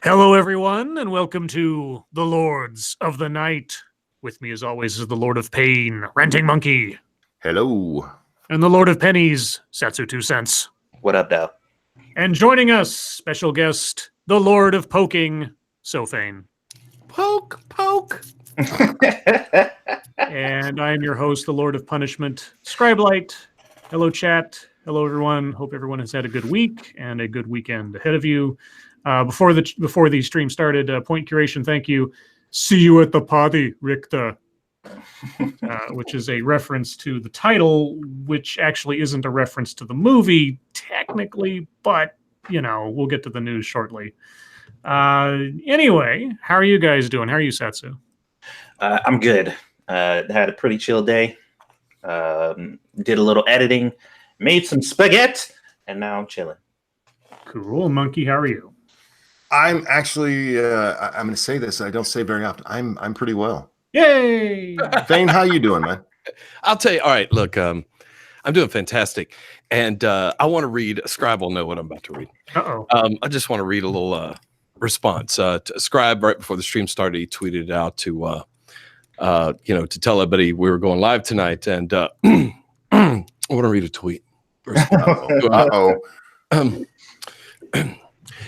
Hello, everyone, and welcome to the Lords of the Night. With me, as always, is the Lord of Pain, Ranting Monkey. Hello. And the Lord of Pennies, Satsu 2 Cents. What up, Dow? And joining us, special guest, the Lord of Poking, SoFain. Poke, poke. And I am your host, the Lord of Punishment, Scribe Light. Hello, chat. Hello, everyone. Hope everyone has had a good week and a good weekend ahead of you. Before the stream started, point curation, thank you. See you at the party, Richter. Which is a reference to the title, which actually isn't a reference to the movie, technically, but, you know, we'll get to the news shortly. Anyway, how are you guys doing? How are you, Satsu? I'm good. Had a pretty chill day. Did a little editing, made some spaghetti, and now I'm chilling. Cool. Monkey, how are you? I'm actually, I'm going to say this. I don't say very often. I'm pretty well. Yay! Fane, how you doing, man? I'll tell you. All right, look, I'm doing fantastic, and I want to read. Scribe will know what I'm about to read. I just want to read a little response. To Scribe right before the stream started, he tweeted out to, to tell everybody we were going live tonight, and I want to read a tweet.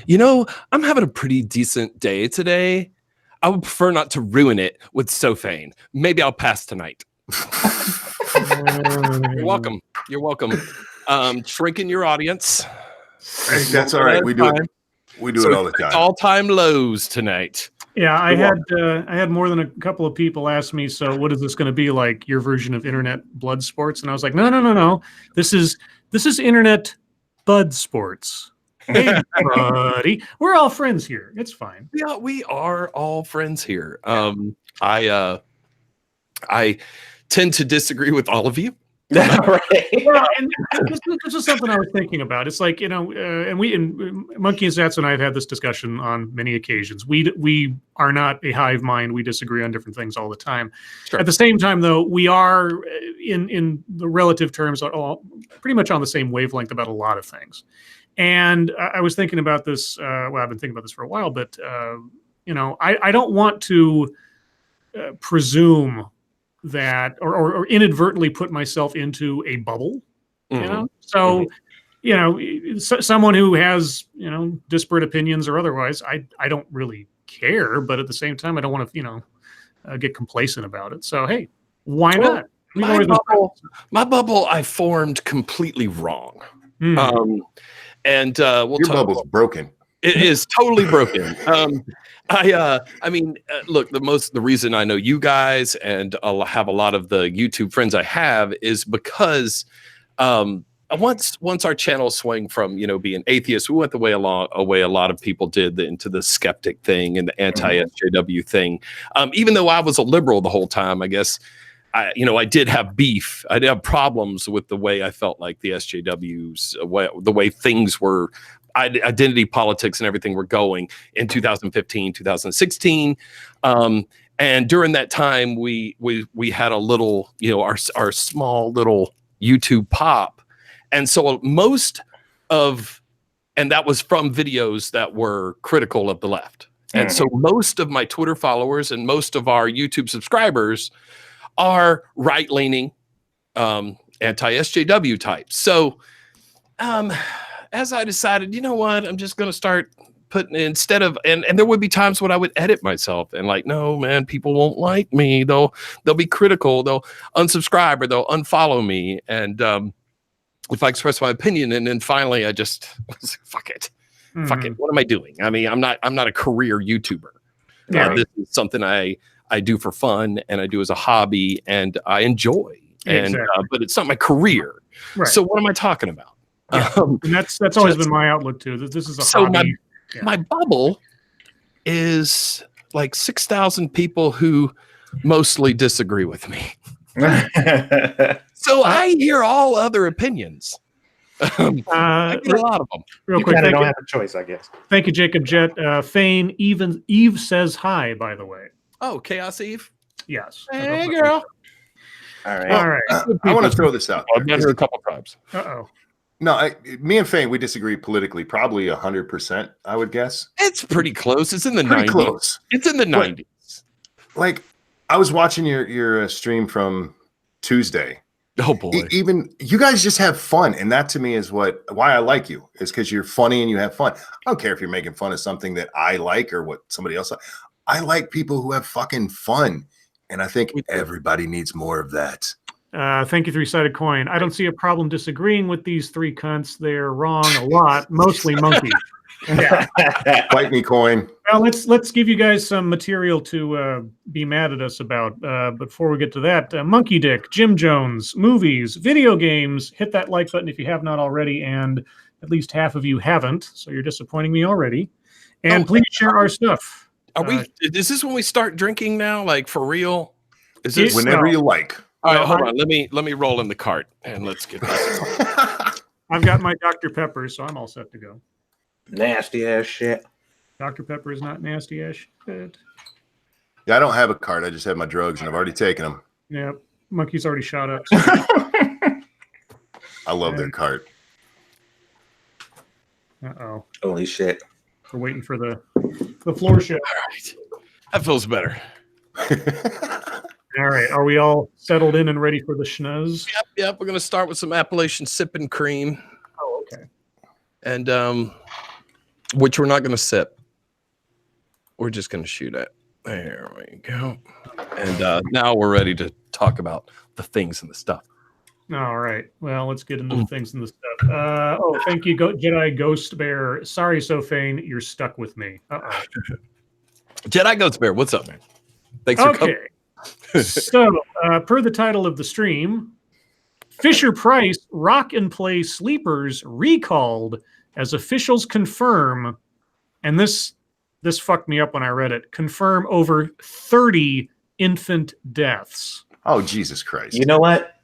I'm having a pretty decent day today. I would prefer not to ruin it with SoFain. Maybe I'll pass tonight. You're welcome. You're welcome. Shrinking your audience. Hey, that's all right. We do it. We do it all the time. All-time lows tonight. Yeah, I had more than a couple of people ask me, so what is this going to be like, your version of internet blood sports? And I was like, no. This is internet bud sports. Hey, buddy. We're all friends here. It's fine. Yeah, we are all friends here. I tend to disagree with all of you. Right. Well, and this is something I was thinking about. It's like, and Monkey and Sats and I have had this discussion on many occasions. We are not a hive mind. We disagree on different things all the time. Sure. At the same time, though, we are in the relative terms all pretty much on the same wavelength about a lot of things. And I was thinking about this. I've been thinking about this for a while, but I don't want to presume that or inadvertently put myself into a bubble. So someone who has disparate opinions or otherwise, I don't really care. But at the same time, I don't want to get complacent about it. So hey, why not? My bubble I formed completely wrong. And your bubble's broken. It is totally broken. Look, the reason I know you guys and I'll have a lot of the YouTube friends I have is because once our channel swung from being atheists, we went the way a lot of people did into the skeptic thing and the anti-SJW thing. Even though I was a liberal the whole time, I guess. I did have beef. I did have problems with the way I felt like the SJWs, the way things were, identity politics and everything were going in 2015, 2016. And during that time, we had a little, our small little YouTube pop. And so and that was from videos that were critical of the left. And so most of my Twitter followers and most of our YouTube subscribers are right-leaning anti-SJW types. So as I decided, you know what, I'm just going to start putting instead of and there would be times when I would edit myself and like, no, man, people won't like me. They'll be critical. They'll unsubscribe or they'll unfollow me. And if I express my opinion, and then finally I just was like, fuck it. Fuck it. What am I doing? I mean, I'm not a career YouTuber. Yeah. This is something I do for fun and I do as a hobby and I enjoy. And but it's not my career. Right. So what am I talking about? Yeah. And that's always been my outlook too. This is a hobby. My bubble is like 6,000 people who mostly disagree with me. So I hear all other opinions. I get a lot of them. Real quick, I don't have a choice, I guess. Thank you, Jacob Jet. Fane, Eve says hi, by the way. Oh, Chaos Eve? Yes. Hey, girl. All right. I want to throw this out. I've met her a couple times. Uh-oh. No, me and Faye, we disagree politically, probably 100%, I would guess. It's pretty close. It's in the Pretty 90s. close. It's in the 90s. Like, I was watching your stream from Tuesday. Oh boy. Even you guys just have fun, and that to me is why I like you, is because you're funny and you have fun. I don't care if you're making fun of something that I like or what somebody else likes. I like people who have fucking fun, and I think everybody needs more of that. Thank you, Three-Sided Coin. I don't see a problem disagreeing with these three cunts. They're wrong a lot, mostly Monkey. Yeah. Fight me, Coin. Well, let's give you guys some material to be mad at us about. But before we get to that, Monkey Dick, Jim Jones, movies, video games. Hit that like button if you have not already, and at least half of you haven't. So you're disappointing me already. And please share our stuff. Are we? Is this when we start drinking now? Like for real? Is this whenever you like? All right, hold on. Let me roll in the cart and let's get this. I've got my Dr. Pepper, so I'm all set to go. Nasty ass shit. Dr. Pepper is not nasty ass shit. Yeah, I don't have a cart. I just have my drugs, and I've already taken them. Yeah, Monkey's already shot up. So. I love their cart. Uh-oh. Holy shit. We're waiting for the floor show. All right. That feels better. All right. Are we all settled in and ready for the schnuzz? Yep. We're going to start with some Appalachian sipping cream. Oh, okay. And which we're not going to sip. We're just going to shoot at. There we go. And now we're ready to talk about the things and the stuff. All right. Well, let's get into the things and the stuff. Thank you, Jedi Ghost Bear. Sorry, SoFain, you're stuck with me. Uh-oh. Jedi Ghost Bear, what's up, man? Thanks for coming. So, per the title of the stream, Fisher-Price Rock and Play Sleepers recalled as officials confirm, and this fucked me up when I read it, confirm over 30 infant deaths. Oh, Jesus Christ. You know what?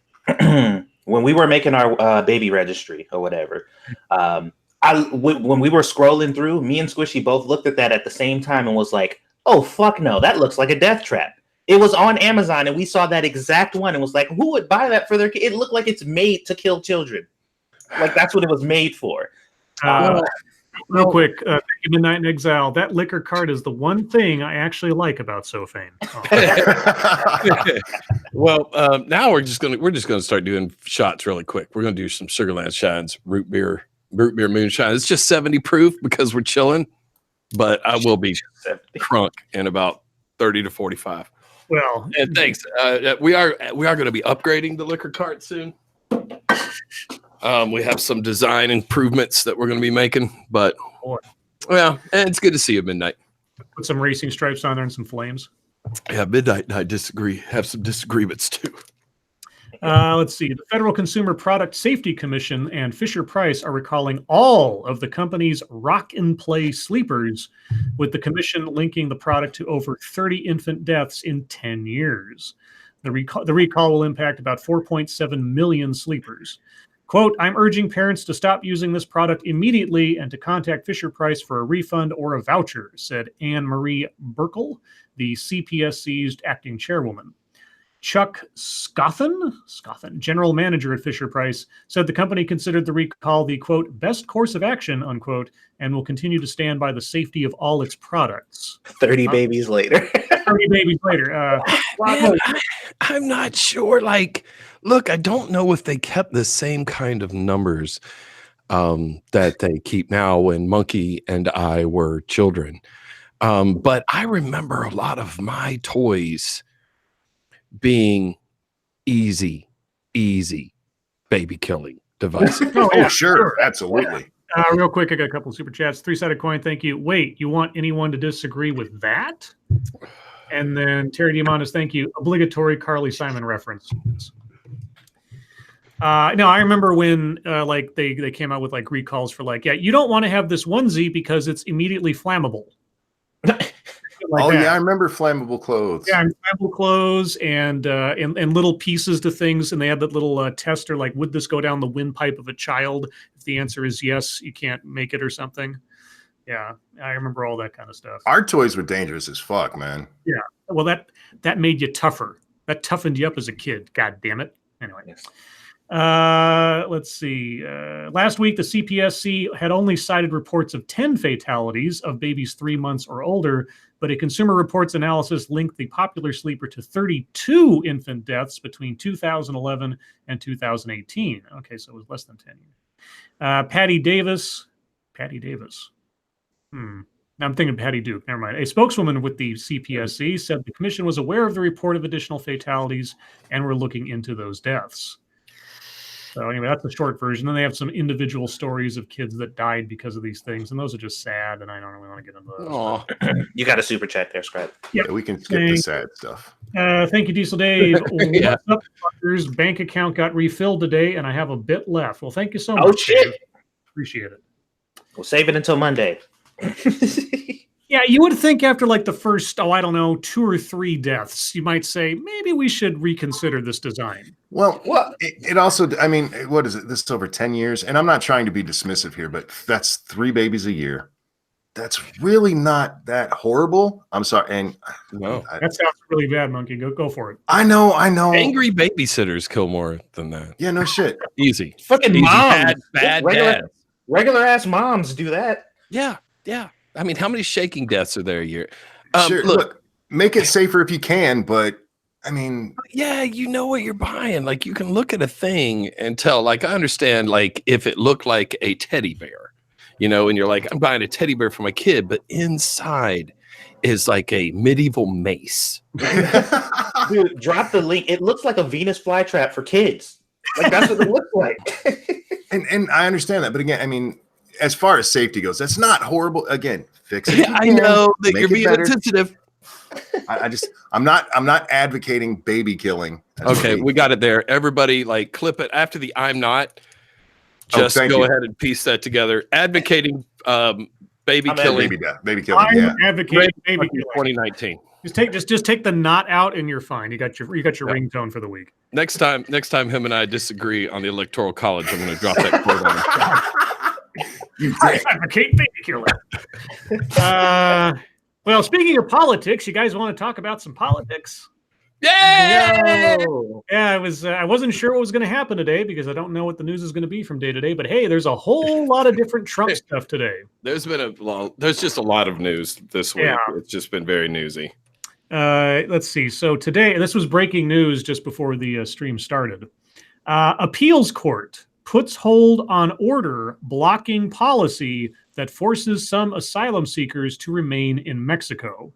When we were making our baby registry or whatever, when we were scrolling through, me and Squishy both looked at that at the same time and was like, oh, fuck no, that looks like a death trap. It was on Amazon and we saw that exact one and was like, who would buy that for their kid? It looked like it's made to kill children. Like that's what it was made for. Real quick, thank you, Midnight in Exile. That liquor card is the one thing I actually like about SoFain. Oh. Well, now we're just gonna start doing shots really quick. We're gonna do some Sugarland Shines, root beer moonshine. It's just 70 proof because we're chilling, but I will be crunk in about 30 to 45. Well, and thanks. We are going to be upgrading the liquor cart soon. We have some design improvements that we're going to be making, but yeah, and it's good to see you, Midnight. Put some racing stripes on there and some flames. Yeah, Midnight and I disagree. Have some disagreements too. Let's see. The Federal Consumer Product Safety Commission and Fisher-Price are recalling all of the company's Rock and Play sleepers, with the commission linking the product to over 30 infant deaths in 10 years. The recall will impact about 4.7 million sleepers. Quote, I'm urging parents to stop using this product immediately and to contact Fisher-Price for a refund or a voucher, said Anne Marie Burkle, the CPSC's acting chairwoman. Chuck Scothen, general manager at Fisher-Price, said the company considered the recall the, quote, best course of action, unquote, and will continue to stand by the safety of all its products. 30 babies later. 30 babies later. Man, I'm not sure. Like, look, I don't know if they kept the same kind of numbers that they keep now when Monkey and I were children. But I remember a lot of my toys being easy baby killing devices. Oh, sure. Absolutely. Real quick, I got a couple of super chats. Three-Sided Coin, thank you. Wait, you want anyone to disagree with that? And then Terry Diamandis, thank you. Obligatory Carly Simon reference. No, I remember when like they came out with like recalls for like, yeah, you don't want to have this onesie because it's immediately flammable. Yeah, I remember flammable clothes. Yeah, flammable clothes and little pieces to things, and they had that little tester like, would this go down the windpipe of a child? If the answer is yes, you can't make it or something. Yeah, I remember all that kind of stuff. Our toys were dangerous as fuck, man. Yeah, well that made you tougher. That toughened you up as a kid. God damn it. Anyway. Yes. Let's see. Last week, the CPSC had only cited reports of 10 fatalities of babies 3 months or older, but a Consumer Reports analysis linked the popular sleeper to 32 infant deaths between 2011 and 2018. Okay, so it was less than 10 years. Patty Davis. I'm thinking Patty Duke. Never mind. A spokeswoman with the CPSC said the commission was aware of the report of additional fatalities and were looking into those deaths. So anyway, that's the short version. Then they have some individual stories of kids that died because of these things, and those are just sad, and I don't really want to get into those. You got a super chat there, Scribe. Yeah, we can skip the sad stuff. Thank you, Diesel Dave. Yeah. What's up, fuckers? Bank account got refilled today, and I have a bit left. Well, thank you so much. Oh, shit. Dave. Appreciate it. We'll save it until Monday. Yeah, you would think after like the first, 2 or 3 deaths, you might say, maybe we should reconsider this design. Well, it also, I mean, what is it? This is over 10 years. And I'm not trying to be dismissive here, but that's 3 babies a year. That's really not that horrible. I'm sorry. And No. That sounds really bad, Monkey. Go for it. I know. Angry babysitters kill more than that. Yeah, no shit. Easy. Fucking Easy. moms. Bad regular, dad. regular ass moms do that. Yeah. I mean, how many shaking deaths are there a year? Sure. Look, make it safer if you can, but I mean, yeah, you know what you're buying. Like, you can look at a thing and tell. Like, I understand. Like, if it looked like a teddy bear, and you're like, I'm buying a teddy bear for my kid, but inside is like a medieval mace. Dude, drop the link. It looks like a Venus flytrap for kids. Like, that's what it looks like. and I understand that, but again, I mean, as far as safety goes, that's not horrible. Again, fix it. Yeah, I know that you're being insensitive. I'm not advocating baby killing. That's Okay, we got it there. Everybody, like, clip it after the I'm not. Just go ahead and piece that together. Advocating baby killing. Baby killing. Yeah. Advocating baby killing. 2019. Just take the not out and you're fine. You got your ringtone for the week. Next time him and I disagree on the Electoral College, I'm going to drop that quote on him. I advocate baby killing. Well, speaking of politics, you guys want to talk about some politics? Yay! Yeah, I wasn't sure what was going to happen today because I don't know what the news is going to be from day to day. But hey, there's a whole lot of different Trump stuff today. There's just a lot of news this week. Yeah. It's just been very newsy. Let's see. So today, this was breaking news just before the stream started. Appeals court puts hold on order blocking policy that forces some asylum seekers to remain in Mexico.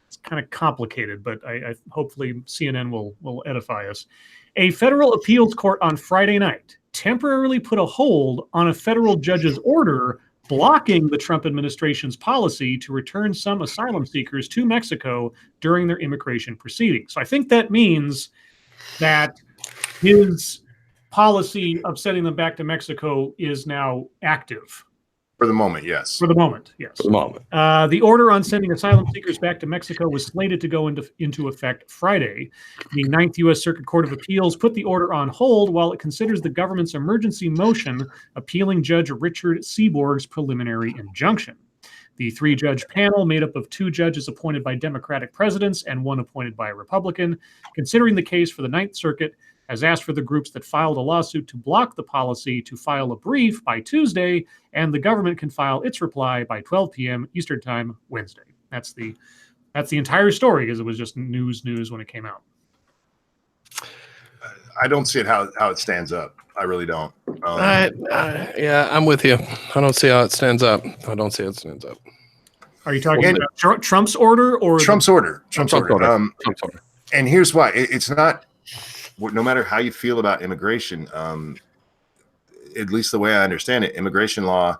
It's kind of complicated, but I hopefully CNN will edify us. A federal appeals court on Friday night temporarily put a hold on a federal judge's order blocking the Trump administration's policy to return some asylum seekers to Mexico during their immigration proceedings. So I think that means that his policy of sending them back to Mexico is now active. For the moment, yes. For the moment, yes. For the moment. The order on sending asylum seekers back to Mexico was slated to go into effect Friday. The 9th U.S. Circuit Court of Appeals put the order on hold while it considers the government's emergency motion appealing Judge Richard Seaborg's preliminary injunction. The 3-judge panel, made up of 2 judges appointed by Democratic presidents and 1 appointed by a Republican, considering the case for the 9th Circuit, has asked for the groups that filed a lawsuit to block the policy to file a brief by Tuesday, and the government can file its reply by 12 p.m. Eastern Time Wednesday. That's the entire story, because it was just news when it came out. I don't see it how it stands up. I really don't. Yeah, I'm with you. I don't see how it stands up. Are you talking about Trump's order or Trump's order? Trump's order. Trump's order. And here's why. It's not. No matter how you feel about immigration, at least the way I understand it, immigration law,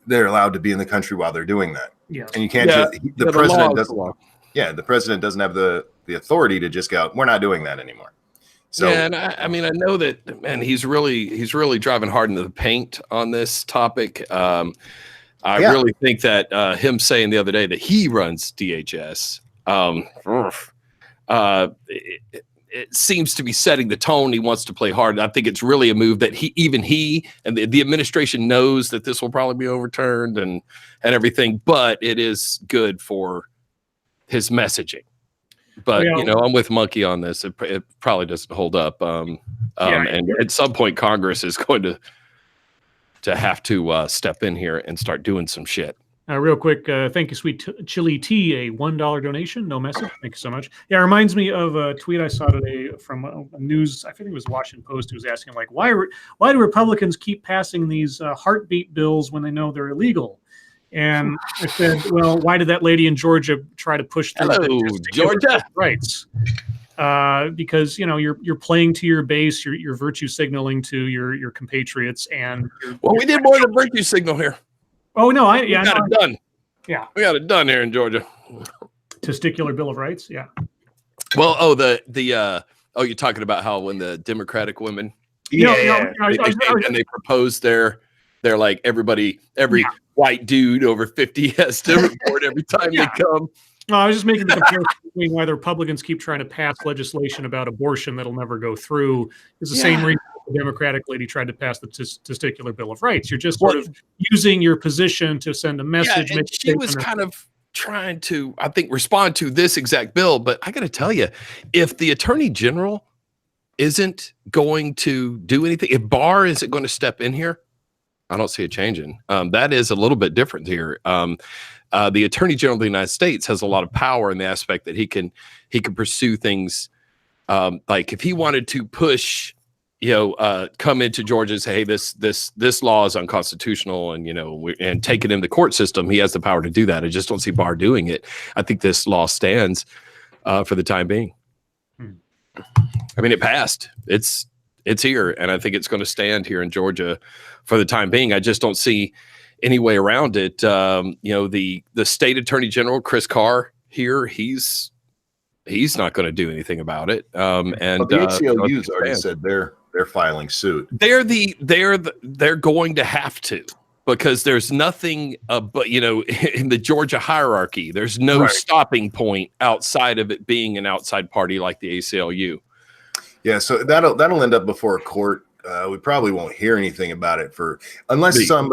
they're allowed to be in the country while they're doing that. Yeah. And you can't the president doesn't. Yeah, the president doesn't have the authority to just go, we're not doing that anymore. So yeah, and I mean, I know that, man, he's really driving hard into the paint on this topic. I really think that him saying the other day that he runs DHS, it seems to be setting the tone. He wants to play hard. I think it's really a move that he and the administration knows that this will probably be overturned and everything, but it is good for his messaging. But Well, you know, I'm with Monkey on this. It probably doesn't hold up. And at some point, Congress is going to have to step in here and start doing some shit. Real quick, thank you, Sweet Chili Tea, a $1 donation, no message. Thank you so much. Yeah, it reminds me of a tweet I saw today from a news. I think it was Washington Post, who was asking, like, why do Republicans keep passing these heartbeat bills when they know they're illegal? And I said, well, why did that lady in Georgia try to push through Georgia rights? Because you know you're playing to your base, you're virtue signaling to your compatriots, and we did more than virtue signal here. Oh no, we got it done. Yeah, we got it done here in Georgia. Testicular Bill of Rights. Yeah. Well, you're talking about how when the Democratic women, and they propose their like every white dude over 50 has to report every time they come. No, I was just making the comparison between why the Republicans keep trying to pass legislation about abortion that'll never go through. It's the same reason the Democratic lady tried to pass the Testicular Bill of Rights. You're just sort of using your position to send a message. Yeah, and she was kind of trying to, I think, respond to this exact bill. But I got to tell you, if the Attorney General isn't going to do anything, if Barr isn't going to step in here, I don't see it changing. That is a little bit different here. The Attorney General of the United States has a lot of power in the aspect that he can pursue things. Like if he wanted to push, come into Georgia and say, hey, this law is unconstitutional, and and take it in the court system, he has the power to do that. I just don't see Barr doing it. I think this law stands for the time being. I mean, it passed. It's here, and I think it's going to stand here in Georgia for the time being. I just don't see any way around it. The state attorney general, Chris Carr here, he's not going to do anything about it. And but the ACLU's already said they're filing suit. They're going to have to, because there's nothing but in the Georgia hierarchy, there's no stopping point outside of it being an outside party like the ACLU. Yeah, so that'll end up before a court. We probably won't hear anything about it unless some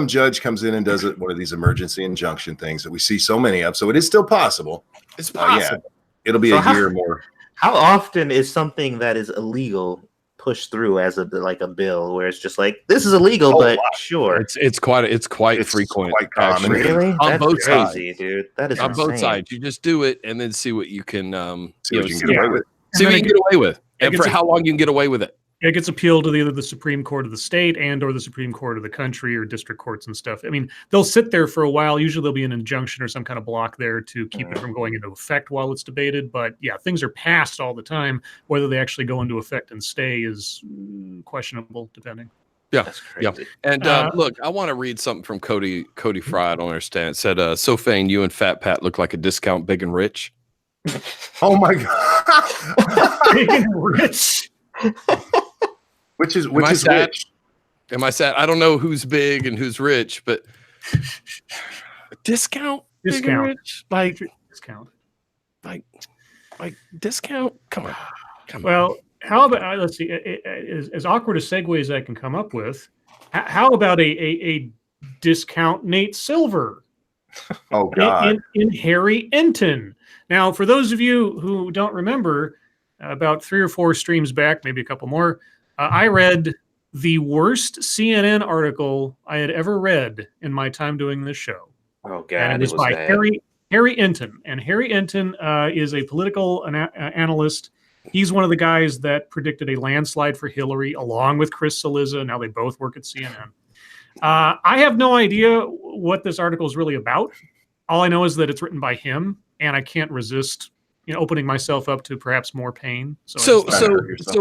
judge comes in and does one of these emergency injunction things that we see so many of. So it is still possible. It's possible. It'll be a year more. How often is something that is illegal pushed through as a bill where it's just like, this is illegal, but sure. It's quite frequent. Quite common. Really? On both sides, dude. That is on insane. both sides. You just do it and then see what you can see what you can get away with. See what you can get away with, and for how long you can get away with it. It gets appealed to either the Supreme Court of the state or the Supreme Court of the country, or district courts and stuff. I mean, they'll sit there for a while. Usually there'll be an injunction or some kind of block there to keep it from going into effect while it's debated. But yeah, things are passed all the time. Whether they actually go into effect and stay is questionable, depending. Yeah, that's crazy. And look, I want to read something from Cody Fry. I don't understand. It said, SoFain, you and Fat Pat look like a discount Big and Rich. Oh my God. Big and Rich. Which is rich? Am I sad? I don't know who's big and who's rich, but discount. Big and rich? Like discount. Like discount? Come on. Well, how about, let's see, as awkward a segue as I can come up with, how about a discount Nate Silver? Oh, God. In Harry Enton. Now, for those of you who don't remember, about 3 or 4 streams back, maybe a couple more, I read the worst CNN article I had ever read in my time doing this show. Oh, God. And it was by Harry Enton. And Harry Enton is a political analyst. He's one of the guys that predicted a landslide for Hillary, along with Chris Cillizza. Now they both work at CNN. I have no idea what this article is really about. All I know is that it's written by him, and I can't resist opening myself up to perhaps more pain. So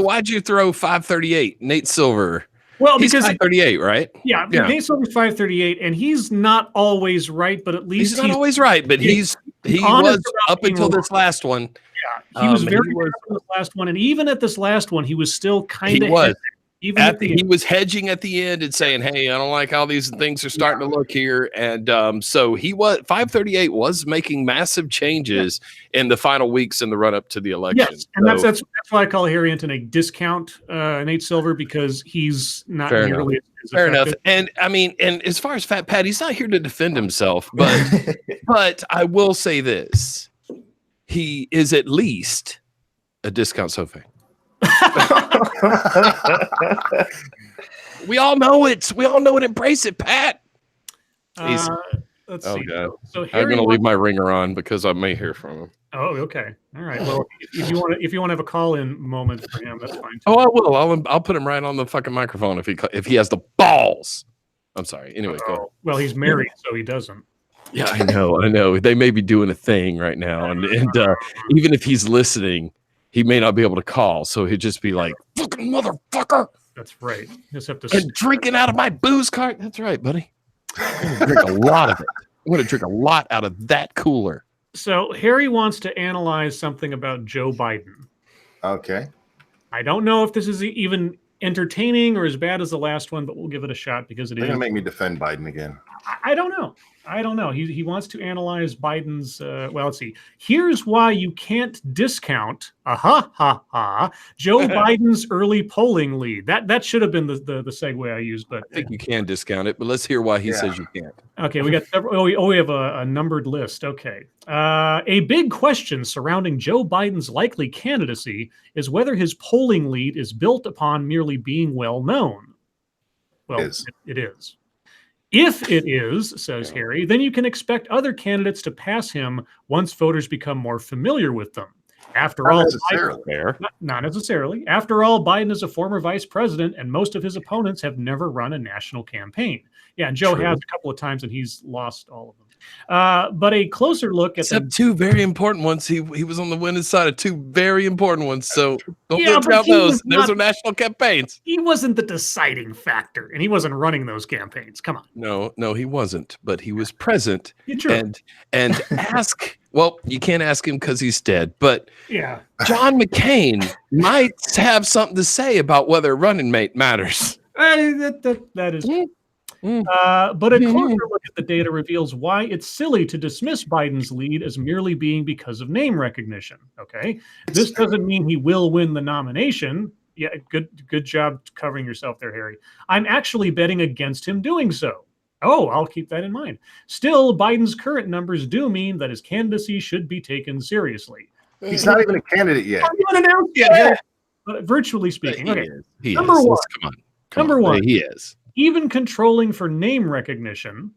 why'd you throw 538, Nate Silver? Well, he's because 538, right? Yeah, Nate Silver's 538, and he's not always right, but at least he's not always right. But he was up until this last one. Yeah, he was very good at this last one, and even at this last one, he was still kind of. He was hedging at the end and saying, "Hey, I don't like how these things are starting to look here." And so he was 538 was making massive changes in the final weeks in the run up to the election. Yes, and that's why I call Harry Enton a discount Nate Silver, because he's not nearly as fair enough. And I mean, and as far as Fat Pat, he's not here to defend himself, but but I will say this: he is at least a discount SoFain. We all know it. We all know it. Embrace it, Pat. Let's Oh, see. God. So I'm Harry going to leave my ringer on because I may hear from him. Oh, okay. All right. Well, if you want to have a call-in moment for him, that's fine. Too. Oh, I will. I'll put him right on the fucking microphone if he has the balls. I'm sorry. Anyway, go ahead. Well, he's married, so he doesn't. Yeah, I know. They may be doing a thing right now, and even if he's listening, he may not be able to call, so he'd just be like, "Fucking motherfucker!" That's right. You just have to and drinking out of my booze cart. That's right, buddy. I'm gonna drink a lot of it. I'm gonna drink a lot out of that cooler. So Harry wants to analyze something about Joe Biden. Okay. I don't know if this is even entertaining or as bad as the last one, but we'll give it a shot because They're gonna make me defend Biden again. I don't know. He wants to analyze Biden's. Well, let's see. Here's why you can't discount. Joe Biden's early polling lead. That should have been the segue I used, but I think you can discount it. But let's hear why he says you can't. Okay, we got several. We have a numbered list. Okay, a big question surrounding Joe Biden's likely candidacy is whether his polling lead is built upon merely being well known. Well, it is. If it is, says Harry, then you can expect other candidates to pass him once voters become more familiar with them. After all, not necessarily. After all, Biden is a former vice president, and most of his opponents have never run a national campaign. Yeah, and Joe has a couple of times, and he's lost all of them. But a closer look at two very important ones. He was on the winning side of two very important ones. So don't discount those. Those are national campaigns. He wasn't the deciding factor, and he wasn't running those campaigns. Come on. No, he wasn't. But he was present. True. And ask. Well, you can't ask him because he's dead. But yeah, John McCain might have something to say about whether running mate matters. That is. But a closer look at the data reveals why it's silly to dismiss Biden's lead as merely being because of name recognition. Okay, this doesn't mean he will win the nomination. Yeah, good job covering yourself there, Harry. I'm actually betting against him doing so. Oh, I'll keep that in mind. Still, Biden's current numbers do mean that his candidacy should be taken seriously. He's not even a candidate yet. Not even announced yet. But virtually speaking, okay. Number one. Number one. He is. Even controlling for name recognition,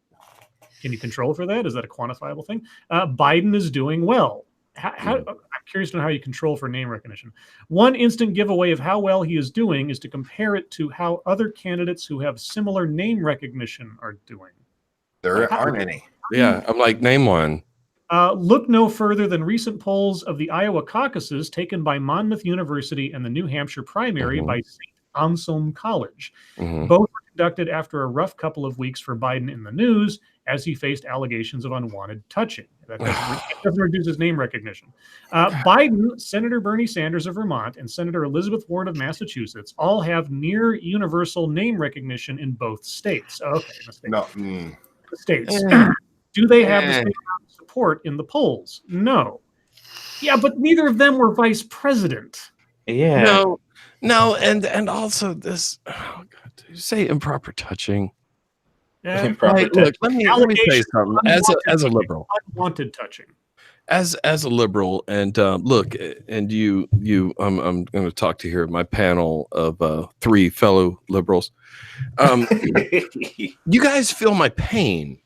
can you control for that? Is that a quantifiable thing? Biden is doing well. I'm curious to know how you control for name recognition. One instant giveaway of how well he is doing is to compare it to how other candidates who have similar name recognition are doing. There aren't any. Yeah, I'm like, name one. Look no further than recent polls of the Iowa caucuses taken by Monmouth University and the New Hampshire primary by St. Anselm College. Both were conducted after a rough couple of weeks for Biden in the news as he faced allegations of unwanted touching. That doesn't reduce his name recognition. Biden, Senator Bernie Sanders of Vermont, and Senator Elizabeth Warren of Massachusetts all have near universal name recognition in both states. Okay, the states. Do they have the same amount of support in the polls? No. Yeah, but neither of them were vice president. Yeah. No, and also this. Oh God, did you say improper touching? Yeah, look, let me say something. As a liberal, unwanted touching. As a liberal, and look, and you, I'm going to talk to here my panel of 3 fellow liberals. You guys feel my pain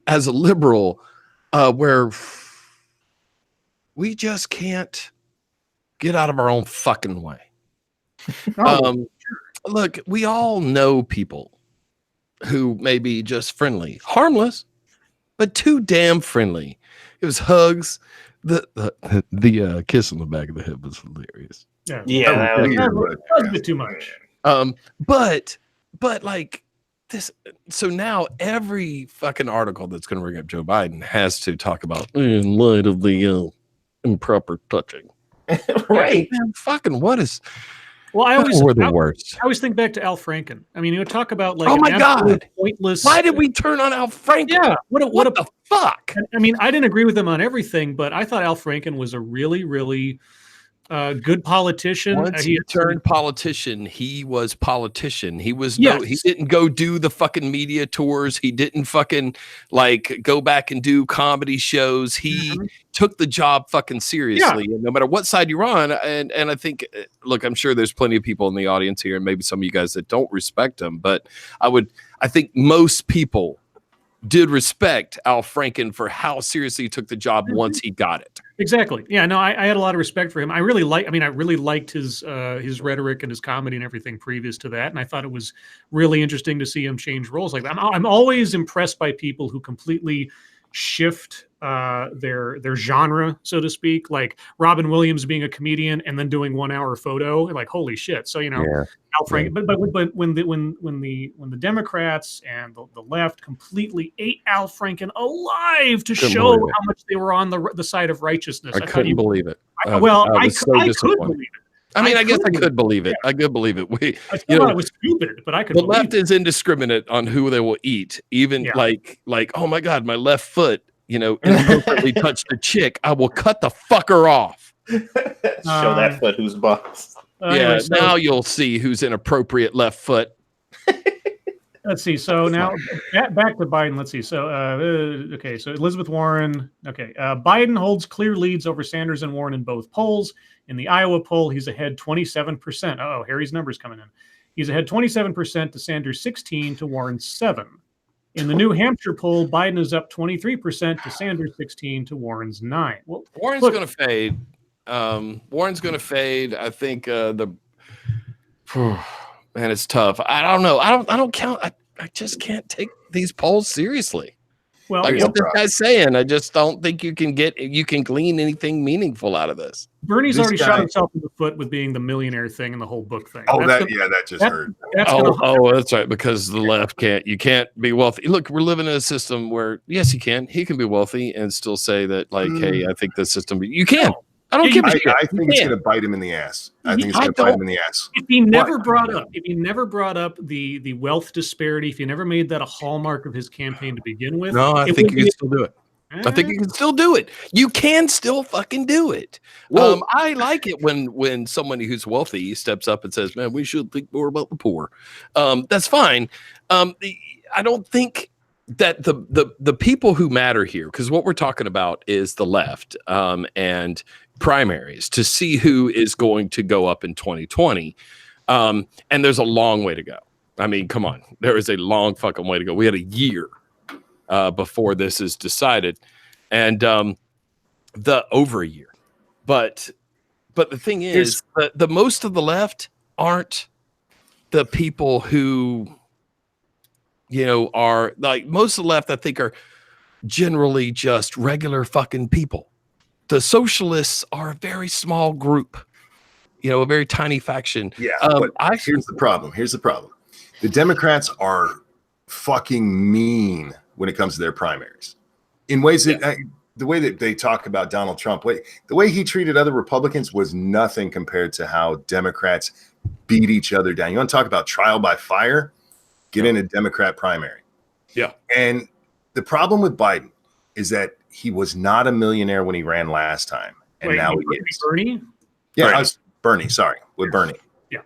as a liberal, where we just can't get out of our own fucking way. Look, we all know people who may be just friendly, harmless, but too damn friendly. It was hugs. The kiss on the back of the head was hilarious. Yeah, that was a bit too much. But like this. So now every fucking article that's going to bring up Joe Biden has to talk about in light of the improper touching. Right? Man, fucking what is? Well, I always think back to Al Franken. I mean, you talk about like, oh my God, pointless. Why did we turn on Al Franken? Yeah, what the fuck? I mean, I didn't agree with him on everything, but I thought Al Franken was a really, really good politician. Once he turned politician, he was politician. He was he didn't go do the fucking media tours. He didn't fucking like go back and do comedy shows. He took the job fucking seriously. And no matter what side you're on, and I think, look, I'm sure there's plenty of people in the audience here, and maybe some of you guys that don't respect him, but I think most people did respect Al Franken for how seriously he took the job once he got it. Exactly. Yeah. No, I had a lot of respect for him. I really liked his rhetoric and his comedy and everything previous to that, and I thought it was really interesting to see him change roles like that. I'm always impressed by people who completely shift their genre, so to speak, like Robin Williams being a comedian and then doing 1 hour photo, like holy shit. So Al Franken, but when the Democrats and the left completely ate Al Franken alive to show how much they were on the side of righteousness, I couldn't believe it. I could believe it. I guess I could believe it. I could believe it. I thought it was stupid, but I could. The left is indiscriminate on who they will eat. Even like, oh my god, my left foot, inappropriately touched a chick. I will cut the fucker off. Show that foot who's boss. Anyway, now you'll see who's inappropriate left foot. Let's see. So now back to Biden. Let's see. So okay. So Elizabeth Warren. Okay. Biden holds clear leads over Sanders and Warren in both polls. In the Iowa poll, he's ahead 27%. Oh, Harry's numbers coming in. He's ahead 27% to Sanders 16 to Warren 7. In the New Hampshire poll, Biden is up 23% to Sanders 16 to Warren's 9. Well, Warren's going to fade. Warren's going to fade. I think man, it's tough. I don't know. I don't count. I just can't take these polls seriously. Well, like what this guy's saying, I just don't think you can glean anything meaningful out of this. Bernie's already shot himself in the foot with being the millionaire thing and the whole book thing. Oh, that just hurt. That's right. Because the left you can't be wealthy. Look, we're living in a system where yes, he can be wealthy and still say that like, hey, I think the system. You can. I don't give a shit. I think it's going to bite him in the ass. I think it's going to bite him in the ass. If he never brought up the wealth disparity, if he never made that a hallmark of his campaign to begin with, no, I think you can still do it. I think you can still do it. You can still fucking do it. I like it when somebody who's wealthy steps up and says, "Man, we should think more about the poor." That's fine. I don't think that the people who matter here, because what we're talking about is the left and primaries to see who is going to go up in 2020. And there's a long way to go. I mean, come on, there is a long fucking way to go. We had a year before this is decided, and over a year. But the thing is, the most of the left aren't the people who are like most of the left. I think are generally just regular fucking people. The socialists are a very small group, a very tiny faction. Yeah, but here's the problem. The Democrats are fucking mean when it comes to their primaries in ways that the way that they talk about Donald Trump, the way he treated other Republicans was nothing compared to how Democrats beat each other down. You want to talk about trial by fire? Get in a Democrat primary. Yeah. And the problem with Biden is that he was not a millionaire when he ran last time. And now he is. Bernie? Yeah, Bernie. I was Bernie. Sorry, with Bernie. Yeah.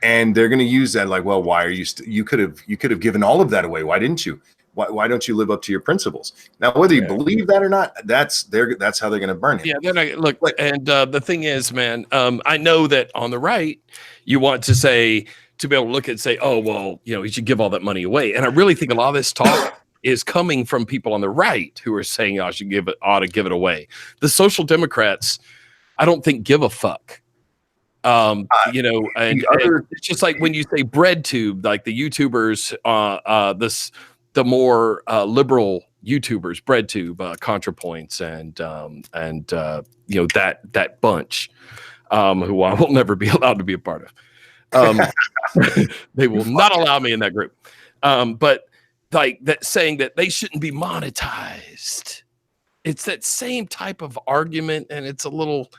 And they're going to use that like, well, why are you? You could have given all of that away. Why didn't you? Why don't you live up to your principles? Now, whether you believe that or not, that's how they're going to burn him. Yeah. Then the thing is, man, I know that on the right, you want to be able to look and say, oh, well, you should give all that money away. And I really think a lot of this talk is coming from people on the right who are saying, ought to give it away. The social democrats, I don't think give a fuck. And it's just like when you say bread tube, like the YouTubers, the more liberal YouTubers, bread tube, ContraPoints, and that bunch, who I will never be allowed to be a part of. They will not allow me in that group. But like that, saying that they shouldn't be monetized. It's that same type of argument, and it's a little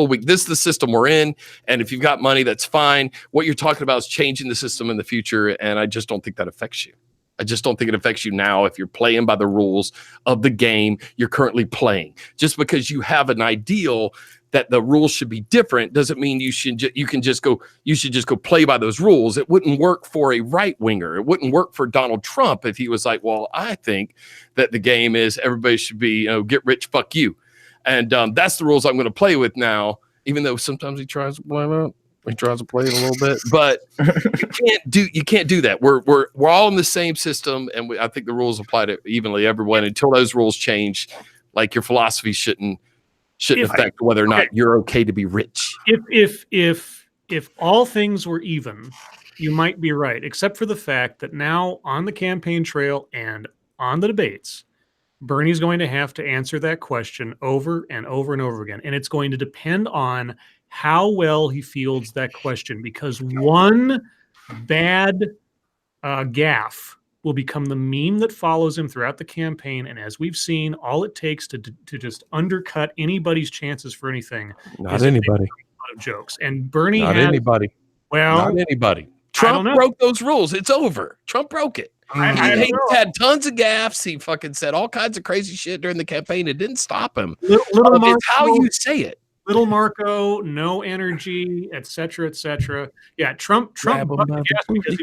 weak. This is the system we're in, and if you've got money, that's fine. What you're talking about is changing the system in the future, and I just don't think that affects you. I just don't think it affects you now if you're playing by the rules of the game you're currently playing. Just because you have an ideal that the rules should be different doesn't mean you should just go play by those rules. It wouldn't work for a right winger. It wouldn't work for Donald Trump if he was like, well, I think that the game is everybody should be, get rich, fuck you. And that's the rules I'm going to play with now, even though sometimes he tries to play it. He tries to play it a little bit, but you can't do that. We're all in the same system, and I think the rules apply to evenly everyone until those rules change. Like your philosophy shouldn't affect whether or not you're okay to be rich. If all things were even, you might be right, except for the fact that now on the campaign trail and on the debates, Bernie's going to have to answer that question over and over and over again, and it's going to depend on how well he fields that question, because one bad gaffe will become the meme that follows him throughout the campaign. And as we've seen, all it takes to just undercut anybody's chances for anything. Not anybody. A lot of jokes. And Bernie not anybody. Well, not anybody. Trump broke those rules. It's over. Trump broke it. He had tons of gaffes. He fucking said all kinds of crazy shit during the campaign. It didn't stop him. It's how you say it. Little Marco, no energy, etc., etc. Yeah, Trump because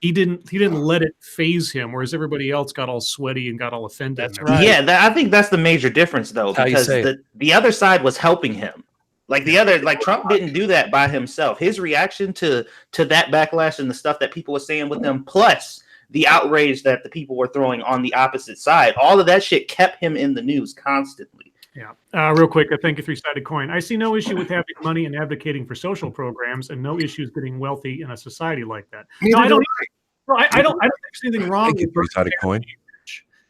he didn't let it phase him, whereas everybody else got all sweaty and got all offended. That's right. Yeah, I think that's the major difference, though, because the other side was helping him. Trump didn't do that by himself. His reaction to that backlash and the stuff that people were saying with him, plus the outrage that the people were throwing on the opposite side, all of that shit kept him in the news constantly. Yeah. Real quick, I think a three-sided coin. I see no issue with having money and advocating for social programs, and no issues getting wealthy in a society like that. No, I don't think there's anything wrong with three-sided coin.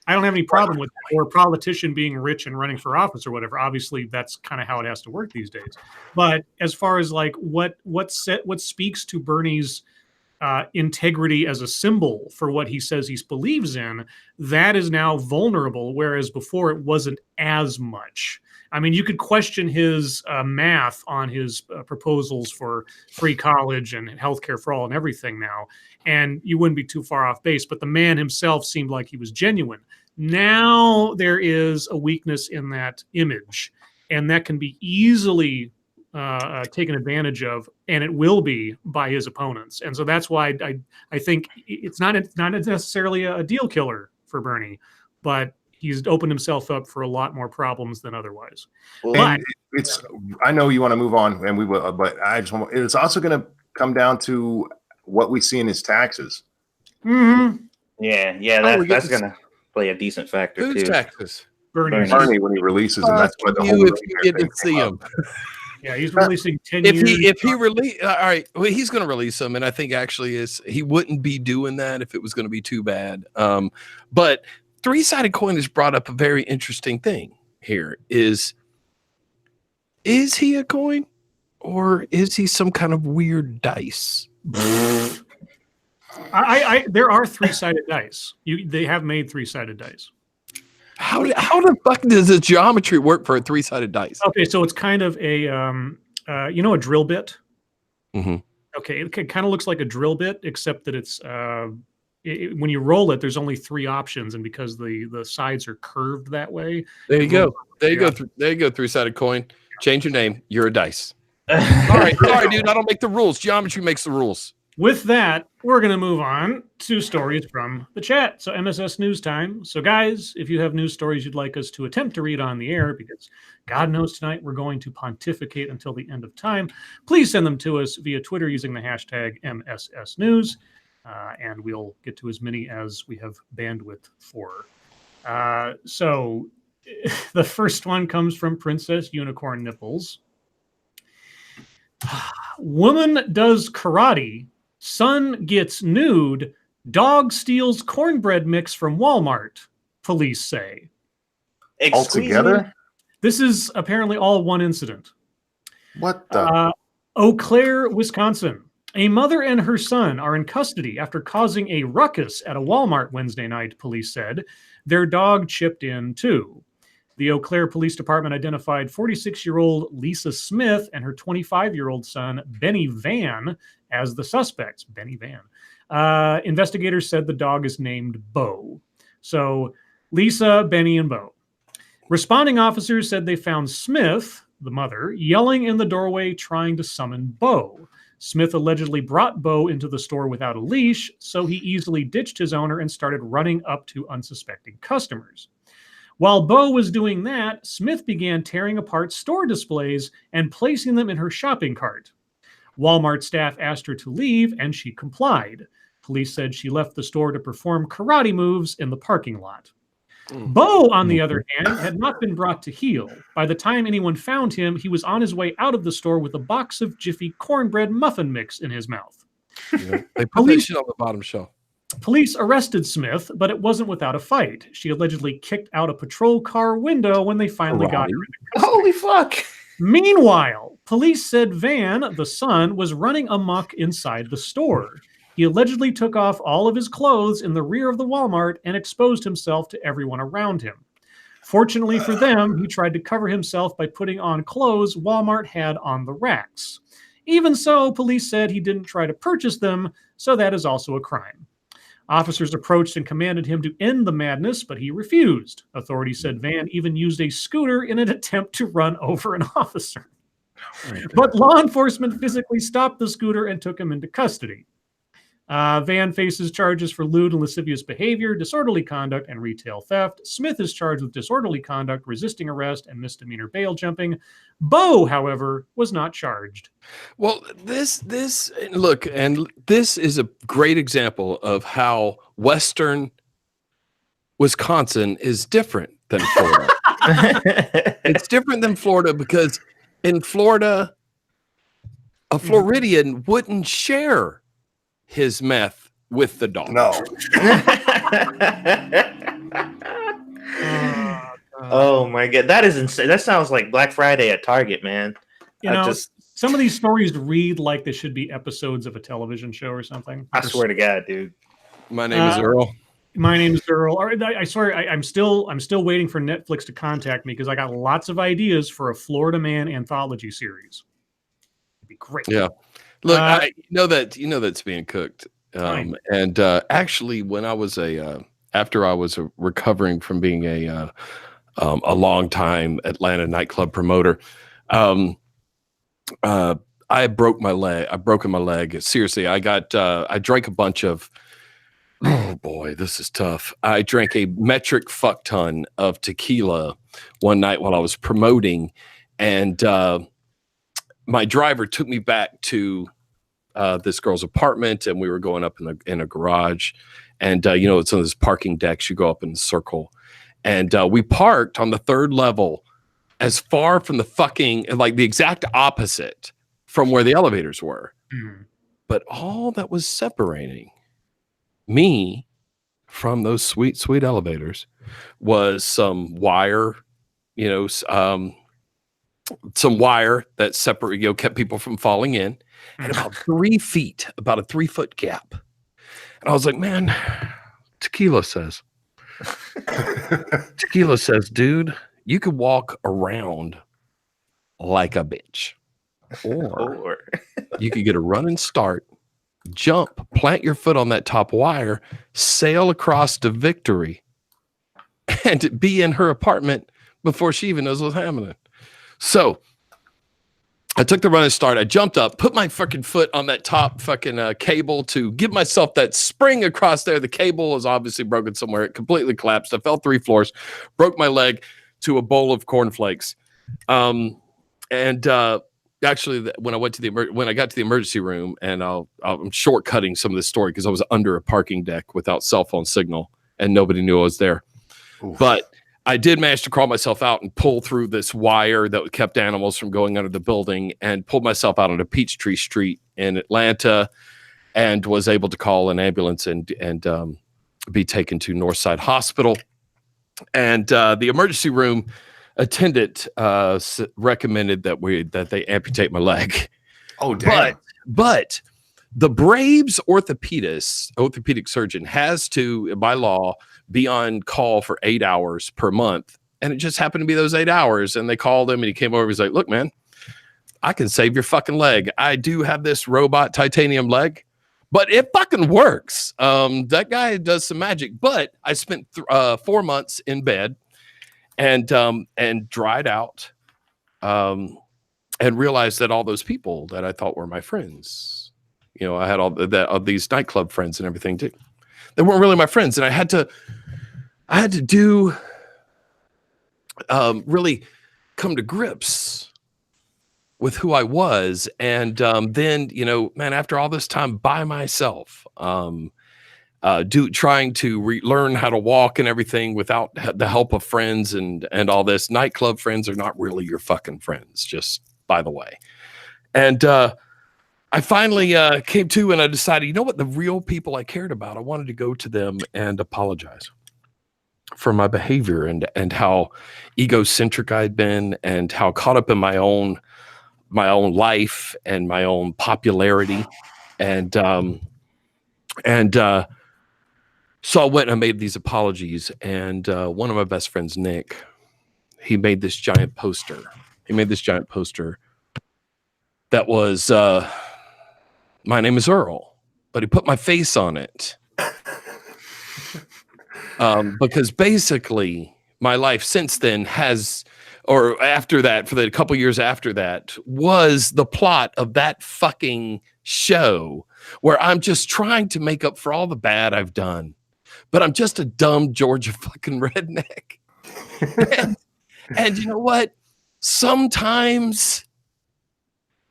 I don't have any problem with that, or a politician being rich and running for office or whatever. Obviously, that's kind of how it has to work these days. But as far as like what speaks to Bernie's integrity as a symbol for what he says he believes in, that is now vulnerable, whereas before it wasn't as much. I mean, you could question his math on his proposals for free college and healthcare for all and everything now, and you wouldn't be too far off base, but the man himself seemed like he was genuine. Now there is a weakness in that image, and that can be easily taken advantage of, and it will be by his opponents. And so that's why I think it's not necessarily a deal killer for Bernie, but he's opened himself up for a lot more problems than otherwise. But I know you want to move on, and we will, but it's also going to come down to what we see in his taxes. Mm-hmm. Yeah, that's going to play a decent factor. Whose too. taxes? Bernie when he releases them. That's what the whole if you get to see him. Yeah, he's releasing 10 years. If he release, all right, well, he's going to release them, and I think actually he wouldn't be doing that if it was going to be too bad. But three-sided coin has brought up a very interesting thing here. Is he a coin, or is he some kind of weird dice? There are three-sided dice. They have made three-sided dice. How the fuck does the geometry work for a three-sided dice? Okay, so it's kind of a a drill bit. Mm-hmm. Okay, it kind of looks like a drill bit, except that it's when you roll it, there's only three options, and because the sides are curved that way. There you go. There you go. Three-sided coin. Change your name. You're a dice. All right, sorry, dude. I don't make the rules. Geometry makes the rules. With that, we're going to move on to stories from the chat. So MSS News time. So guys, if you have news stories you'd like us to attempt to read on the air, because God knows tonight we're going to pontificate until the end of time, please send them to us via Twitter using the hashtag MSS News, and we'll get to as many as we have bandwidth for. So the first one comes from Princess Unicorn Nipples. Woman does karate. Son gets nude. Dog steals cornbread mix from Walmart, police say. Altogether? This is apparently all one incident. What the? Eau Claire, Wisconsin. A mother and her son are in custody after causing a ruckus at a Walmart Wednesday night, police said. Their dog chipped in, too. The Eau Claire Police Department identified 46-year-old Lisa Smith and her 25-year-old son, Benny Van, as the suspects. Benny Van. Investigators said the dog is named Bo. So Lisa, Benny, and Bo. Responding officers said they found Smith, the mother, yelling in the doorway, trying to summon Bo. Smith allegedly brought Bo into the store without a leash, so he easily ditched his owner and started running up to unsuspecting customers. While Bo was doing that, Smith began tearing apart store displays and placing them in her shopping cart. Walmart staff asked her to leave, and she complied. Police said she left the store to perform karate moves in the parking lot. Bo, on the other hand, had not been brought to heel. By the time anyone found him, he was on his way out of the store with a box of Jiffy cornbread muffin mix in his mouth. Yeah. They put that shit on the bottom shelf. Police arrested Smith, but it wasn't without a fight. She allegedly kicked out a patrol car window when they finally got her into custody. Holy fuck. Meanwhile, police said Van, the son, was running amok inside the store. He allegedly took off all of his clothes in the rear of the Walmart and exposed himself to everyone around him. Fortunately for them, he tried to cover himself by putting on clothes Walmart had on the racks. Even so, police said he didn't try to purchase them, so that is also a crime. Officers approached and commanded him to end the madness, but he refused. Authorities said Van even used a scooter in an attempt to run over an officer. But law enforcement physically stopped the scooter and took him into custody. Van faces charges for lewd and lascivious behavior, disorderly conduct, and retail theft. Smith is charged with disorderly conduct, resisting arrest, and misdemeanor bail jumping. Bo, however, was not charged. Well, this is a great example of how Western Wisconsin is different than Florida. It's different than Florida because in Florida, a Floridian wouldn't share his meth with the dog. No. Oh my god, that is insane. That sounds like Black Friday at Target, man. Some of these stories read like they should be episodes of a television show or something. I swear to God, dude. My name is Earl. My name is Earl. I swear, I'm still waiting for Netflix to contact me because I got lots of ideas for a Florida Man anthology series. It'd be great. Yeah. Look, I know that's being cooked. And actually, when I was after I was recovering from being a long time Atlanta nightclub promoter, I broke my leg. I broken my leg. Seriously, I drank a bunch of. Oh boy, this is tough. I drank a metric fuck ton of tequila one night while I was promoting, and my driver took me back to this girl's apartment, and we were going up in a garage, and it's on this parking decks. You go up in a circle, and we parked on the third level, as far from the fucking like the exact opposite from where the elevators were. But all that was separating me from those sweet, sweet elevators was some wire, some wire that kept people from falling in, and about 3 feet, about a 3 foot gap. And I was like, man, tequila says, dude, you could walk around like a bitch, or you could get a running start, jump, plant your foot on that top wire, sail across to victory, and be in her apartment before she even knows what's happening. So I took the running start. I jumped up, put my fucking foot on that top fucking cable to give myself that spring across there. The cable was obviously broken somewhere. It completely collapsed. I fell 3 floors, broke my leg to a bowl of cornflakes. Actually, when I got to the emergency room, and I'm shortcutting some of this story because I was under a parking deck without cell phone signal, and nobody knew I was there. Oof. But I did manage to crawl myself out and pull through this wire that kept animals from going under the building, and pulled myself out onto Peachtree Street in Atlanta, and was able to call an ambulance and be taken to Northside Hospital. And the emergency room attendant recommended that they amputate my leg. Oh, damn. But the Braves orthopedic surgeon has to, by law, be on call for 8 hours per month. And it just happened to be those 8 hours. And they called him, and he came over. He's like, look, man, I can save your fucking leg. I do have this robot titanium leg, but it fucking works. That guy does some magic. But I spent 4 months in bed and dried out. and realized that all those people that I thought were my friends, you know, I had all these nightclub friends and everything too. They weren't really my friends, and I had to do really come to grips with who I was. And then, you know, man, after all this time by myself, trying to learn how to walk and everything without the help of friends and all this, nightclub friends are not really your fucking friends, just by the way. And I finally came to, and I decided, you know what, the real people I cared about, I wanted to go to them and apologize for my behavior and how egocentric I'd been and how caught up in my own life and my own popularity. And so I went and I made these apologies. And one of my best friends, Nick, he made this giant poster. That was, my name is Earl, but he put my face on it. Because basically my life since then or after that, for the couple years after that, was the plot of that fucking show where I'm just trying to make up for all the bad I've done, but I'm just a dumb Georgia fucking redneck. and you know what? Sometimes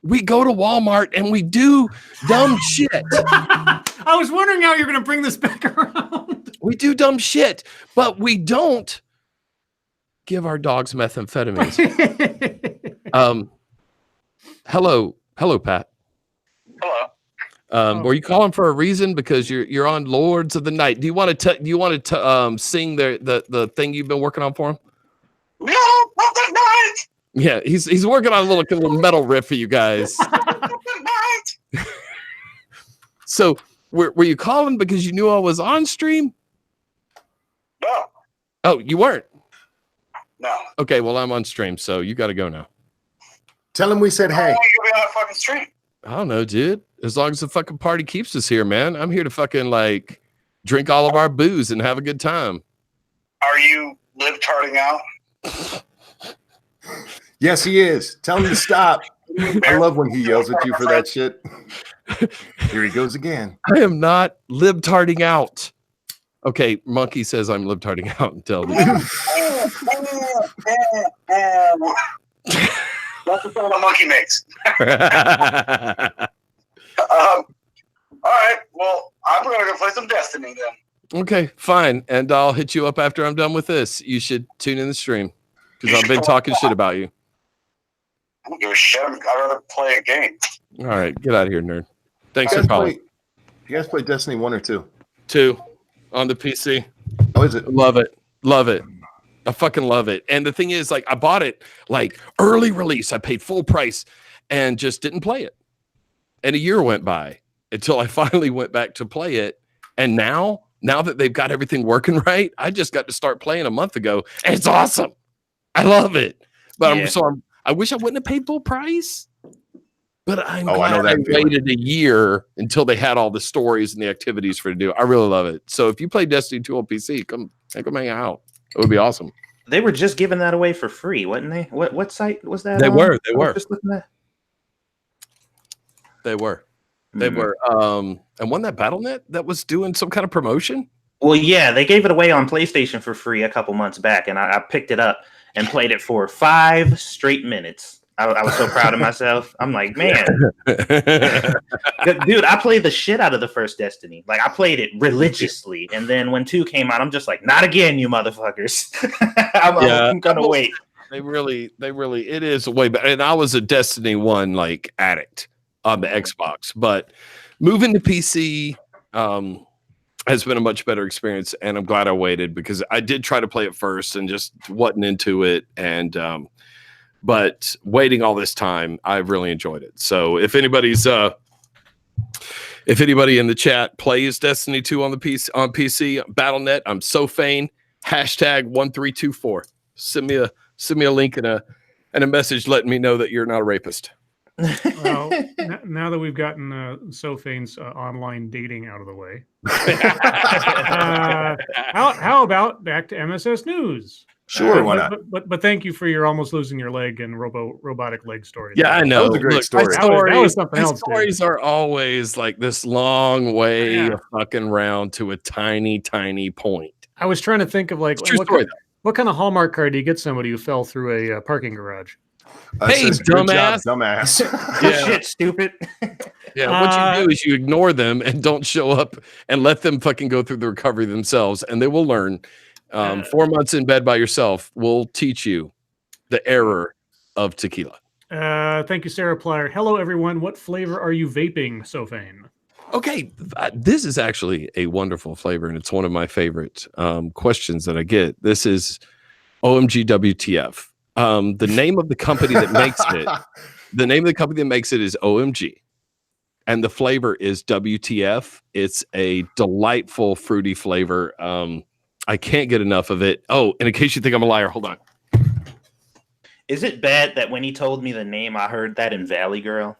we go to Walmart and we do dumb shit. I was wondering how you're going to bring this back around. We do dumb shit, but we don't give our dogs methamphetamines. Hello, Pat. Hello. Were you calling for a reason? Because you're on Lords of the Night. Do you want to sing the thing you've been working on for him? No, not that night. Yeah, he's working on a little metal riff for you guys. So were you calling because you knew I was on stream? No. Oh, you weren't? No. Okay, well, I'm on stream, so you got to go now. Tell him we said How hey. long are you gonna be on that fucking stream? I don't know, dude. As long as the fucking party keeps us here, man. I'm here to fucking like drink all of our booze and have a good time. Are you libtarding out? Yes, he is. Tell him to stop. I love when he yells at you for that shit. Here he goes again. I am not libtarding out. Okay, Monkey says I'm libtarding out until That's the sound a monkey makes. All right. Well, I'm gonna go play some Destiny then. Okay, fine. And I'll hit you up after I'm done with this. You should tune in the stream because I've been talking shit about you. I don't give a shit. I'd rather play a game. All right, get out of here, nerd. Thanks for calling. You guys play Destiny 1 or 2? 2 on the PC. Oh, is it? Love it. Love it. I fucking love it. And the thing is, like, I bought it like early release. I paid full price and just didn't play it. And a year went by until I finally went back to play it. And now that they've got everything working right, I just got to start playing a month ago. And it's awesome. I love it. But I wish I wouldn't have paid full price. But I'm glad I waited a year until they had all the stories and the activities for to do. I really love it. So if you play Destiny 2 on PC, come hang out. It would be awesome. They were just giving that away for free, wasn't they? What site was that? They were. Just looking at. They were. And wasn't that BattleNet that was doing some kind of promotion? Well, yeah, they gave it away on PlayStation for free a couple months back, and I picked it up and played it for 5 straight minutes. I was so proud of myself. I'm like, man, dude, I played the shit out of the first Destiny. Like, I played it religiously, and then when 2 came out, I'm just like, not again, you motherfuckers. I'm gonna wait. They really, it is way better. And I was a Destiny 1 like addict on the Xbox, but moving to PC has been a much better experience, and I'm glad I waited because I did try to play it first and just wasn't into it, and but waiting all this time, I've really enjoyed it. So if anybody in the chat plays Destiny 2 on PC, BattleNet, I'm SoFain, #1324. Send me a link and a message letting me know that you're not a rapist. Well, now that we've gotten SoFain's online dating out of the way, how about back to MSS News? Sure, why not? But thank you for your almost losing your leg and robotic leg story. Yeah, I know. That was a great story. That was something else. Stories are always like this long way of fucking round to a tiny, tiny point. I was trying to think of like True story, what kind of Hallmark card do you get somebody who fell through a parking garage? Hey, Good job, dumbass. dumbass. Yeah. Shit, stupid. Yeah, what you do is you ignore them and don't show up and let them fucking go through the recovery themselves, and they will learn. 4 months in bed by yourself will teach you the error of tequila. Thank you, Sarah Plyer. Hello, everyone. What flavor are you vaping, SoFain? Okay, this is actually a wonderful flavor, and it's one of my favorite questions that I get. This is OMG WTF. The name of the company that makes it, the name of the company that makes it is OMG, and the flavor is WTF. It's a delightful fruity flavor. I can't get enough of it. Oh, and in case you think I'm a liar, hold on. Is it bad that when he told me the name, I heard that in Valley Girl?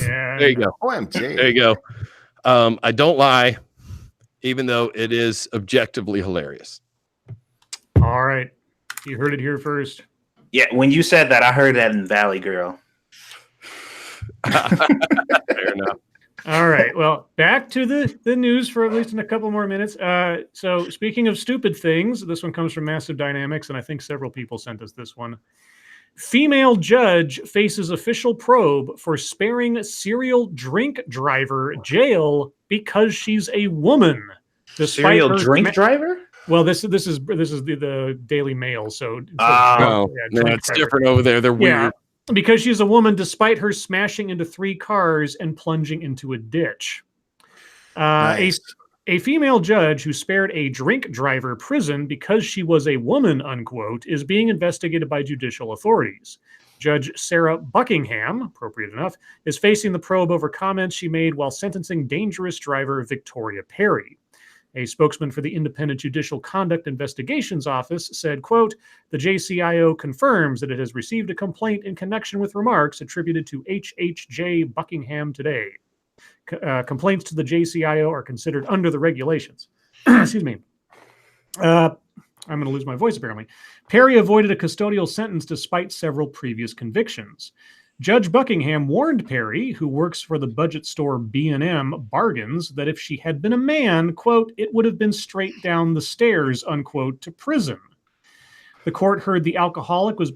Yeah. There you go. OMG. There you go. I don't lie, even though it is objectively hilarious. All right. You heard it here first. Yeah, when you said that, I heard that in Valley Girl. Fair enough. All right. Well, back to the news for at least in a couple more minutes. So speaking of stupid things, this one comes from Massive Dynamics, and I think several people sent us this one. Female judge faces official probe for sparing serial drink driver jail because she's a woman. Serial drink driver? Well, this is the Daily Mail, so No, it's different over there. They're weird. Yeah, because she's a woman, despite her smashing into 3 cars and plunging into a ditch. Nice. A female judge who spared a drink driver prison because she was a woman, unquote, is being investigated by judicial authorities. Judge Sarah Buckingham, appropriate enough, is facing the probe over comments she made while sentencing dangerous driver Victoria Perry. A spokesman for the Independent Judicial Conduct Investigations Office said, quote, the JCIO confirms that it has received a complaint in connection with remarks attributed to HHJ Buckingham today. Complaints to the JCIO are considered under the regulations. Excuse me. I'm going to lose my voice, apparently. Perry avoided a custodial sentence despite several previous convictions. Judge Buckingham warned Perry, who works for the budget store B&M Bargains, that if she had been a man, quote, it would have been straight down the stairs, unquote, to prison. The court heard the alcoholic was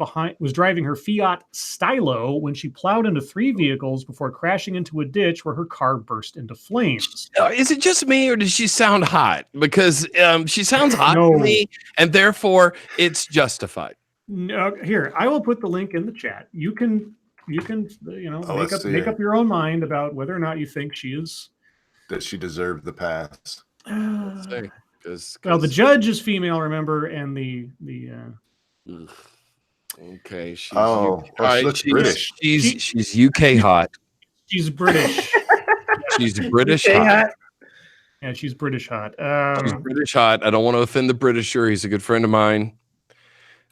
driving her Fiat Stylo when she plowed into 3 vehicles before crashing into a ditch where her car burst into flames. Is it just me, or does she sound hot? Because she sounds hot to me, and therefore it's justified. No, here, I will put the link in the chat. You can make up your own mind about whether or not you think she is that she deserved the pass. Well, the judge is female, remember, and the okay, she's she looks British. She's UK hot. She's British. She's British hot. Yeah, she's British hot. She's British hot. I don't want to offend the Britisher. He's a good friend of mine.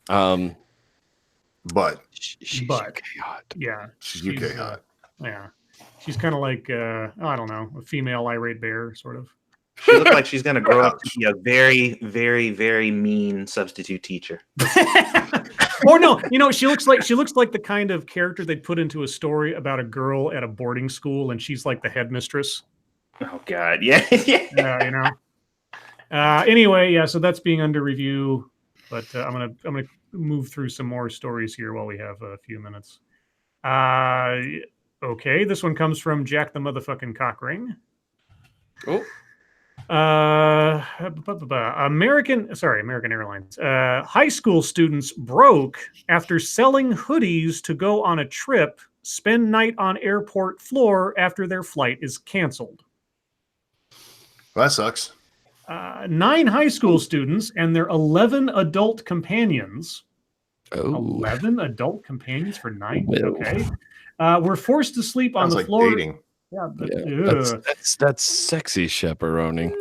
But she's UK hot. Yeah, she's UK hot. Yeah, she's kind of like I don't know, a female irate bear, sort of. She looks like she's going to grow up to be a very, very, very mean substitute teacher. Or no, she looks like the kind of character they'd put into a story about a girl at a boarding school, and she's like the headmistress. Oh God, yeah. Anyway, yeah. So that's being under review, but I'm gonna move through some more stories here while we have a few minutes. Okay, this one comes from Jack the motherfucking Cockring. Oh. American Airlines. High school students broke after selling hoodies to go on a trip, spend night on airport floor after their flight is canceled. Well, that sucks. 9 high school students and their 11 adult companions. 11 adult companions for 9? Okay. Were forced to sleep on the floor. Dating. Yeah, that's sexy chaperoning.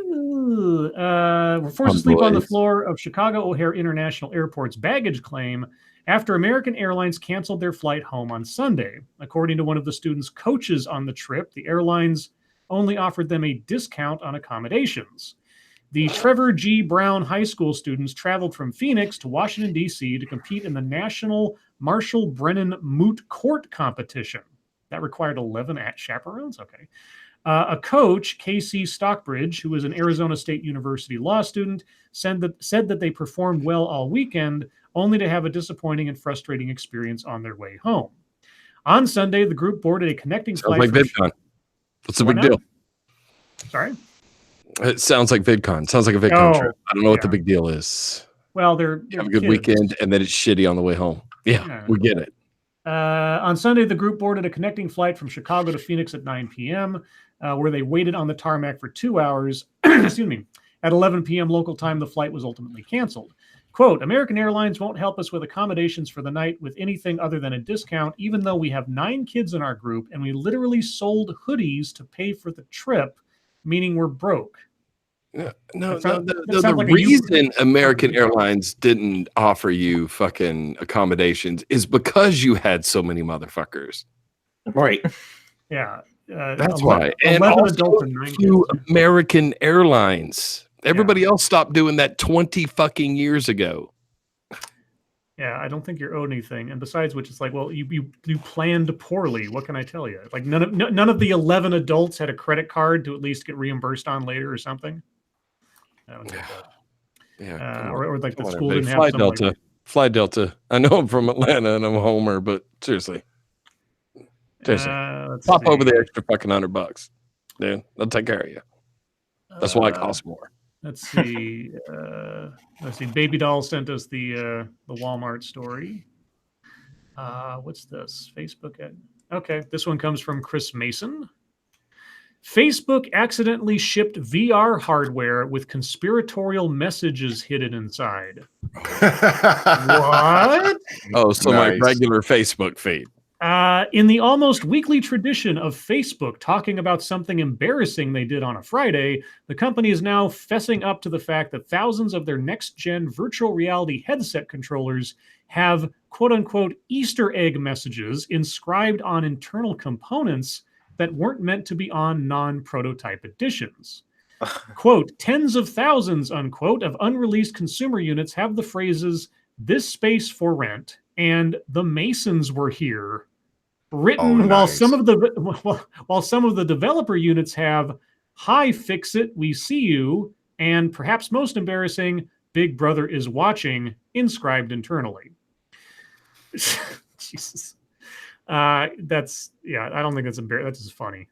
Were forced to sleep on the boys. floor of Chicago O'Hare International Airport's baggage claim after American Airlines canceled their flight home on Sunday. According to one of the students' coaches on the trip, the airlines only offered them a discount on accommodations. The Trevor G. Brown High School students traveled from Phoenix to Washington, D.C. to compete in the National Marshall Brennan Moot Court competition. That required 11 chaperones? Okay. A coach, Casey Stockbridge, who was an Arizona State University law student, said that they performed well all weekend, only to have a disappointing and frustrating experience on their way home. On Sunday, the group boarded a connecting Sounds flight. like VidCon. What's the big deal? Sorry? It sounds like VidCon. Sounds like a VidCon trip. I don't know what the big deal is. Well, they're have a good kids. Weekend, and then it's shitty on the way home. Yeah. We get it. On Sunday, the group boarded a connecting flight from Chicago to Phoenix at 9 p.m., where they waited on the tarmac for 2 hours. Excuse me. At 11 p.m. local time, the flight was ultimately canceled. Quote, American Airlines won't help us with accommodations for the night with anything other than a discount, even though we have 9 kids in our group, and we literally sold hoodies to pay for the trip, meaning we're broke. No, the reason American Airlines didn't offer you fucking accommodations is because you had so many motherfuckers. Right. Yeah. That's why. And also to American Airlines. Everybody else stopped doing that 20 fucking years ago. Yeah, I don't think you're owed anything. And besides which, it's like, well, you planned poorly. What can I tell you? Like none of the 11 adults had a credit card to at least get reimbursed on later or something. I don't get that. Yeah, or like the on, school everybody. didn't Fly have Delta. Like, Fly Delta. I know I'm from Atlanta and I'm a homer, but seriously. Pop over the extra fucking $100. Dude, they'll take care of you. That's why it costs more. Let's see. Baby Doll sent us the Walmart story. What's this? Facebook ad. Okay, this one comes from Chris Mason. Facebook accidentally shipped VR hardware with conspiratorial messages hidden inside. What? Oh, so nice. My regular Facebook feed. In the almost weekly tradition of Facebook talking about something embarrassing they did on a Friday, the company is now fessing up to the fact that thousands of their next-gen virtual reality headset controllers have quote-unquote Easter egg messages inscribed on internal components that weren't meant to be on non-prototype editions. Quote, tens of thousands, unquote, of unreleased consumer units have the phrases, "this space for rent," and "the Masons were here," written while some of the developer units have "Hi, fix it, we see you," and perhaps most embarrassing, "Big Brother is watching," inscribed internally. Jesus. I don't think that's embarrassing. That's just funny.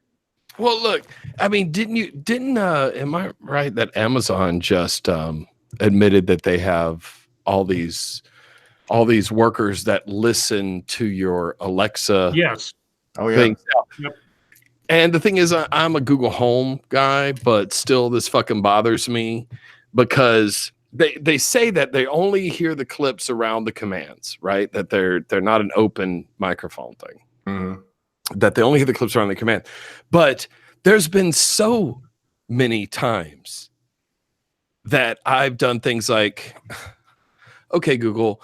Well, look, I mean, am I right that Amazon just admitted that they have all these workers that listen to your Alexa? Yes. Oh yeah. Things. Yep. And the thing is, I'm a Google Home guy, but still this fucking bothers me because they say that they only hear the clips around the commands, right? That they're not an open microphone thing. Mm-hmm. That they only hear the clips around the command. But there's been so many times that I've done things like, okay, Google,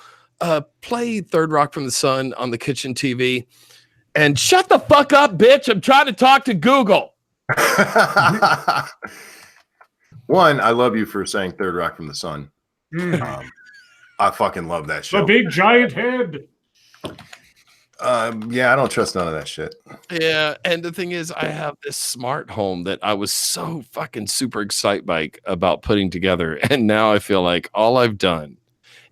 play Third Rock from the Sun on the kitchen TV. And shut the fuck up, bitch. I'm trying to talk to Google. One, I love you for saying Third Rock from the Sun. I fucking love that show. The big giant head. Yeah, I don't trust none of that shit. Yeah, and the thing is, I have this smart home that I was so fucking super excited about putting together, and now I feel like all I've done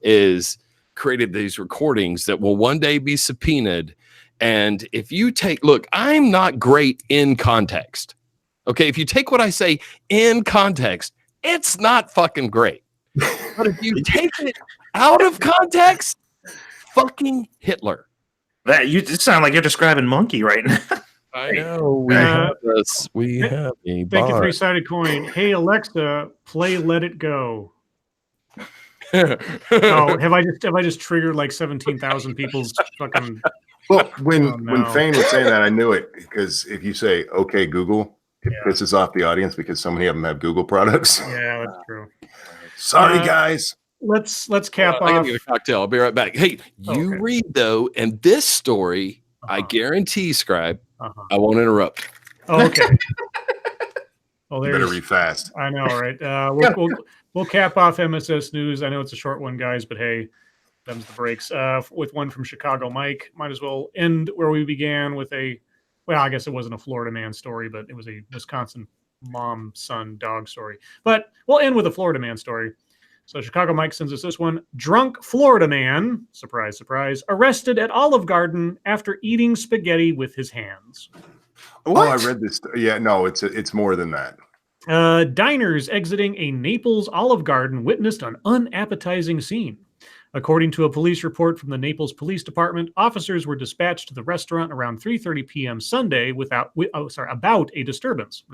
is created these recordings that will one day be subpoenaed. And if you look, I'm not great in context. Okay, if you take what I say in context, it's not fucking great. But if you take it out of context, fucking Hitler. You sound like you're describing Monkey right now. I know. We have this. We have a Thank you, Three-Sided Coin. Hey, Alexa, play Let It Go. Oh, have I just triggered like 17,000 people's fucking... Well, when Fane was saying that, I knew it, because if you say, "Okay, Google," It pisses off the audience because so many of them have Google products. Yeah, that's true. Sorry, guys. Let's cap I gotta off. get a cocktail. I'll be right back. Hey, you Okay. read though, and this story, I guarantee, Scribe, I won't interrupt. Okay. Well, You better read fast. I know, right? We'll cap off MSS News. I know it's a short one, guys, but hey, them's the breaks. With one from Chicago Mike. Might as well end where we began with well, I guess it wasn't a Florida man story, but it was a Wisconsin mom, son, dog story. But we'll end with a Florida man story. So Chicago Mike sends us this one. Drunk Florida man, surprise, surprise, arrested at Olive Garden after eating spaghetti with his hands. What? Oh, I read this. Yeah, no, it's more than that. Diners exiting a Naples Olive Garden witnessed an unappetizing scene. According to a police report from the Naples Police Department, officers were dispatched to the restaurant around 3:30 p.m. Sunday about a disturbance.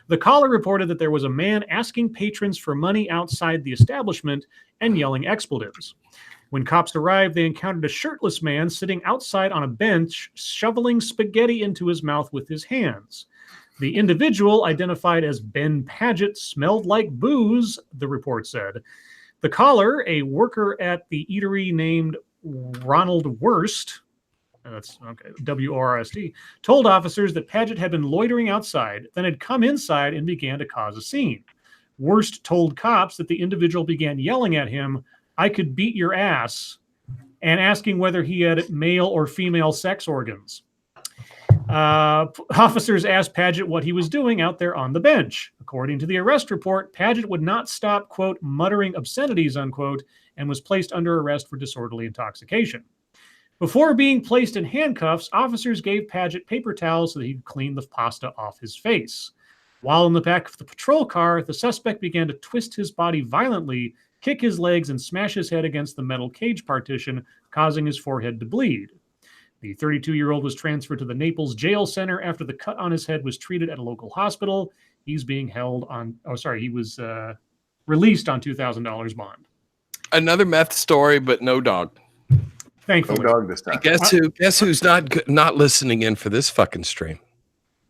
The caller reported that there was a man asking patrons for money outside the establishment and yelling expletives. When cops arrived, they encountered a shirtless man sitting outside on a bench, shoveling spaghetti into his mouth with his hands. The individual, identified as Ben Paget, smelled like booze, the report said. The caller, a worker at the eatery named Ronald Wurst, that's okay, W-O-R-S-T, told officers that Paget had been loitering outside, then had come inside and began to cause a scene. Wurst told cops that the individual began yelling at him, "I could beat your ass," and asking whether he had male or female sex organs. Officers asked Paget what he was doing out there on the bench. According to the arrest report, Paget would not stop, quote, muttering obscenities, unquote, and was placed under arrest for disorderly intoxication. Before being placed in handcuffs, officers gave Paget paper towels so that he could clean the pasta off his face. While in the back of the patrol car, the suspect began to twist his body violently, kick his legs, and smash his head against the metal cage partition, causing his forehead to bleed. The 32-year-old was transferred to the Naples Jail Center after the cut on his head was treated at a local hospital. He's being held on, he was released on $2,000 bond. Another meth story, but no dog. Thankfully. No dog this time. Guess who's not listening in for this fucking stream?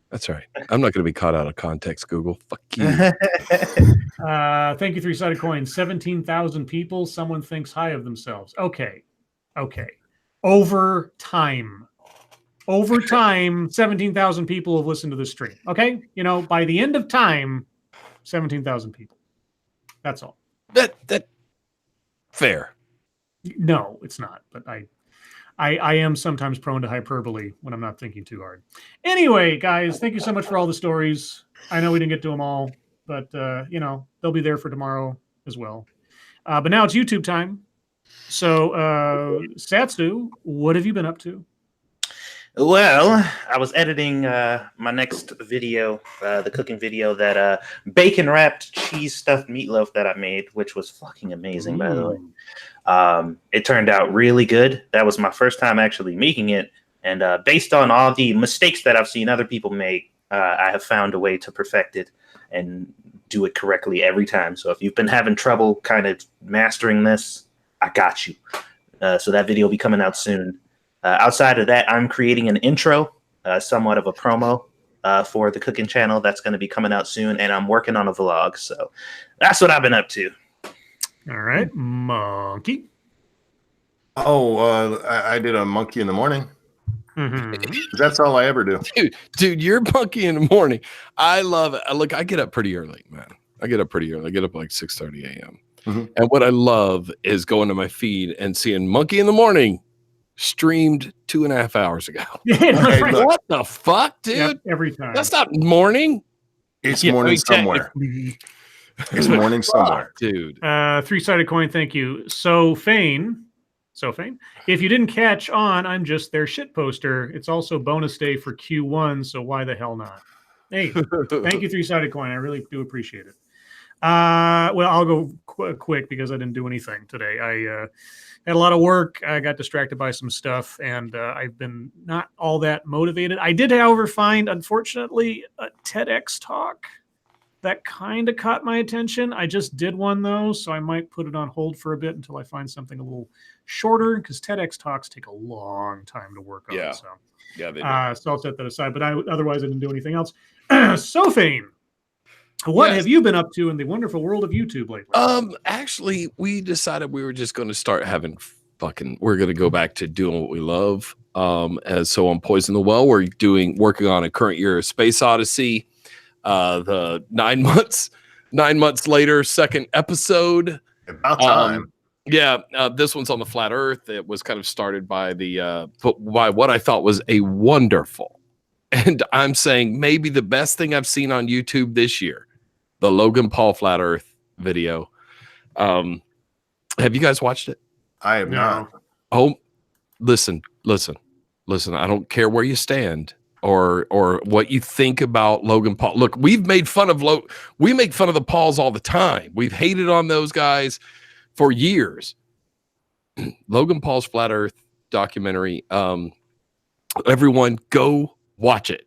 That's right. I'm not going to be caught out of context, Google. Fuck you. Thank you, Three-Sided Coin. 17,000 people. Someone thinks high of themselves. Okay. Over time, 17,000 people have listened to this stream. Okay? By the end of time, 17,000 people. That's all. That fair. No, it's not. But I am sometimes prone to hyperbole when I'm not thinking too hard. Anyway, guys, thank you so much for all the stories. I know we didn't get to them all, but they'll be there for tomorrow as well. But now it's YouTube time. So, Satsu, what have you been up to? Well, I was editing my next video, the cooking video, that bacon wrapped cheese stuffed meatloaf that I made, which was fucking amazing, by the way. It turned out really good. That was my first time actually making it. And based on all the mistakes that I've seen other people make, I have found a way to perfect it and do it correctly every time. So if you've been having trouble kind of mastering this, I got you. So that video will be coming out soon. Outside of that, I'm creating an intro, somewhat of a promo for the cooking channel that's going to be coming out soon, and I'm working on a vlog. So that's what I've been up to. All right, Monkey. Oh, I did a monkey in the morning. Mm-hmm. That's all I ever do. Dude, you're monkey in the morning. I love it. Look, I get up pretty early, man. I get up pretty early. I get up like 6:30 a.m. Mm-hmm. And what I love is going to my feed and seeing Monkey in the Morning streamed 2.5 hours ago. Right. What the fuck, dude? Yep, every time. That's not morning. It's morning somewhere. It's morning somewhere, dude. Three-Sided Coin, thank you. SoFain. If you didn't catch on, I'm just their shit poster. It's also bonus day for Q1, so why the hell not? Hey, thank you, Three-Sided Coin. I really do appreciate it. Well, I'll go quick because I didn't do anything today. I had a lot of work. I got distracted by some stuff, and I've been not all that motivated. I did, however, find, unfortunately, a TEDx talk that kind of caught my attention. I just did one, though, so I might put it on hold for a bit until I find something a little shorter, because TEDx talks take a long time to work on. Yeah. So they do. so I'll set that aside. But otherwise, I didn't do anything else. SoFain, what Yes. have you been up to in the wonderful world of YouTube lately? Actually, we decided we were just going to start having we're going to go back to doing what we love. As so on Poison the Well, we're working on a current year Space Odyssey. The 9 months later, second episode. About time. Yeah, this one's on the flat Earth. It was kind of started by by what I thought was a wonderful, and I'm saying maybe the best thing I've seen on YouTube this year, the Logan Paul flat Earth video. Have you guys watched it? I have not. Oh, listen. I don't care where you stand or what you think about Logan Paul. Look, we've made fun of we make fun of the Pauls all the time. We've hated on those guys for years. Logan Paul's flat Earth documentary. Everyone go watch it.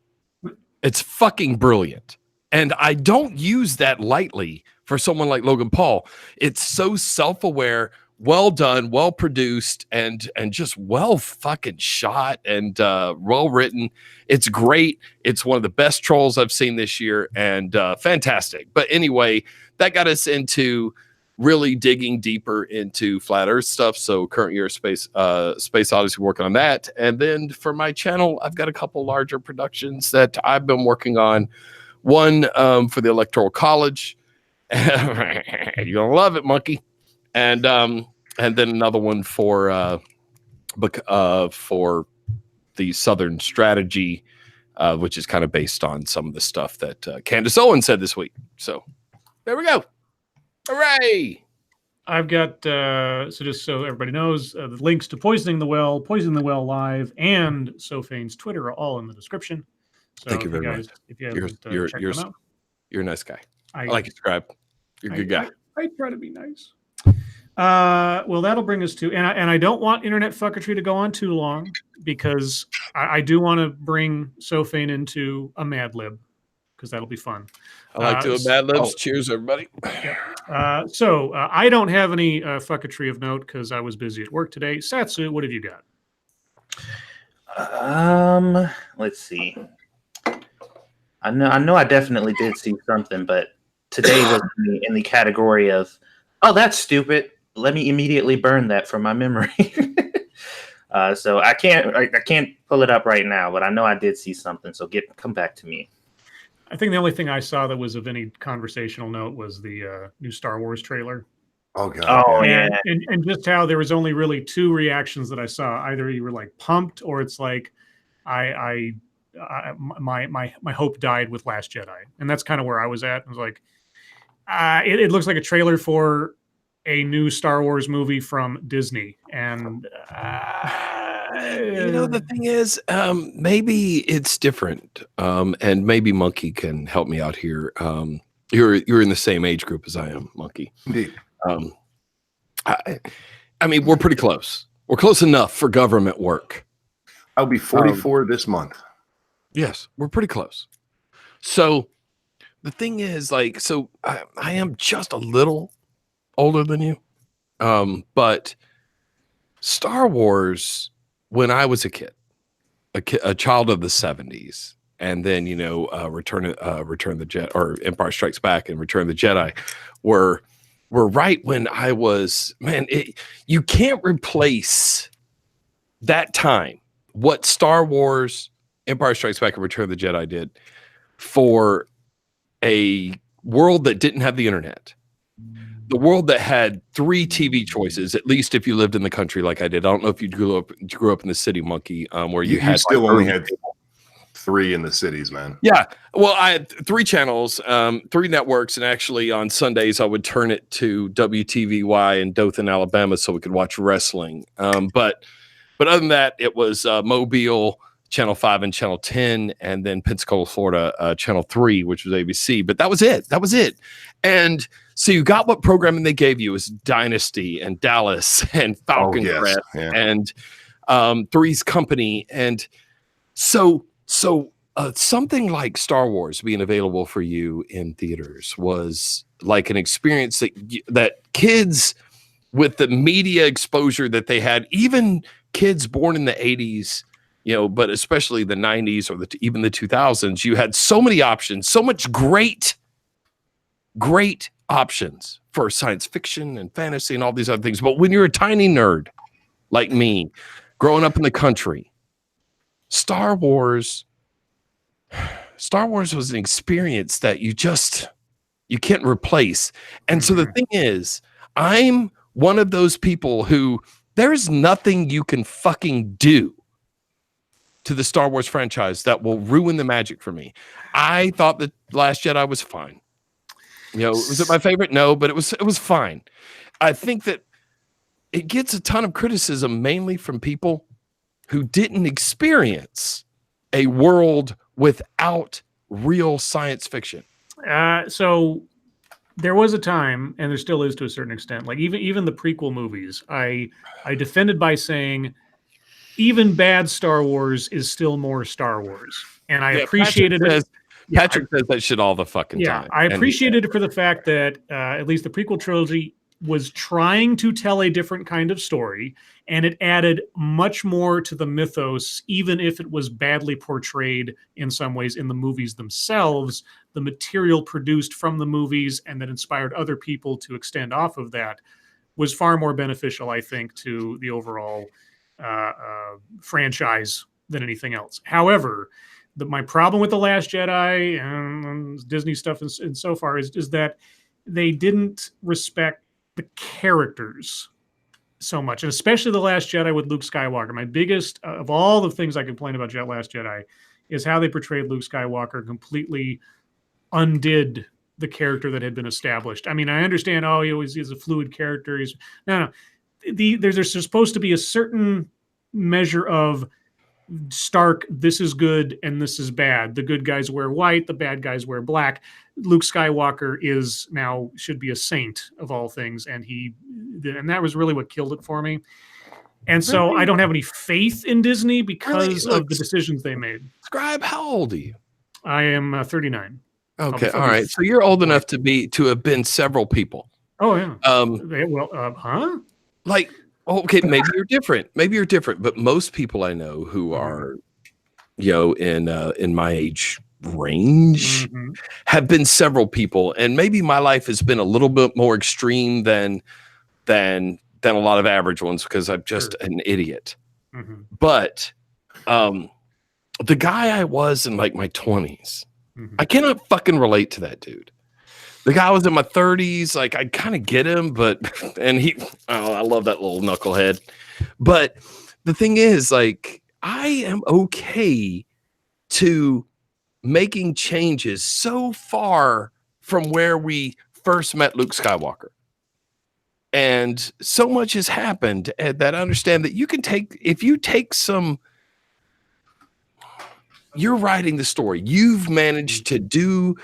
It's fucking brilliant. And I don't use that lightly for someone like Logan Paul. It's so self-aware, well done, well produced, and just well fucking shot and well written. It's great. It's one of the best trolls I've seen this year, and fantastic. But anyway, that got us into really digging deeper into flat Earth stuff. So current year Space Odyssey, working on that. And then for my channel, I've got a couple larger productions that I've been working on. One for the Electoral College. You're gonna love it, monkey. And then another one for the Southern Strategy, which is kind of based on some of the stuff that Candace Owen said this week. So there we go. Hooray! I've got so just so everybody knows, the links to Poisoning the Well Live, and SoFain's Twitter are all in the description. So Thank you very much. If you haven't checked them out, you're a nice guy. I like you, Scribe. You're a good guy. I try to be nice. Well, that'll bring us to, and I don't want internet fucketry to go on too long, because I do want to bring SoFain into a Mad Lib, because that'll be fun. I like doing Mad Libs. Cheers, everybody. Yeah. So I don't have any fucketry of note because I was busy at work today. Satsu, what have you got? Let's see. I know I definitely did see something, but today was in the category of, oh, that's stupid. Let me immediately burn that from my memory. So I can't pull it up right now, but I know I did see something. So come back to me. I think the only thing I saw that was of any conversational note was the new Star Wars trailer. Oh god! Oh and, yeah. and just how there was only really two reactions that I saw. Either you were like pumped, or it's like my hope died with Last Jedi, and that's kind of where I was at. I was like, it looks like a trailer for a new Star Wars movie from Disney, and the thing is, maybe it's different, and maybe Monkey can help me out here. You're in the same age group as I am, Monkey. Indeed. I mean, we're pretty close. We're close enough for government work. I'll be 44 this month. Yes, we're pretty close. So the thing is, like, so I am just a little older than you, but Star Wars, when I was a kid, a child of the 70s, and then Return of the Jedi, or Empire Strikes Back and Return of the Jedi were right when I was, man, you can't replace that time, what Star Wars, Empire Strikes Back, and Return of the Jedi did for a world that didn't have the internet. The world that had 3 TV choices, at least if you lived in the country like I did. I don't know if you grew up in the city, Monkey, where you had still only had 3 in the cities, man. Yeah. Well, I had 3 channels, 3 networks, and actually on Sundays I would turn it to WTVY in Dothan, Alabama, so we could watch wrestling. But other than that, it was Mobile, Channel 5 and Channel 10, and then Pensacola, Florida, Channel 3, which was ABC. But that was it. And so you got what programming they gave you, was Dynasty and Dallas and Falcon Crest and Three's Company. And so something like Star Wars being available for you in theaters was like an experience that kids with the media exposure that they had, even kids born in the 80s, you know, but especially the 90s or even the 2000s, you had so many options, so much great options for science fiction and fantasy and all these other things. But when you're a tiny nerd like me, growing up in the country, Star Wars was an experience that you can't replace. And so the thing is, I'm one of those people who there's nothing you can fucking do to the Star Wars franchise that will ruin the magic for me. I thought that Last Jedi was fine. You know, was it my favorite? No, but it was fine. I think that it gets a ton of criticism, mainly from people who didn't experience a world without real science fiction. So there was a time, and there still is to a certain extent, like even the prequel movies, I defended by saying even bad Star Wars is still more Star Wars. And I appreciated it. Patrick says that shit all the fucking time. I appreciated it for the fact that at least the prequel trilogy was trying to tell a different kind of story, and it added much more to the mythos, even if it was badly portrayed in some ways in the movies themselves. The material produced from the movies and that inspired other people to extend off of that was far more beneficial, I think, to the overall franchise than anything else. However, my problem with The Last Jedi and Disney stuff and so far is that they didn't respect the characters so much, and especially The Last Jedi with Luke Skywalker. My biggest of all the things I complain about Last Jedi is how they portrayed Luke Skywalker completely undid the character that had been established. I mean, I understand, he's a fluid character. No. There's supposed to be a certain measure of stark, this is good and this is bad. The good guys wear white, the bad guys wear black. Luke Skywalker should be a saint of all things, and that was really what killed it for me. And so I don't have any faith in Disney because of the decisions they made. Scribe, how old are you? I am 39. Okay, all right. So you're old enough to have been several people. Oh yeah. Like, okay, maybe you're different, but most people I know who are, you know, in my age range have been several people, and maybe my life has been a little bit more extreme than a lot of average ones because I'm just an idiot. But the guy I was in like my 20s, I cannot fucking relate to that dude. The guy was in my 30s, like I kind of get him, I love that little knucklehead. But the thing is, like, I am okay to making changes so far from where we first met Luke Skywalker. And so much has happened that I understand that you're writing the story. You've managed to do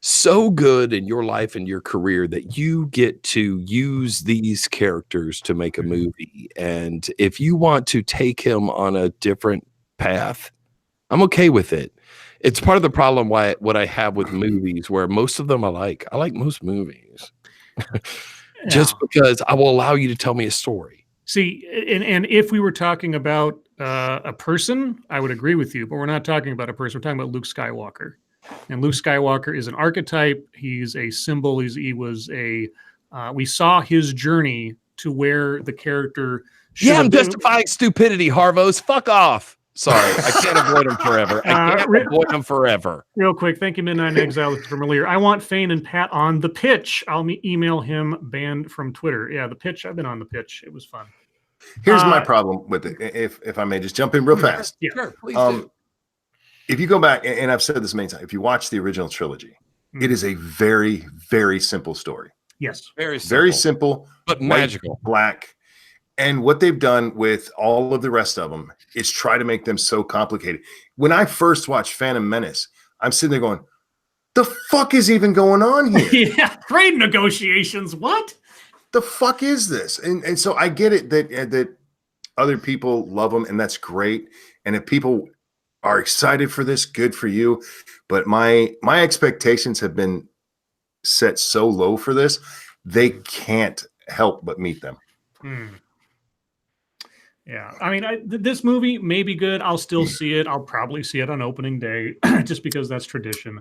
so good in your life and your career that you get to use these characters to make a movie. And if you want to take him on a different path, I'm okay with it. It's part of the problem what I have with movies, where most of them I like most movies just because I will allow you to tell me a story. See, and if we were talking about a person, I would agree with you, but we're not talking about a person. We're talking about Luke Skywalker. And Luke Skywalker is an archetype. He's a symbol. We saw his journey to where the character should I'm justifying stupidity, Harvos. Fuck off. Sorry, I can't avoid him forever. Real quick, thank you, Midnight in Exile, from earlier. I want Fane and Pat on The Pitch. I'll email him, banned from Twitter. Yeah, The Pitch. I've been on The Pitch. It was fun. Here's my problem with it, if I may just jump in real fast. Yeah, sure, please do. If you go back, and I've said this many times, if you watch the original trilogy, it is a very, very simple story. Yes. Very simple, but white, magical. Black. And what they've done with all of the rest of them is try to make them so complicated. When I first watched Phantom Menace, I'm sitting there going, the fuck is even going on here? Yeah, trade negotiations. What? The fuck is this? And so I get it that other people love them, and that's great. And if people are excited for this, good for you. But my expectations have been set so low for this, they can't help but meet them. Yeah, I mean, this movie may be good. I'll still see it. I'll probably see it on opening day, just because that's tradition.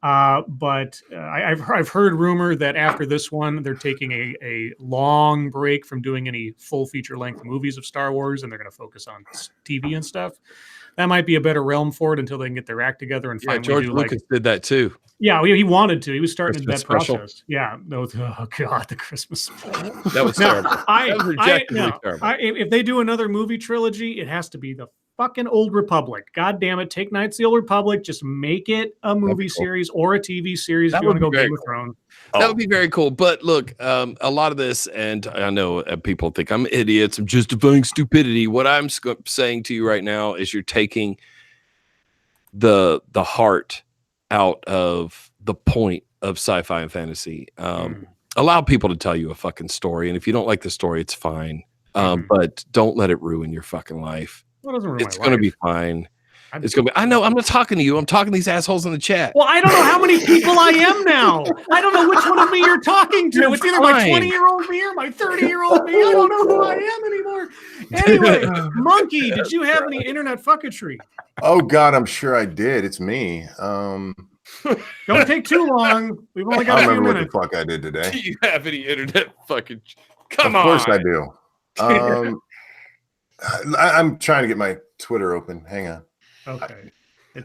But I've heard rumor that after this one, they're taking a long break from doing any full feature length movies of Star Wars, and they're going to focus on TV and stuff. That might be a better realm for it until they can get their act together and finally George do Lucas did that too. Yeah, he wanted to. He was starting Christmas that special. process. Yeah. No. Oh God, the Christmas special. That was terrible. That was objectively terrible. If they do another movie trilogy, it has to be the fucking Old Republic. God damn it, take Knights of the Old Republic. Just make it a movie series or a TV series. If you want to go Game of Thrones. That would be very cool. But look, a lot of this, and I know people think I'm idiots. I'm justifying stupidity. What I'm saying to you right now is you're taking the heart out of the point of sci-fi and fantasy. Allow people to tell you a fucking story, and if you don't like the story, it's fine. But don't let it ruin your fucking life. Well, it doesn't ruin It's my going to life. be fine. It's going to be. I know. I'm not talking to you. I'm talking to these assholes in the chat. Well, I don't know how many people I am now. I don't know which one of me you're talking to. It's either my 20-year-old me or my 30-year-old me. I don't know who I am anymore. Anyway, Monkey, did you have any internet fucketry? Oh God, I'm sure I did. It's me. Don't take too long. We've only I got a don't few remember minutes. what the fuck I did today. Do you have any internet fucking? Come Of on. course I do. I'm trying to get my Twitter open. Hang on. Okay.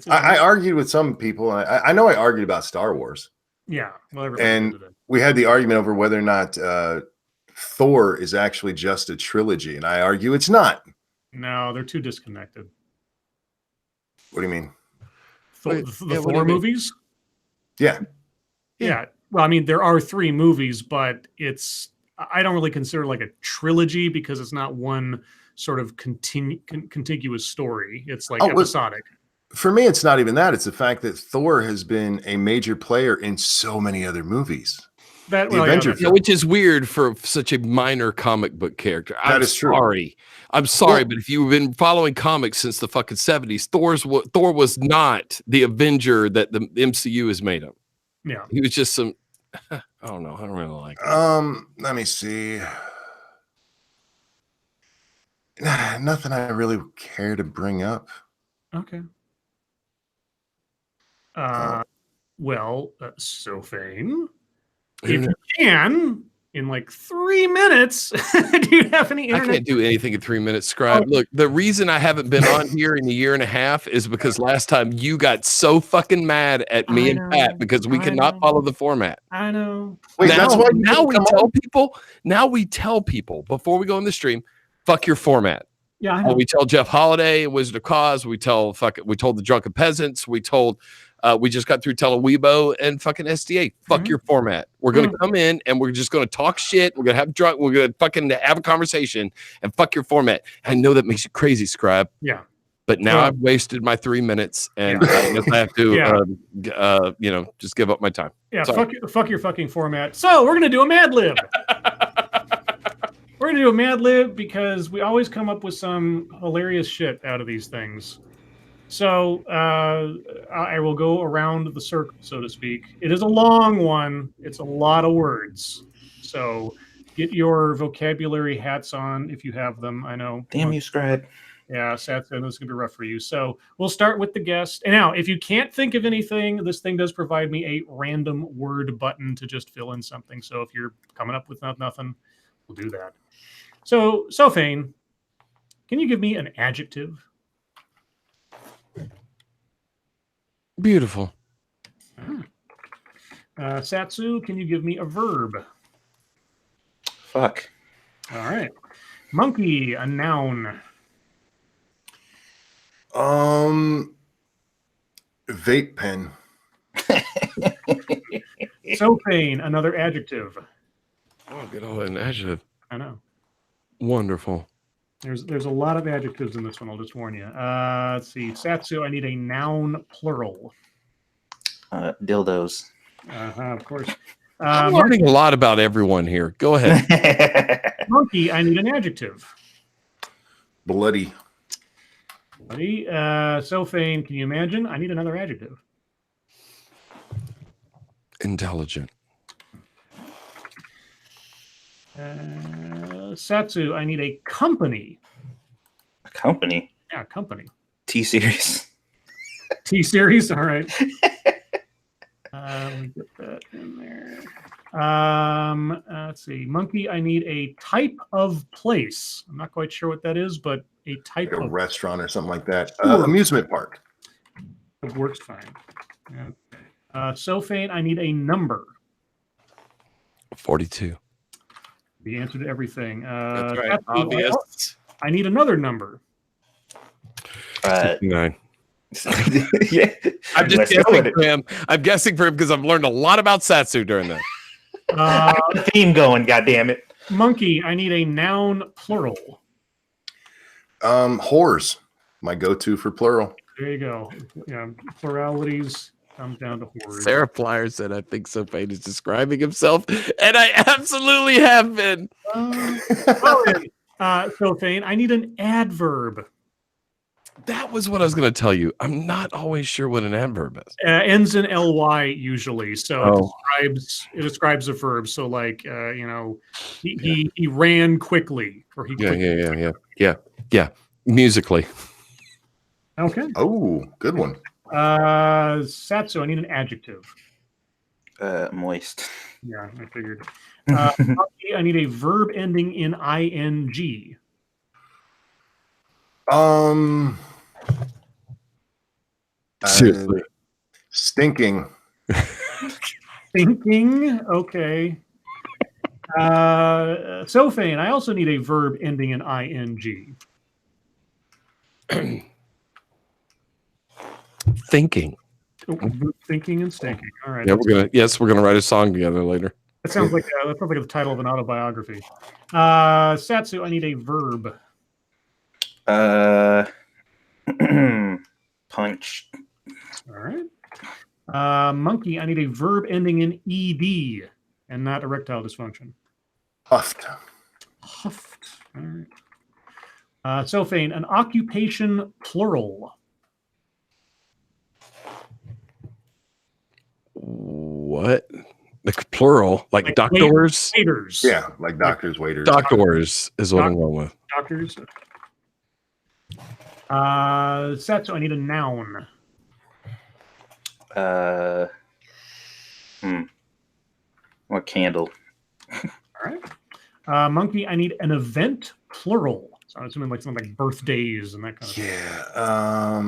I argued with some people. I know I argued about Star Wars. Yeah. Well, everybody And did it. we had the argument over whether or not Thor is actually just a trilogy, and I argue it's not. No, they're too disconnected. What do you mean? The what do you Thor mean? movies? Yeah. Yeah. Well, I mean, there are 3 movies, but I don't really consider it like a trilogy because it's not one sort of contiguous story. It's like episodic. For me, it's not even that. It's the fact that Thor has been a major player in so many other movies. The Avengers. Avengers. Yeah, which is weird for such a minor comic book character. That is true. I'm sorry, but if you've been following comics since the fucking 70s, Thor was not the Avenger that the MCU is made of. Yeah. He was just some. I don't know. I don't really like it. Let me see. Nothing I really care to bring up. Okay. SoFain, if you can, in like 3 minutes, do you have any internet? I can't do anything in 3 minutes, Scribe. Look, the reason I haven't been on here in a year and a half is because last time you got so fucking mad at me and Pat because we cannot follow the format. I know. Wait, Now, that's why now we tell people before we go on the stream, fuck your format. Yeah, I know. We tell Jeff Holiday and Wizard of Cause. We told the Drunken Peasants. We just got through telling Weibo and fucking SDA. Fuck your format. We're going to come in and we're just going to talk shit. We're going to have drunk. We're going to fucking have a conversation and fuck your format. I know that makes you crazy, Scribe. Yeah. But now I've wasted my 3 minutes and I guess I have to, just give up my time. Yeah. Sorry. Fuck your fucking format. So we're going to do a Mad Lib. We're going to do a Mad Lib because we always come up with some hilarious shit out of these things. So I will go around the circle, so to speak. It is a long one. It's a lot of words. So get your vocabulary hats on if you have them. I know. Damn you, Scribe. Yeah, Satsu, this is going to be rough for you. So we'll start with the guest. And now, if you can't think of anything, this thing does provide me a random word button to just fill in something. So if you're coming up with nothing, we'll do that. So, SoFain, can you give me an adjective? Beautiful. Satsu, can you give me a verb? Fuck. All right. Monkey, a noun. Vape pen. SoFain, another adjective. Oh, get all an adjective. I know. Wonderful. There's a lot of adjectives in this one. I'll just warn you. Let's see. Satsu, I need a noun plural. Dildos. Of course. I'm learning a lot about everyone here. Go ahead. Monkey, I need an adjective. Bloody. Buddy. SoFain, can you imagine? I need another adjective. Intelligent. Satsu, I need a company. Company. Yeah, company. T-Series. T-Series. All right. Let me get that in there. Let's see. Monkey, I need a type of place. I'm not quite sure what that is, but a type Like a of restaurant or something like that. Sure. Amusement park. It works fine. Okay. SoFain, I need a number. 42. The answer to everything. That's right. Satsu, Obvious. I need another number. 59. Yeah. I'm just Let's go guessing with it. for him. I'm guessing for him because I've learned a lot about Satsu during that. Theme going, goddammit. Monkey, I need a noun plural. Whores. My go-to for plural. There you go. Yeah, pluralities comes down to whores. Sarah Flyer said, I think SoFain is describing himself. And I absolutely have been. SoFain, I need an adverb. That was what I was going to tell you. I'm not always sure what an adverb is. Ends in ly usually, so Oh. it describes a verb. So, like, he ran quickly, or he quickly. Yeah. Musically. Okay. Oh, good one. Satsu, I need an adjective. Moist. Yeah, I figured. Monkey, I need a verb ending in ing. Seriously. Stinking. Thinking. Okay. SoFain, I also need a verb ending in ing. Thinking. Thinking and stinking. All right. Yeah, we're gonna write a song together later. That sounds like the title of an autobiography. Satsu, I need a verb. Punch. All right. Monkey, I need a verb ending in ed and not erectile dysfunction. Huffed. Huffed. All right. SoFain, an occupation plural. What? Like plural, like doctors. Waiters. Yeah, like doctors, waiters. Doctors is what I'm going with. Doctors. Satsu, I need a noun. What candle? All right. Monkey, I need an event plural. So I'm assuming like something like birthdays and that kind of thing. Yeah.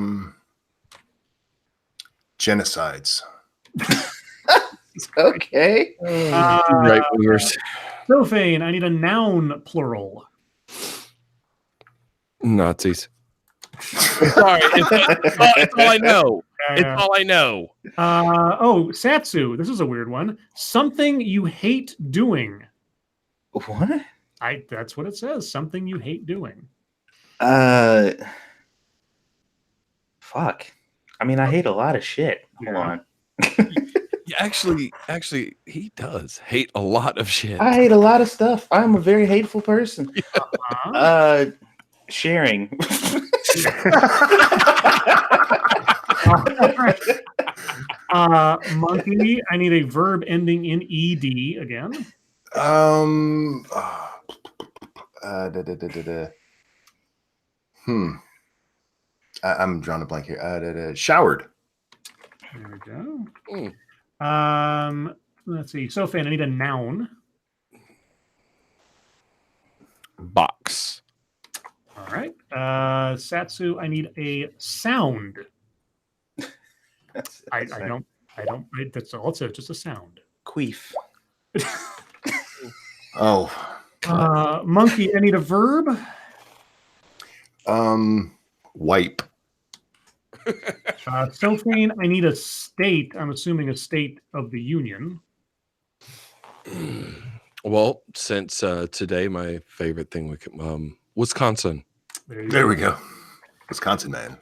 Genocides. Okay. Right wingers. SoFain, I need a noun plural. Nazis. Sorry, it's all I know. It's all I know. Satsu, this is a weird one. Something you hate doing. What? That's what it says. Something you hate doing. Fuck. I mean, I hate a lot of shit. Hold on. Yeah, actually, he does hate a lot of shit. I hate a lot of stuff. I'm a very hateful person. Sharing. Monkey, I need a verb ending in ed again. I'm drawing a blank here. Showered. There we go. Let's see. SoFain, I need a noun. Box. All right. Satsu, I need a sound. That's all it says, just a sound. Queef. Oh. Monkey, I need a verb. Wipe. SoFain, I need a state. I'm assuming a state of the union. Well, since today my favorite thing Wisconsin. There we go. Wisconsin, man.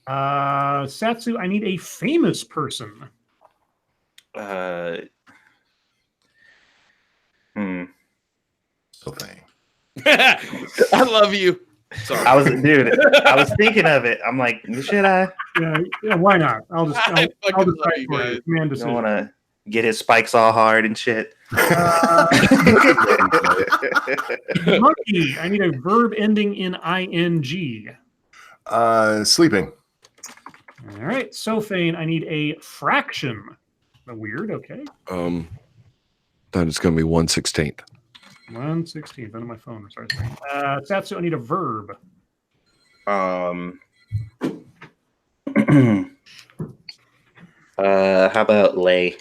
Satsu, I need a famous person. SoFain. I love you. Sorry. I was thinking of it. I'm like, should I? Yeah, why not? I'll just I fucking love decide you for guys. you. Man You decision. don't want to get his spikes all hard and shit. Monkey, I need a verb ending in ing. Sleeping. All right, SoFain, I need a fraction. Weird, okay. That is going to be 1/16. 1/16. On my phone. Sorry. Satsu, I need a verb. How about lay?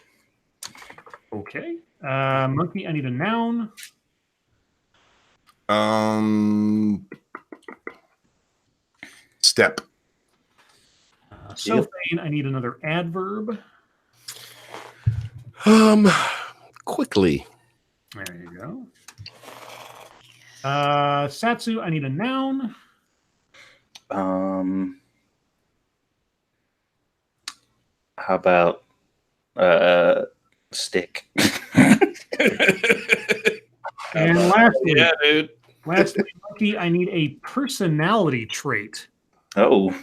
Okay. Monkey, I need a noun. Step. SoFain, I need another adverb. Quickly. There you go. Satsu, I need a noun. How about stick? And lastly, Yeah, dude. Monkey, I need a personality trait. Oh,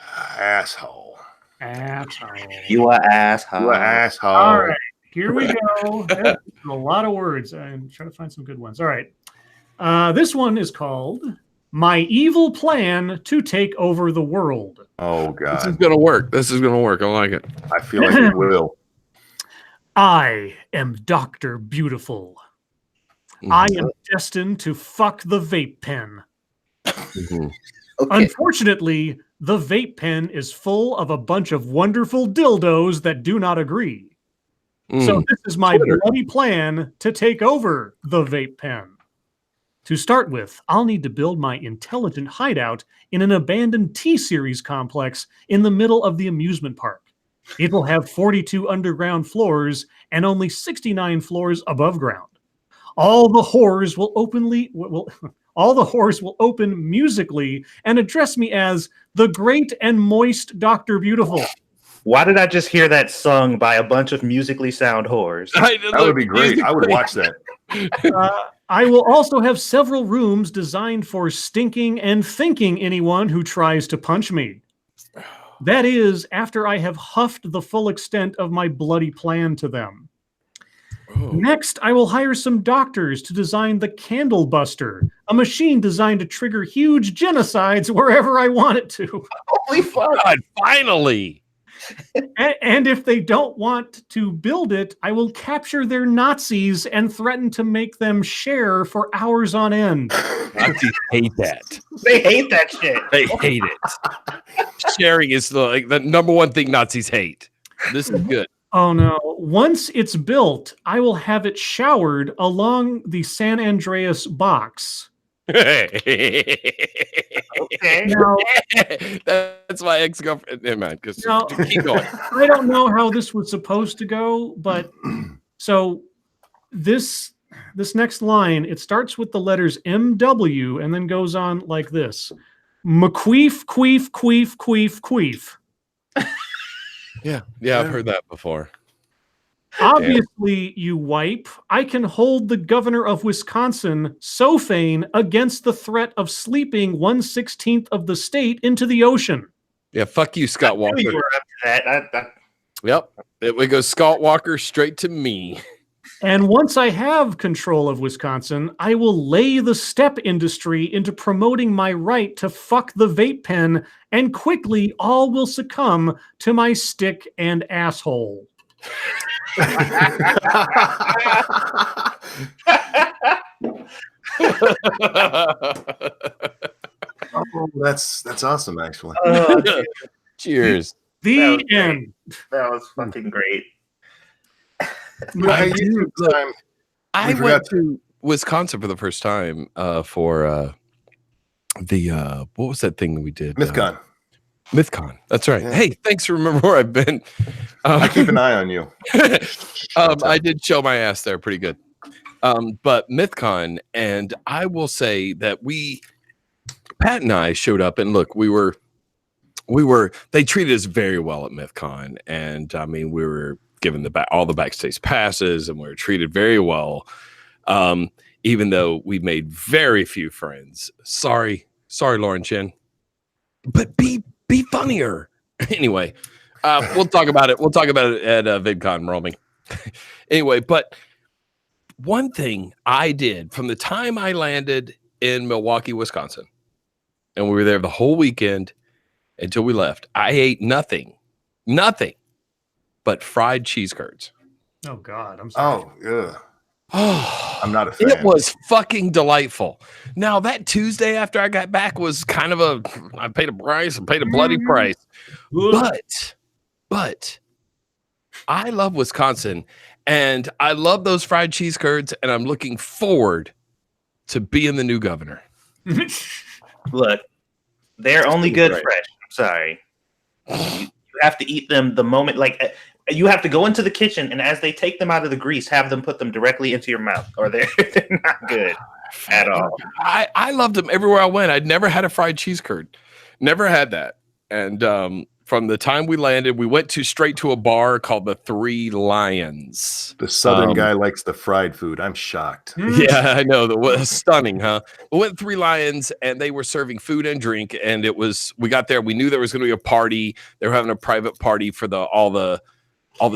Asshole. Asshole. you are asshole. You asshole. All right, here we go. That's a lot of words. I'm trying to find some good ones. All right. This one is called My Evil Plan to Take Over the World. Oh, This is God. going to work. This is going to work. I like it. I feel like it will. I am Dr. Beautiful. I am destined to fuck the vape pen. Mhm. Okay. Unfortunately, the vape pen is full of a bunch of wonderful dildos that do not agree. So this is my Twitter. bloody plan to take over the vape pen. To start with, I'll need to build my intelligent hideout in an abandoned T-Series complex in the middle of the amusement park. It will have 42 underground floors and only 69 floors above ground. All the whores will open musically and address me as the great and moist Dr. Beautiful. Why did I just hear that sung by a bunch of musically sound whores? That would be great. I would watch that. I will also have several rooms designed for stinking and thinking anyone who tries to punch me. That is, after I have huffed the full extent of my bloody plan to them. Next, I will hire some doctors to design the Candle Buster, a machine designed to trigger huge genocides wherever I want it to. Holy fuck! God, finally. And if they don't want to build it, I will capture their Nazis and threaten to make them share for hours on end. Nazis hate that. They hate that shit. They hate it. Sharing is the number one thing Nazis hate. This is good. Oh no. Once it's built, I will have it showered along the San Andreas box. Okay. Now, That's my ex-girlfriend. Never mind. now, Keep going. I don't know how this was supposed to go, but so this next line, it starts with the letters MW and then goes on like this. McQueef, queef, queef, queef, queef. Yeah, I've heard that before. Obviously, you wipe. I can hold the governor of Wisconsin, SoFain, against the threat of sleeping 1/16 of the state into the ocean. Yeah, fuck you, Scott I knew Walker. you were up to that. Yep. It goes Scott Walker straight to me. And once I have control of Wisconsin, I will lay the step industry into promoting my right to fuck the vape pen, and quickly all will succumb to my stick and asshole. Oh, that's awesome, actually. Cheers. The end. That was fucking great. Hey, YouTube time. I We went forgot- to Wisconsin for the first time for the what was that thing that we did? MythCon. MythCon. That's right. Yeah. Hey, thanks for remembering where I've been. I keep an eye on you. I did show my ass there pretty good. But MythCon, and I will say that Pat and I showed up, and look, they treated us very well at MythCon, and I mean, we were given all the backstage passes, and we were treated very well. Even though we made very few friends. Sorry, Lauren Chen. But be funnier. Anyway, we'll talk about it. We'll talk about it at VidCon roaming. Anyway, but one thing I did from the time I landed in Milwaukee, Wisconsin, and we were there the whole weekend until we left. I ate nothing but fried cheese curds. Oh God, I'm sorry. Oh, yeah. Oh, I'm not a fan. It was fucking delightful. Now that Tuesday after I got back was kind of I paid a price, I paid a bloody price. But I love Wisconsin and I love those fried cheese curds, and I'm looking forward to being the new governor. Look, they're only good fresh. I'm sorry. You have to eat them the moment, like you have to go into the kitchen, and as they take them out of the grease, have them put them directly into your mouth, or they're not good at all. I loved them everywhere I went. I'd never had a fried cheese curd. Never had that. And from the time we landed, we went straight to a bar called the Three Lions. The Southern guy likes the fried food. I'm shocked. Yeah, I know. That was stunning, huh? We went to Three Lions, and they were serving food and drink. And we got there. We knew there was going to be a party. They were having a private party for all the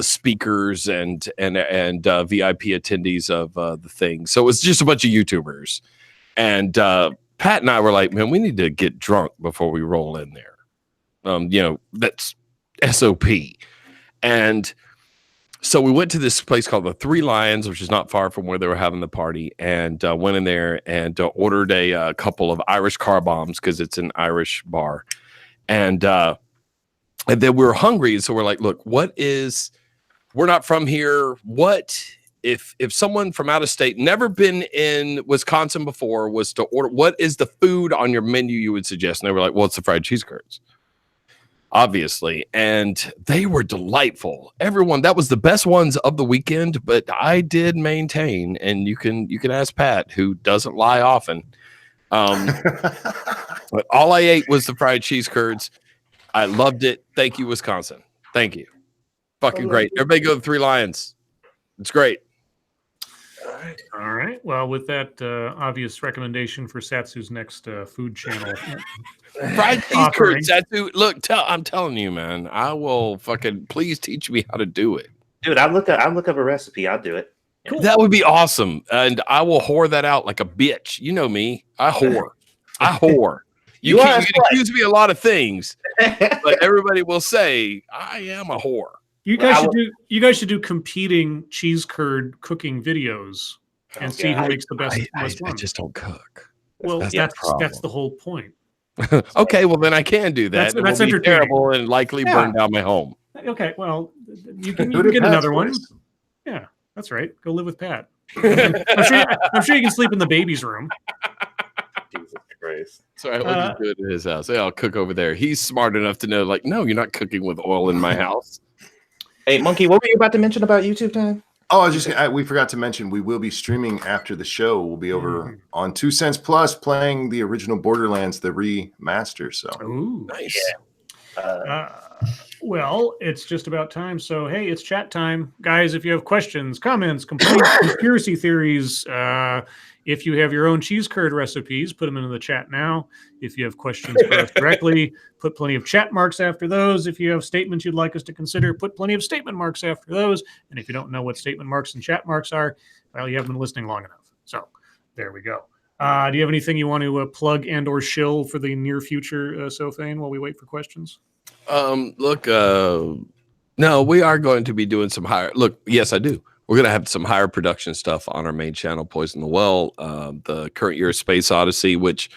speakers and VIP attendees of the thing. So it was just a bunch of YouTubers. And Pat and I were like, man, we need to get drunk before we roll in there. That's SOP. And so we went to this place called the Three Lions, which is not far from where they were having the party, and went in there and ordered a couple of Irish car bombs because it's an Irish bar. And then we were hungry, so we're like, look, we're not from here. What if someone from out of state, never been in Wisconsin before, was to order, what is the food on your menu you would suggest? And they were like, well, it's the fried cheese curds, obviously. And they were delightful. Everyone, that was the best ones of the weekend, but I did maintain, and you can ask Pat, who doesn't lie often. But all I ate was the fried cheese curds. I loved it. Thank you, Wisconsin. Thank you. Fucking great. Everybody go to Three Lions. It's great. All right. Well, with that obvious recommendation for Satsu's next food channel. Fried cheese curds, Satsu. Look, I'm telling you, man. I will please teach me how to do it. Dude, I'll look up a recipe. I'll do it. Cool. That would be awesome. And I will whore that out like a bitch. You know me. I whore. You can accuse me a lot of things, but everybody will say I am a whore. You guys should do competing cheese curd cooking videos and see who makes the best. I just don't cook. Well, that's the whole point. Okay, well then I can do that. That's entertaining. Terrible and likely burn down my home. Okay, well you can get another one. Yeah, that's right. Go live with Pat. I'm sure you can sleep in the baby's room. Jesus Christ. Sorry, I wouldn't do it in his house. Yeah, I'll cook over there. He's smart enough to know, like, no, you're not cooking with oil in my house. Hey, Monkey, what were you about to mention about YouTube time? Oh, we forgot to mention we will be streaming after the show. We'll be over on 2 Cents Plus playing the original Borderlands, the remaster. So, ooh, nice. Yeah. Well, it's just about time. So, hey, it's chat time. Guys, if you have questions, comments, complaints, conspiracy theories, if you have your own cheese curd recipes, put them into the chat now. If you have questions for us directly, put plenty of chat marks after those. If you have statements you'd like us to consider, put plenty of statement marks after those. And if you don't know what statement marks and chat marks are, well, you haven't been listening long enough. So there we go. Do you have anything you want to plug and or shill for the near future, SoFain, while we wait for questions? No, we are going to be doing some higher. Look, yes, I do. We're going to have some higher production stuff on our main channel, Poison the Well, the current year Space Odyssey, which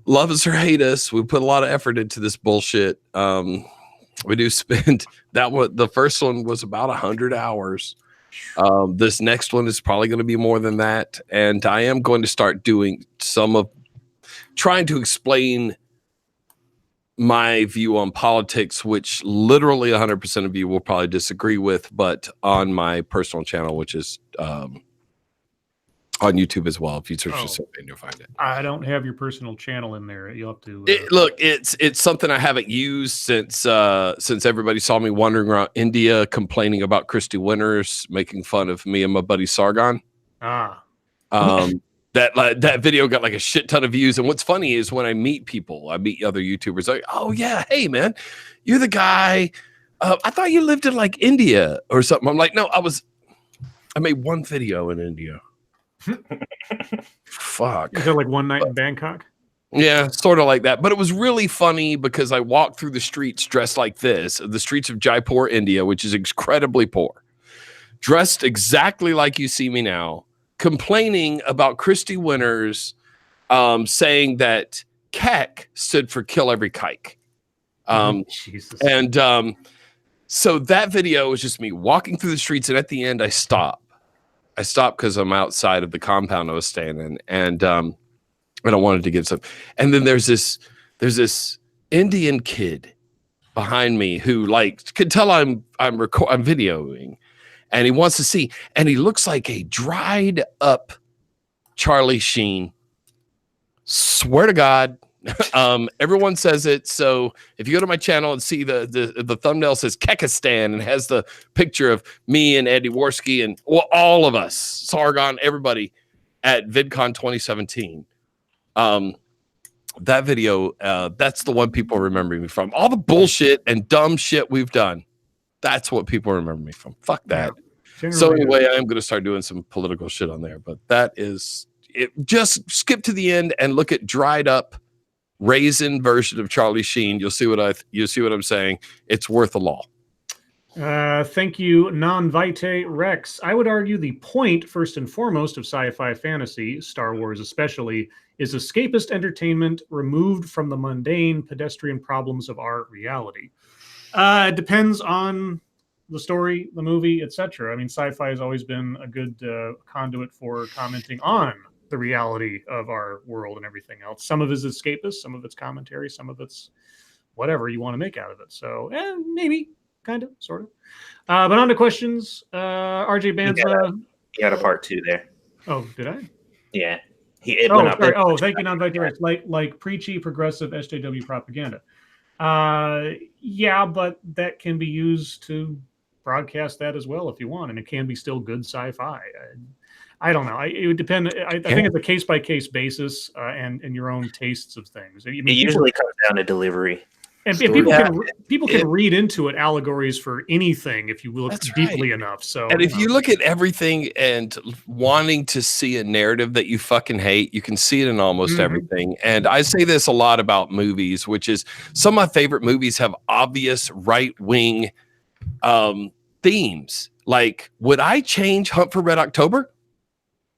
love us or hate us, we put a lot of effort into this bullshit. We do spend the first one was about 100 hours. This next one is probably going to be more than that. And I am going to start doing trying to explain my view on politics, which literally 100% of you will probably disagree with, but on my personal channel, which is on YouTube as well. If you search SoFain, you'll find it. I don't have your personal channel in there. You'll have to look. It's something I haven't used since everybody saw me wandering around India complaining about Christy Winters making fun of me and my buddy Sargon. That video got like a shit ton of views. And what's funny is when I meet other YouTubers, like, oh yeah, hey man, you're the guy. I thought you lived in like India or something. I'm like, no, I made one video in India. Fuck. Is there like one night in Bangkok? Yeah, sort of like that. But it was really funny because I walked through the streets dressed like this, the streets of Jaipur, India, which is incredibly poor, dressed exactly like you see me now, complaining about Christy Winters saying that KEK stood for kill every kike. Jesus. And so that video was just me walking through the streets, and at the end I stopped because I'm outside of the compound I was staying in, and I wanted to get some. And then there's this Indian kid behind me who like could tell I'm videoing, and he wants to see, and he looks like a dried up Charlie Sheen. Swear to God. Everyone says it. So if you go to my channel and see the thumbnail says Kekistan and has the picture of me and Andy Worski and all of us, Sargon, everybody at VidCon 2017. That video, that's the one people remember me from. All the bullshit and dumb shit we've done. That's what people remember me from. Fuck that. Yeah. So anyway, I am going to start doing some political shit on there, but that is it. Just skip to the end and look at dried up raisin version of Charlie Sheen. You'll see what I'm saying. It's worth a law. Thank you, Non-Vitae Rex. I would argue the point, first and foremost, of sci-fi fantasy, Star Wars especially, is escapist entertainment removed from the mundane, pedestrian problems of our reality. It depends on the story, the movie, etc. I mean, sci-fi has always been a good conduit for commenting on the reality of our world and everything else. Some of it is escapist, some of it's commentary, some of it's whatever you want to make out of it. So, maybe. Kind of, sort of. But on to questions. RJ Banza. He had a part 2 there. Oh, did I? Yeah. Oh, thank you, Non-Vitae. Like preachy, progressive SJW propaganda. Yeah, but that can be used to broadcast that as well if you want, and it can be still good sci-fi. I don't know. It would depend. I think it's a case-by-case basis and your own tastes of things. I mean, it usually comes down to delivery. And people can read into it allegories for anything if you look deeply enough. So, and if you look at everything and wanting to see a narrative that you fucking hate, you can see it in almost everything. And I say this a lot about movies, which is some of my favorite movies have obvious right-wing themes. Like, would I change Hunt for Red October?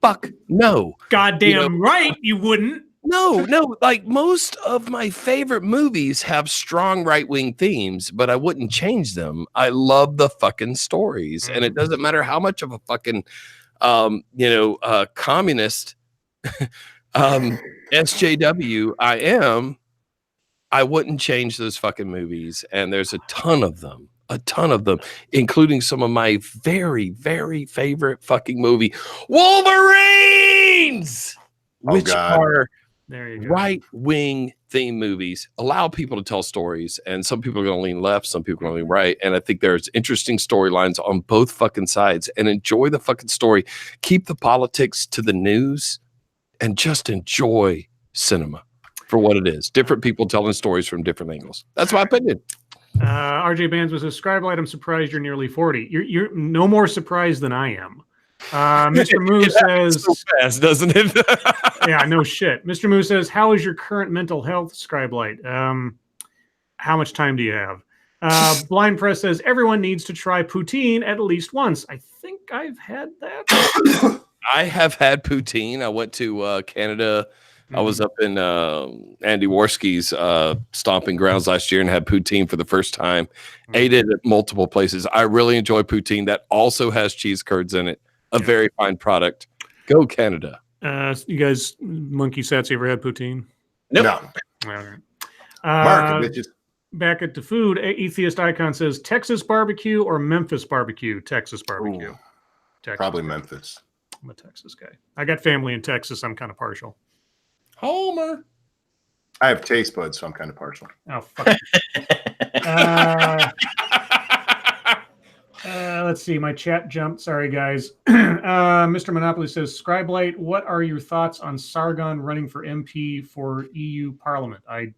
Fuck no. Goddamn right you wouldn't. No, like most of my favorite movies have strong right-wing themes, but I wouldn't change them. I love the fucking stories, and it doesn't matter how much of a fucking, communist SJW I am, I wouldn't change those fucking movies, and there's a ton of them, including some of my very, very favorite fucking movie, Wolverines, which are right-wing theme movies. Allow people to tell stories, and some people are going to lean left, some people are going to lean right, and I think there's interesting storylines on both fucking sides, and enjoy the fucking story. Keep the politics to the news, and just enjoy cinema for what it is. Different people telling stories from different angles. That's my opinion. RJ Bands was a Scribe light. I'm surprised you're nearly 40. You're no more surprised than I am. Mr. Moo says, so fast, doesn't it? Yeah, no shit. Mr. Moo says, how is your current mental health, Scribe light? How much time do you have? Blind Press says, everyone needs to try poutine at least once. I think I've had that. I have had poutine. I went to Canada. I was up in Andy Worski's stomping grounds last year and had poutine for the first time. Ate it at multiple places. I really enjoy poutine. That also has cheese curds in it. A very fine product. Go Canada. You guys, Monkey Satsu, ever had poutine? Nope. No. All right. Mark, bitches. Back at the food, Atheist Icon says Texas barbecue or Memphis barbecue? Texas barbecue. Texas. Probably Memphis. I'm a Texas guy. I got family in Texas. I'm kind of partial. Homer. I have taste buds, so I'm kind of partial. Oh, fuck. Let's see. My chat jumped. Sorry, guys. Mr. Monopoly says, Scribelight, what are your thoughts on Sargon running for MP for EU Parliament? I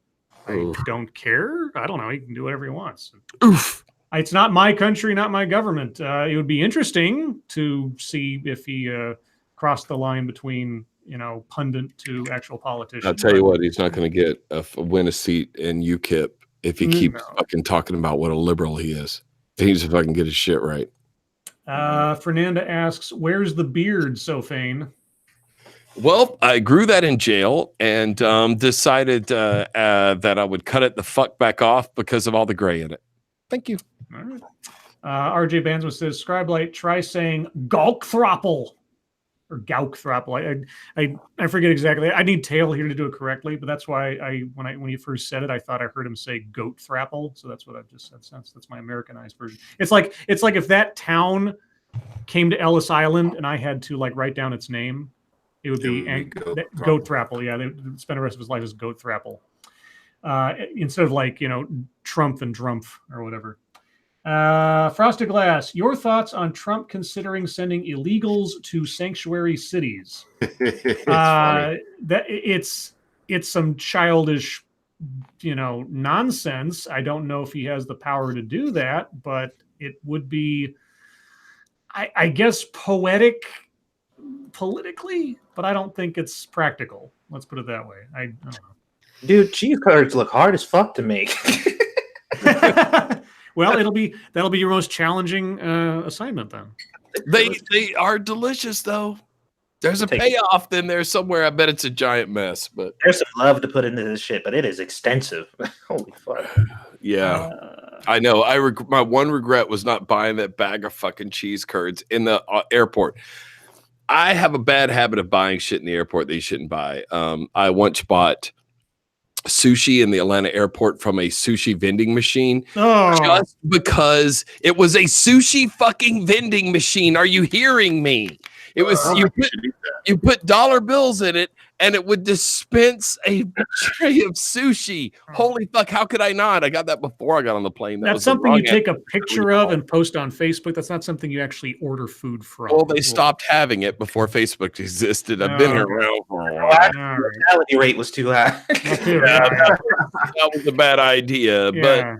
don't care. I don't know. He can do whatever he wants. Oof. It's not my country, not my government. It would be interesting to see if he crossed the line between pundit to actual politician. I'll tell you what, he's not going to get win a seat in UKIP if he keeps fucking talking about what a liberal he is. He needs to fucking get his shit right. Fernanda asks, "Where's the beard, SoFain?" Well, I grew that in jail and decided that I would cut it the fuck back off because of all the gray in it. Thank you. All right. RJ Bansman says, "Scribe, try saying Gaukthroppel or Gaukthroppel." I forget exactly. I need Tail here to do it correctly, but that's why when he first said it, I thought I heard him say Goat Thrapple. So that's what I've just said since. That's my Americanized version. It's like if that town came to Ellis Island and I had to write down its name, it would be Goat Thrapple. Yeah, they would spend the rest of his life as Goat Thrapple. Instead of Trump and Drumpf or whatever. Frosted Glass, your thoughts on Trump considering sending illegals to sanctuary cities? It's some childish, nonsense. I don't know if he has the power to do that, but it would be, I guess, poetic politically, but I don't think it's practical. Let's put it that way. I don't know. Dude, cheese curds look hard as fuck to make. Well, that'll be your most challenging assignment then. They are delicious though. There's a payoff in there somewhere. I bet it's a giant mess, but there's some love to put into this shit, but it is extensive. Holy fuck. Yeah. I know. My one regret was not buying that bag of fucking cheese curds in the airport. I have a bad habit of buying shit in the airport that you shouldn't buy. I once bought sushi in the Atlanta airport from a sushi vending machine just because it was a sushi fucking vending machine. Are you hearing me? It was you put dollar bills in it and it would dispense a tray of sushi. Holy fuck, how could I not? I got that before I got on the plane. That's something you take a picture of and post on Facebook. That's not something you actually order food from. Well, they stopped having it before Facebook existed. I've been around for a while. The mortality rate was too high. That was a bad idea. Yeah.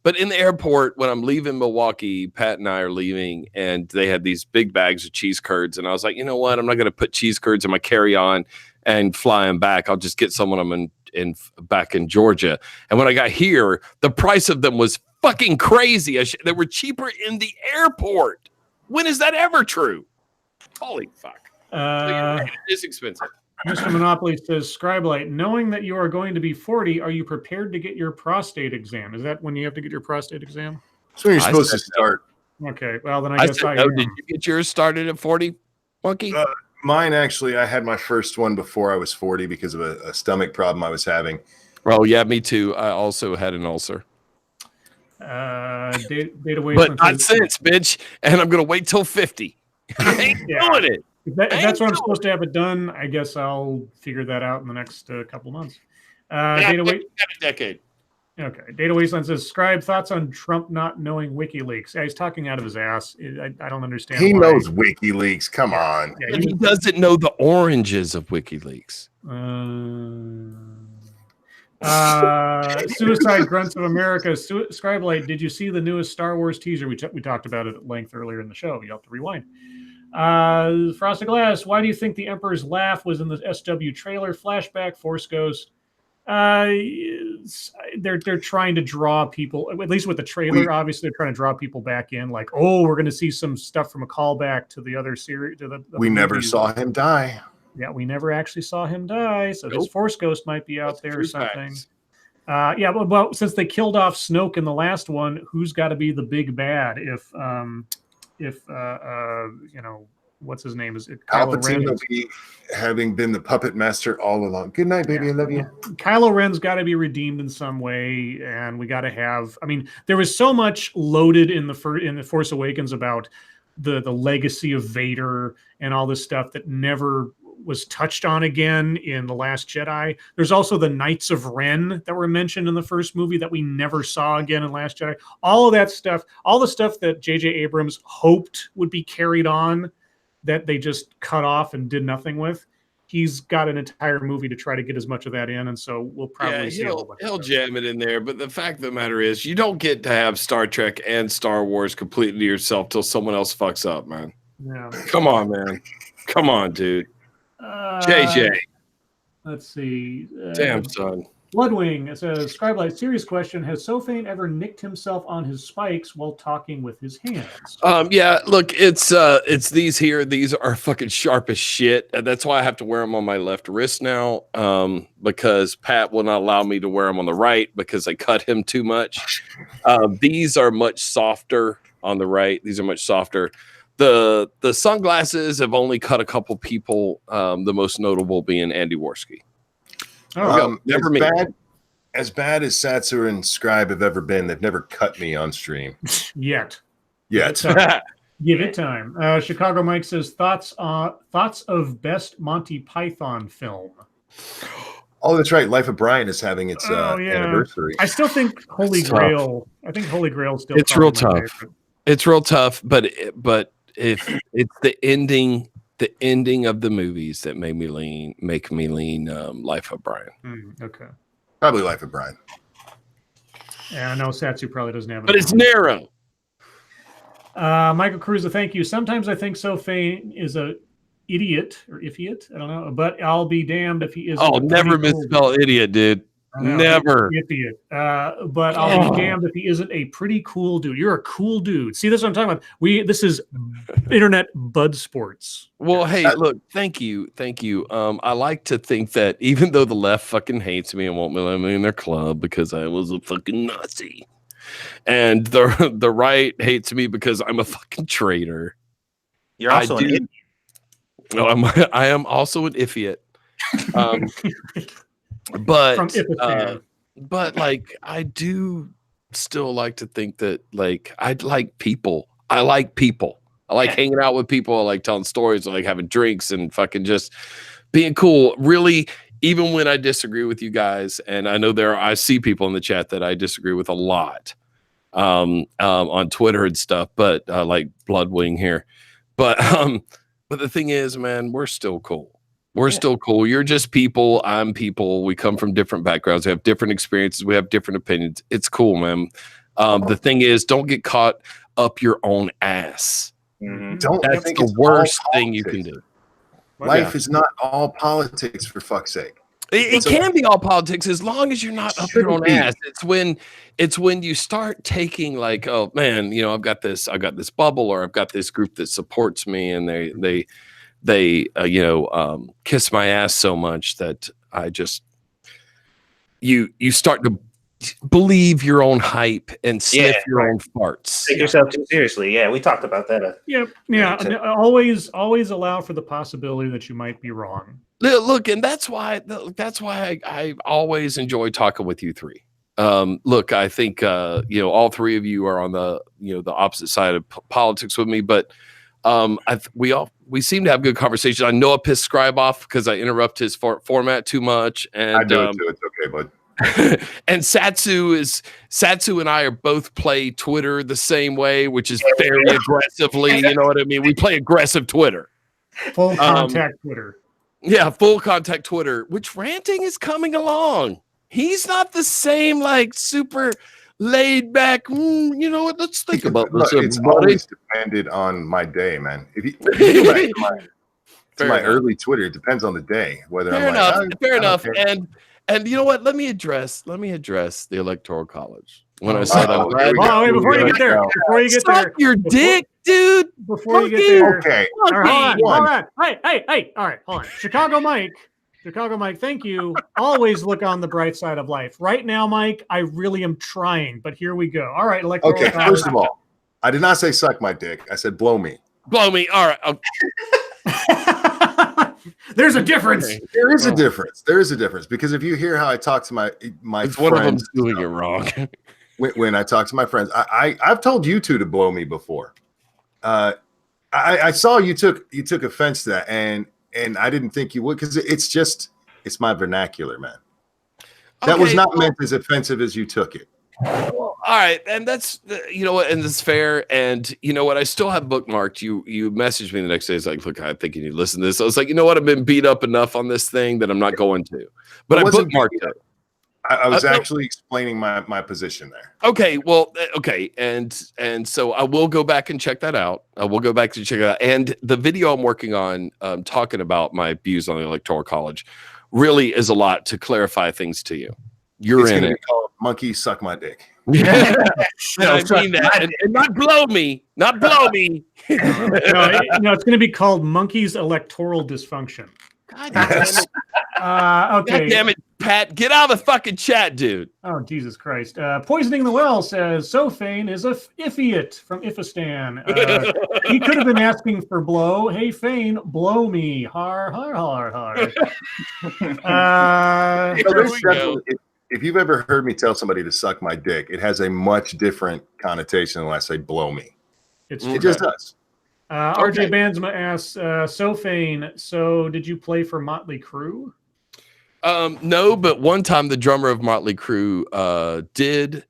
But in the airport, when I'm leaving Milwaukee, Pat and I are leaving, and they had these big bags of cheese curds. And I was like, you know what? I'm not going to put cheese curds in my carry-on and fly them back. I'll just get some of them back in Georgia. And when I got here, the price of them was fucking crazy. They were cheaper in the airport. When is that ever true? Holy fuck. It is expensive. Mr. Monopoly says, Scribe, knowing that you are going to be 40, are you prepared to get your prostate exam? Is that when you have to get your prostate exam? So you're supposed to start. Okay, well, then I guess I did you get yours started at 40, Monkey? Mine, actually, I had my first one before I was 40 because of a stomach problem I was having. Oh, yeah, me too. I also had an ulcer. Data but not since, bitch. And I'm going to wait till 50. I ain't doing it. If that's when I'm supposed to have it done, I guess I'll figure that out in the next couple months. A decade. Okay. Data Wasteland says, Scribe, thoughts on Trump not knowing WikiLeaks? Yeah, he's talking out of his ass. I don't understand. He knows WikiLeaks. Come on. Yeah, he doesn't know the oranges of WikiLeaks. Suicide Grunts of America. Scribe, did you see the newest Star Wars teaser? We talked about it at length earlier in the show. You'll have to rewind. Frosted Glass, why do you think the Emperor's laugh was in the SW trailer? Flashback, Force Ghost. They're trying to draw people, at least with the trailer. Obviously, they're trying to draw people back in. Like, we're going to see some stuff from a callback to the other series. We never saw him die. Yeah, we never actually saw him die. So his Force Ghost might be out there or something. Well, since they killed off Snoke in the last one, who's got to be the big bad? If what's his name? Is it Palpatine will be having been the puppet master all along. Good night, baby. I love you. Kylo Ren's got to be redeemed in some way, and we got to have. I mean, there was so much loaded in the Force Awakens about the legacy of Vader and all this stuff that never was touched on again in The Last Jedi. There's also the Knights of Ren that were mentioned in the first movie that we never saw again in Last Jedi. All of that stuff, all the stuff that J.J. Abrams hoped would be carried on that they just cut off and did nothing with. He's got an entire movie to try to get as much of that in, and so we'll probably see a whole bunch. He'll jam it in there, but the fact of the matter is you don't get to have Star Trek and Star Wars completely to yourself till someone else fucks up, man. Yeah. Come on, man. Come on, dude. JJ. Let's see. Damn, son. Bloodwing says, Scribe Light, serious question. Has SoFain ever nicked himself on his spikes while talking with his hands? Yeah, look, it's these here. These are fucking sharp as shit. And that's why I have to wear them on my left wrist now. Because Pat will not allow me to wear them on the right because I cut him too much. These are much softer on the right. These are much softer. The sunglasses have only cut a couple people, the most notable being Andy Worski. Oh, as bad as Satsu and Scribe have ever been, they've never cut me on stream. Yet. Yet. Give it time. Chicago Mike says, thoughts of best Monty Python film. Oh, that's right. Life of Brian is having its anniversary. I still think Holy Grail. I think Holy Grail still. It's real tough. It's real tough, but if it's the ending of the movies that make me lean Life of Brian. Okay. Probably Life of Brian. Yeah, I know Satsu probably doesn't have it. But it's narrow. Michael Cruiser, thank you. Sometimes I think SoFain is a idiot or idiot. I don't know, but I'll be damned if he is. Oh, never misspell idiot, dude. Never. Idiot. But I'll be damned if he isn't a pretty cool dude. You're a cool dude. See, this is what I'm talking about. This is internet bud sports. Well, hey, look, thank you. I like to think that even though the left fucking hates me and won't let me in their club because I was a fucking Nazi, and the right hates me because I'm a fucking traitor. You're also an idiot. No, I am also an idiot. But like I do still like to think that like I like people. I like hanging out with people. I like telling stories. I like having drinks and fucking just being cool. Really, even when I disagree with you guys, and I know I see people in the chat that I disagree with a lot on Twitter and stuff, but like Bloodwing here. But the thing is, man, we're still cool. We're still cool. You're just people. I'm people. We come from different backgrounds. We have different experiences. We have different opinions. It's cool, man. The thing is, don't get caught up your own ass. Mm-hmm. That's the worst thing you can do. Life is not all politics, for fuck's sake. It can be all politics as long as you're not up your own ass. It's when you start taking like, oh man, I've got this bubble, or I've got this group that supports me, and they kiss my ass so much that I just you start to believe your own hype and sniff your own farts. Take yourself too seriously. Yeah, we talked about that. Always allow for the possibility that you might be wrong. Look, and that's why I always enjoy talking with you three. Look, I think all three of you are on the the opposite side of politics with me, but we seem to have good conversation. I know I pissed Scribe off because I interrupt his format too much, and I do it too. It's okay, bud. And Satsu and I are both play Twitter the same way, which is very aggressively. You know what I mean? We play aggressive Twitter, full contact Twitter. Yeah, full contact Twitter. Which ranting is coming along. He's not the same like super laid back. You know what? Let's think about this. It's always depended on my day, man. If you go back to my early Twitter, it depends on the day. Whether fair enough. And you know what? Let me address the Electoral College. When I said, before you get there, your dick, dude. Before you get there, okay. Hold on. Hey, all right, hold on. Chicago Mike, thank you. Always look on the bright side of life. Right now, Mike, I really am trying, but here we go. All right, Electoral College. First of all, I did not say suck my dick. I said blow me. Blow me. All right. There's a difference. There is a difference because if you hear how I talk to my friends, one of them's doing it wrong. when I talk to my friends, I've told you two to blow me before. I saw you took offense to that, and I didn't think you would because it's my vernacular, man. That was not meant as offensive as you took it. Well, all right, and that's and that's fair. And you know what? I still have bookmarked. You messaged me the next day. It's like, look, I think you need to listen to this. I was like, you know what? I've been beat up enough on this thing that I'm not going to. But I bookmarked it. I was actually explaining my position there. Okay, well, okay, and so I will go back and check that out. I will go back to check it out. And the video I'm working on, talking about my views on the Electoral College, really is a lot to clarify things to you. You're in it. Called Monkey Suck My Dick. Yeah, I mean that, and not blow me, not blow me. No, it's going to be called Monkey's Electoral Dysfunction. God damn it. Okay. God damn it, Pat. Get out of the fucking chat, dude. Oh, Jesus Christ. Poisoning the Well says, SoFain is a idiot from Ifistan. He could have been asking for blow. Hey, Fane, blow me. Har, har, har, har. If you've ever heard me tell somebody to suck my dick, it has a much different connotation than when I say blow me. It just does. RJ Bandsma asks, SoFain, so did you play for Motley Crue? No, but one time the drummer of Motley Crue did,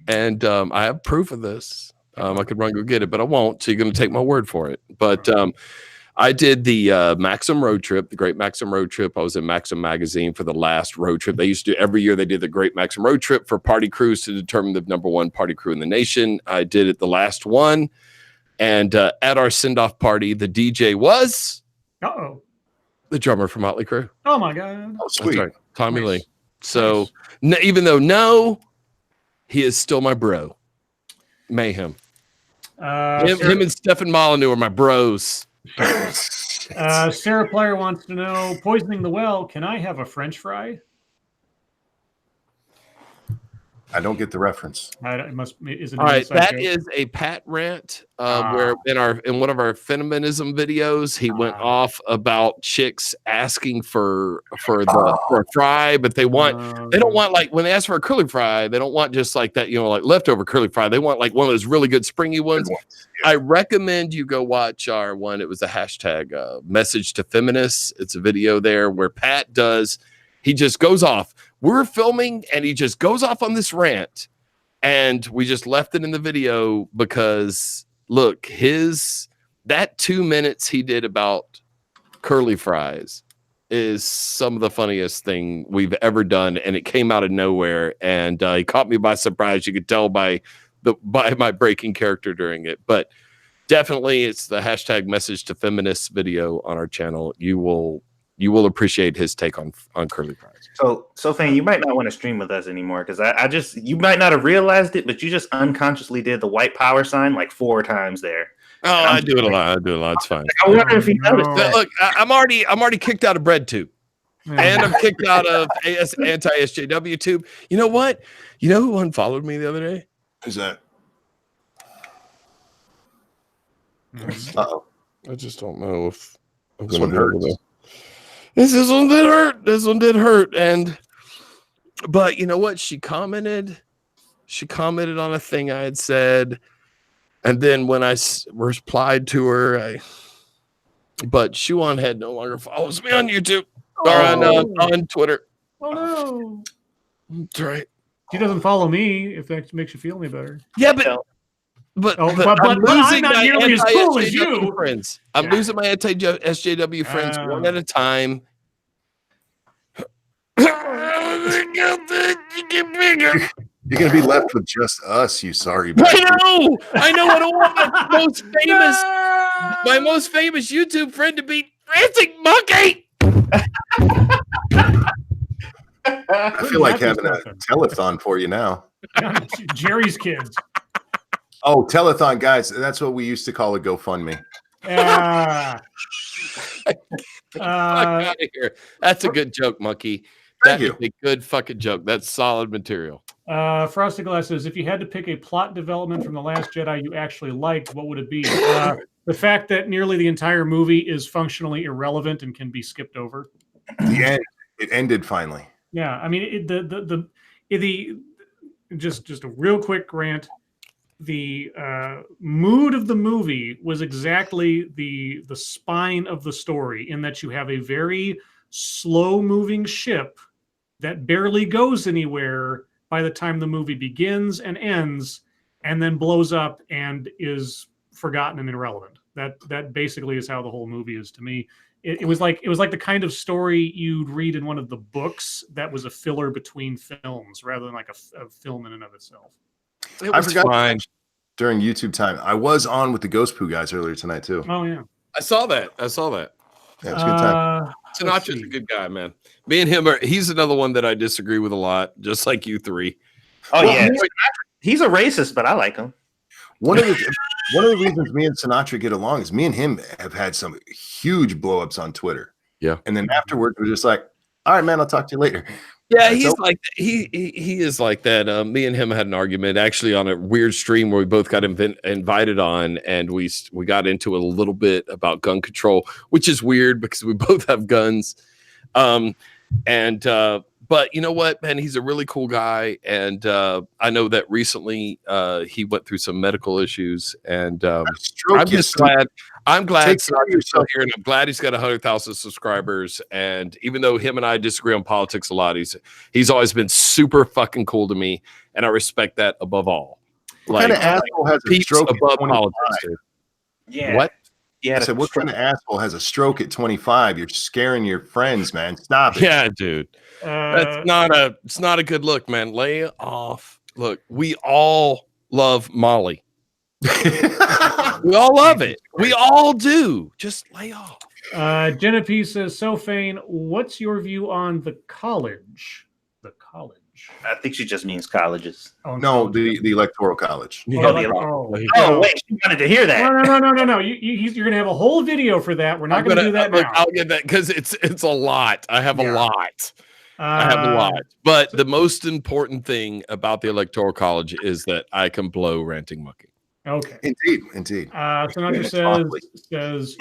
and I have proof of this. I could run go get it, but I won't. So you're going to take my word for it. But I did the Maxim road trip, the Great Maxim road trip. I was in Maxim magazine for the last road trip. They used to do every year. They did the Great Maxim road trip for party crews to determine the #1 party crew in the nation. I did it the last one, and at our send-off party, the DJ was the drummer from Motley Crue. Oh my God! Oh, sweet, right. Tommy Lee. So even though he is still my bro. Mayhem. Him and Stefan Molyneux are my bros. Sarah Player wants to know, Poisoning the Well, can I have a French fry? I don't get the reference. It must is it all right. That joke? Is a Pat rant where in one of our feminism videos he went off about chicks asking for a fry, but they don't want, like, when they ask for a curly fry, they don't want just like that, like leftover curly fry. They want like one of those really good springy ones. Yeah. I recommend you go watch our one. It was a hashtag message to feminists. It's a video there where Pat he just goes off. We're filming and he just goes off on this rant, and we just left it in the video because look, that 2 minutes he did about curly fries is some of the funniest thing we've ever done, and it came out of nowhere, and he caught me by surprise. You could tell by my breaking character during it, but definitely it's the hashtag message to feminists video on our channel. You will appreciate his take on curly fries. So Fane, you might not want to stream with us anymore because you might not have realized it, but you just unconsciously did the white power sign like 4 times there. Oh, I do it a lot. It's fine. I wonder if he noticed that. Look, I'm already kicked out of BreadTube, and I'm kicked out of anti-SJW Tube. You know what? You know who unfollowed me the other day? Who's that? Uh-oh. I just don't know if I'm this one hurts. This one did hurt. This one did hurt. But you know what? She commented on a thing I had said. And then when I replied to her, but Shuan Head no longer follows me on YouTube or on Twitter. Oh no. That's right. She doesn't follow me, if that makes you feel any better. Yeah, but I'm losing my anti-SJW friends. I'm losing my anti-SJW friends one at a time. You're gonna be left with just us, you sorry bastard. I know. I don't want my most famous YouTube friend to be Ranting Monkey. I feel like having a telethon for you now. Jerry's kids. Oh, telethon, guys. That's what we used to call a GoFundMe. Yeah. Out of here. That's a good joke, Monkey. That's a good fucking joke. That's solid material. Frosted Glass says, if you had to pick a plot development from The Last Jedi you actually liked, what would it be? The fact that nearly the entire movie is functionally irrelevant and can be skipped over. The end. It ended finally. Yeah, I mean, just a real quick rant. The mood of the movie was exactly the spine of the story, in that you have a very slow-moving ship that barely goes anywhere by the time the movie begins and ends, and then blows up and is forgotten and irrelevant. That basically is how the whole movie is to me. It was like the kind of story you'd read in one of the books that was a filler between films rather than like a film in and of itself. I forgot fine. During YouTube time, I was on with the Ghost Poo guys earlier tonight too. Oh yeah, I saw that. Yeah, it's a good time. Sinatra's a good guy, man. Me and him he's another one that I disagree with a lot, just like you three. Oh yeah, he's a racist, but I like him. One of the reasons me and Sinatra get along is me and him have had some huge blow-ups on Twitter. Yeah. And then afterwards we're just like, all right, man, I'll talk to you later. Yeah, he's like he is like that. Me and him had an argument actually on a weird stream where we both got invited on, and we got into a little bit about gun control, which is weird because we both have guns. But you know what, man, he's a really cool guy, and I know that recently he went through some medical issues, and I'm just glad. I'm glad Sinatra's still here, and I'm glad he's got 100,000 subscribers. And even though him and I disagree on politics a lot, he's always been super fucking cool to me, and I respect that above all. What kind of asshole has a stroke above politics, dude? Yeah. What? Yeah. So what kind of asshole has a stroke at 25? You're scaring your friends, man. Stop it. Yeah, dude. It's not a good look, man. Lay off. Look, we all love Molly. We all love it. We all do. Just lay off. Genevieve says, SoFain, what's your view on the college? The college. I think she just means colleges. Oh, no, the electoral college. Oh, wait, she wanted to hear that. No. You're gonna have a whole video for that. We're not gonna do that now. I'll get that because it's a lot. I have a lot. I have a lot. But the most important thing about the electoral college is that I can blow Ranting Monkey. Okay. Indeed. Sinatra says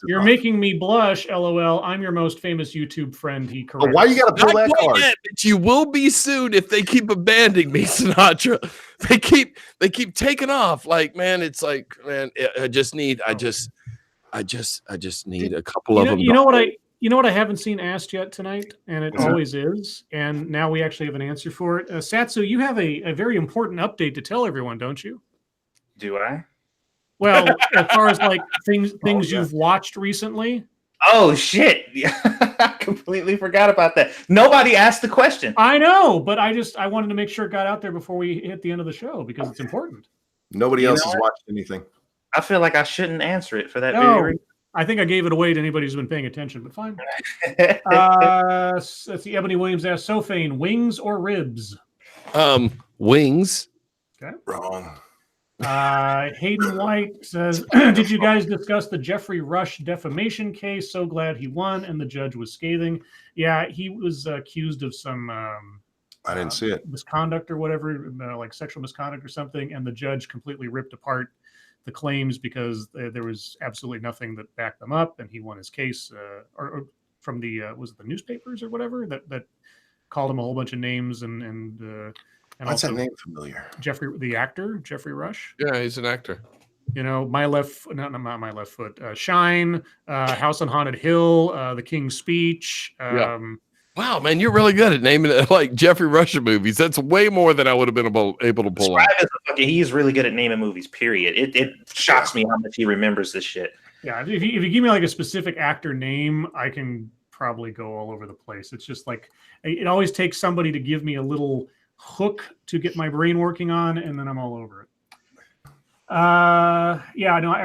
you're making me blush. LOL. I'm your most famous YouTube friend. He corrects. Why you gotta pull that card? But you will be sued if they keep abandoning me, Sinatra. They keep taking off. Like, man, it's like, man, I just need a couple of them. You know what I haven't seen asked yet tonight, and it always is. And now we actually have an answer for it. Satsu, you have a very important update to tell everyone, don't you? Do I? Well, as far as like things you've watched recently. Oh shit! I completely forgot about that. Nobody asked the question. I know, but I wanted to make sure it got out there before we hit the end of the show because it's important. Nobody else has watched anything. I feel like I shouldn't answer it for that very reason. I think I gave it away to anybody who's been paying attention, but fine. Let's see. Ebony Williams asked, SoFain, wings or ribs? Wings. Okay. Wrong. Hayden White says, did you guys discuss the Jeffrey Rush defamation case? So glad he won and the judge was scathing. Yeah, he was accused of some I didn't see it. Misconduct or whatever, like sexual misconduct or something, and the judge completely ripped apart the claims because there was absolutely nothing that backed them up, and he won his case or from the was it the newspapers or whatever that called him a whole bunch of names and what's that name familiar? The actor, Jeffrey Rush. Yeah, he's an actor. You know, not My Left Foot, Shine, House on Haunted Hill, The King's Speech. Wow, man, you're really good at naming it like Jeffrey Rush movies. That's way more than I would have been able to pull out. He's really good at naming movies, period. It shocks me how much he remembers this shit. Yeah, if you give me like a specific actor name, I can probably go all over the place. It's just like, it always takes somebody to give me a little hook to get my brain working on, and then I'm all over it. I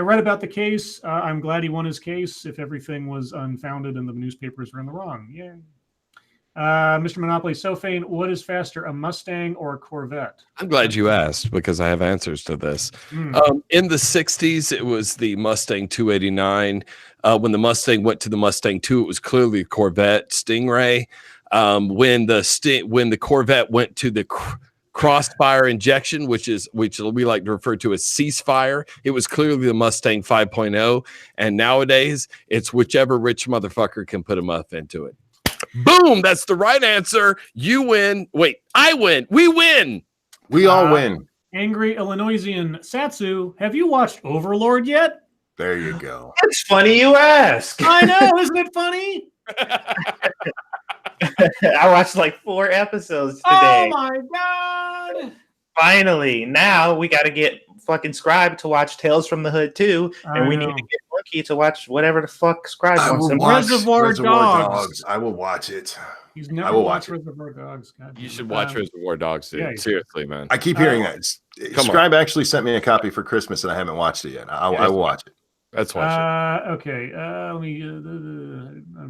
read about the case. I'm glad he won his case if everything was unfounded and the newspapers were in the wrong. Yeah. Mr. Monopoly, SoFain, what is faster, a Mustang or a Corvette? I'm glad you asked because I have answers to this. In the 60s, it was the Mustang 289. When the Mustang went to the Mustang 2, it was clearly a Corvette Stingray. When the Corvette went to the crossfire injection, which we like to refer to as ceasefire, it was clearly the Mustang 5.0. And nowadays, it's whichever rich motherfucker can put a muff into it. Boom! That's the right answer. You win. Wait, I win. We win. We all win. Angry Illinoisian Satsu, have you watched Overlord yet? There you go. It's funny you ask. I know, isn't it funny? I watched like 4 episodes today. Oh my god! Finally, now we got to get fucking Scribe to watch Tales from the Hood too, and we need to get Monkey to watch whatever the fuck Scribe I wants will him. watch Reservoir Dogs. I will watch it. He's I never will watched watch it. Reservoir Dogs. God You damn should it. watch Reservoir Dogs, dude. yeah, Seriously, man. I keep hearing that. Come Scribe actually sent me a copy for Christmas, and I haven't watched it yet. I will watch it. Let's watch it. Okay. Let me. I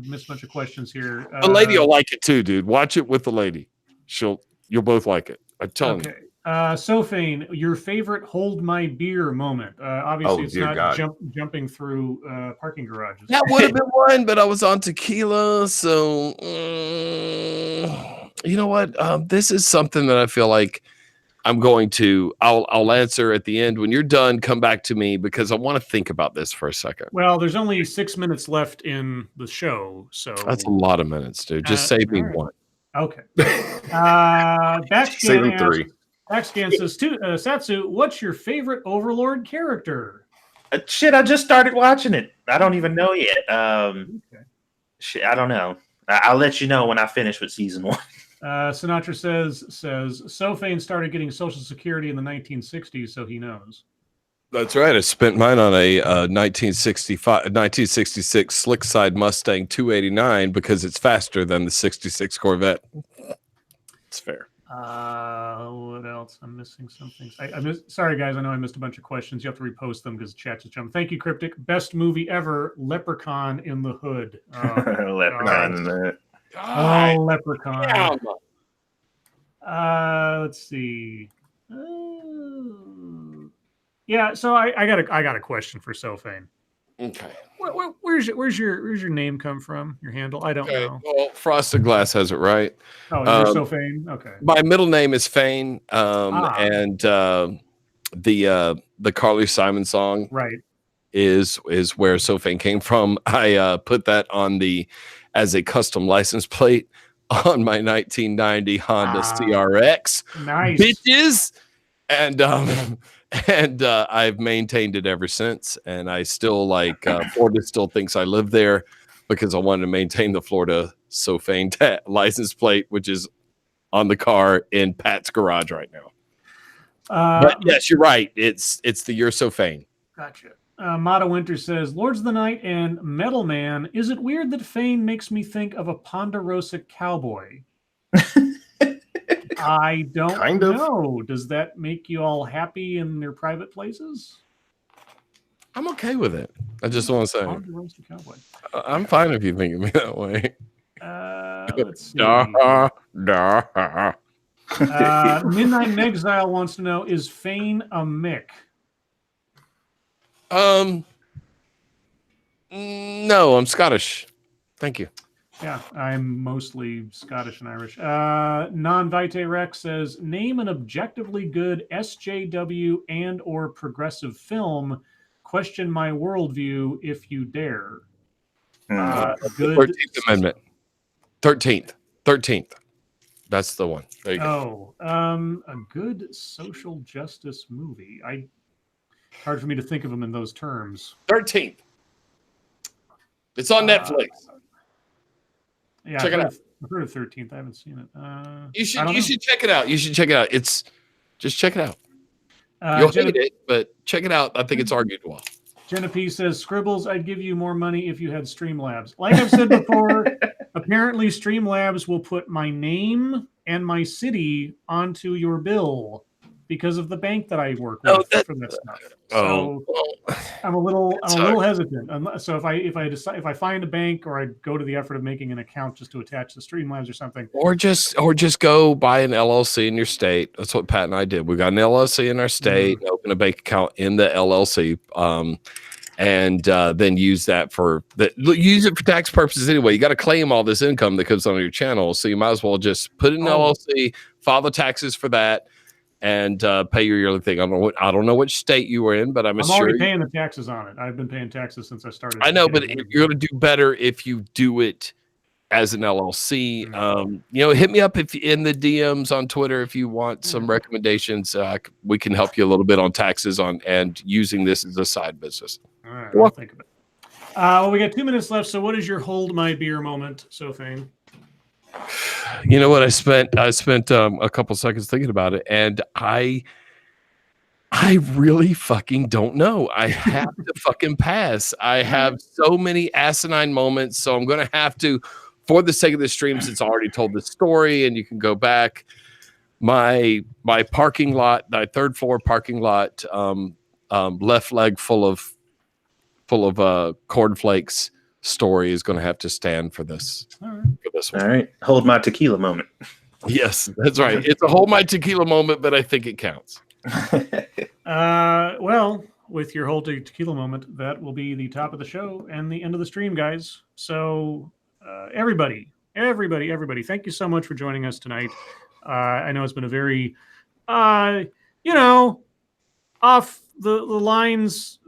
missed a bunch of questions here. The lady will like it too, dude. Watch it with the lady. You'll both like it. I'm telling you. SoFain, your favorite hold my beer moment. Obviously, it's not jumping through parking garages. That would have been one, but I was on tequila, so you know what? This is something that I feel like I'll answer at the end. When you're done, come back to me because I want to think about this for a second. Well, there's only 6 minutes left in the show, so That's a lot of minutes, dude. Just save me one. Okay. Backscan Saving 3. Backscan says, Satsu, what's your favorite Overlord character? Shit, I just started watching it. I don't even know yet. Shit, I don't know. I'll let you know when I finish with season 1. Sinatra says SoFain started getting Social Security in the 1960s, so he knows. That's right. I spent mine on a 1966 slick side Mustang 289 because it's faster than the 66 Corvette. It's fair. What else? I'm missing some things. Sorry, guys. I know I missed a bunch of questions. You have to repost them because the chat just jumped. Thank you, Cryptic. Best movie ever, Leprechaun in the Hood. Leprechaun in the Hood. Oh, Leprechaun. Let's see. Yeah, so I got a question for SoFain. Okay. Where's your name come from? Your handle? I don't know. Well, Frosted Glass has it right. Oh, you're SoFain. Okay. My middle name is Fain, and the Carly Simon song is where SoFain came from. I put that on as a custom license plate on my 1990 Honda CRX. Nice, bitches, and I've maintained it ever since. And I still Florida still thinks I live there because I wanted to maintain the Florida SoFain license plate, which is on the car in Pat's garage right now. But yes, you're right. It's the You're SoFain. Gotcha. Mata Winter says, Lords of the Night and Metal Man, is it weird that Fane makes me think of a Ponderosa cowboy? I don't know. Does that make you all happy in your private places? I'm okay with it. I just want to say. Ponderosa cowboy. I'm fine if you think of me that way. Let's see. Midnight in Exile wants to know, is Fane a Mick? No, I'm Scottish. Thank you. Yeah, I'm mostly Scottish and Irish. Non-Vite Rex says, name an objectively good SJW and or progressive film. Question my worldview if you dare. Good 13th Amendment. 13th. That's the one. There you go. A good social justice movie. Hard for me to think of them in those terms. 13th. It's on Netflix. Yeah, check it out. I've heard of 13th. I haven't seen it. You should check it out. You should check it out. Just check it out. You'll hate it, but check it out. I think it's arguable. Jenna P says, Scribbles, I'd give you more money if you had Streamlabs. Like I've said before, apparently Streamlabs will put my name and my city onto your bill because of the bank that I work with for that stuff. So I'm a little hesitant. So if I find a bank or I go to the effort of making an account just to attach the Streamlabs or something, or just go buy an LLC in your state. That's what Pat and I did. We got an LLC in our state, open a bank account in the LLC, and then use it for tax purposes anyway. You got to claim all this income that comes on your channel, so you might as well just put it in LLC, file the taxes for that, and pay your yearly thing. I don't know which state you were in, but I'm already paying the taxes on it. I've been paying taxes since I started. I know, but you're going to do better if you do it as an LLC. Hit me up if in the DMs on Twitter if you want some recommendations. We can help you a little bit on taxes and using this as a side business. All right, I'll think of it. Well, we got 2 minutes left. So, what is your hold my beer moment, SoFain? You know what? I spent a couple seconds thinking about it, and I I really fucking don't know. I have to fucking pass. I have so many asinine moments, so I'm going to have to, for the sake of the stream, since I already told the story, and you can go back. My parking lot, my third floor parking lot, left leg full of cornflakes story is going to have to stand for this. For this one. All right, hold my tequila moment. Yes, that's right. It's a hold my tequila moment, but I think it counts. Well, with your whole tequila moment, that will be the top of the show and the end of the stream, guys. So, everybody, thank you so much for joining us tonight. I know it's been a very, off the lines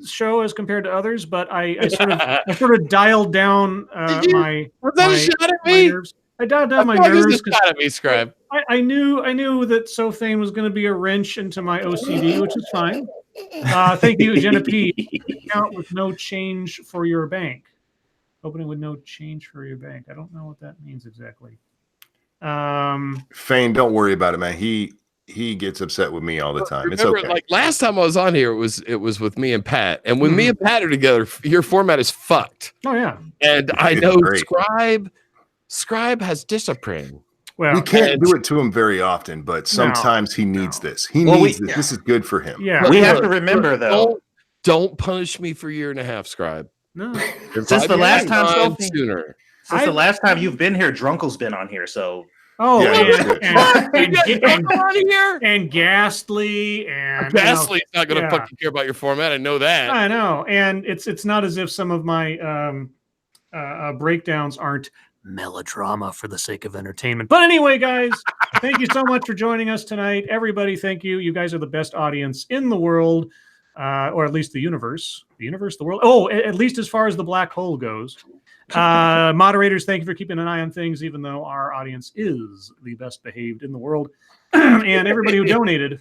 show as compared to others, but I sort of dialed down my shot at me? nerves. I dialed down my nerves. Shot at me, Scribe. I knew that SoFain was going to be a wrench into my OCD, which is fine. Thank you, Jenna P. Account with no change for your bank. Opening with no change for your bank. I don't know what that means exactly. Fane, don't worry about it, man. He gets upset with me all the time. It's Remember, okay. like last time I was on here, it was with me and Pat, and when me and Pat are together, your format is fucked. Oh yeah, and I It's know great. Scribe has discipline. Well, we can't do it to him very often, but sometimes he needs this. He needs this. This is good for him. Yeah, we have to remember though. Don't punish me for a year and a half, Scribe. No, since the last time sooner. Since the last time you've been here, Drunkle's been on here. So and Ghastly and Ghastly's not going to fucking care about your format. I know that. I know, and it's not as if some of my breakdowns aren't melodrama for the sake of entertainment. But anyway, guys, thank you so much for joining us tonight. Everybody, thank you. You guys are the best audience in the world, or at least the universe, the world. Oh, at least as far as the black hole goes. Moderators, thank you for keeping an eye on things, even though our audience is the best behaved in the world. And everybody who donated,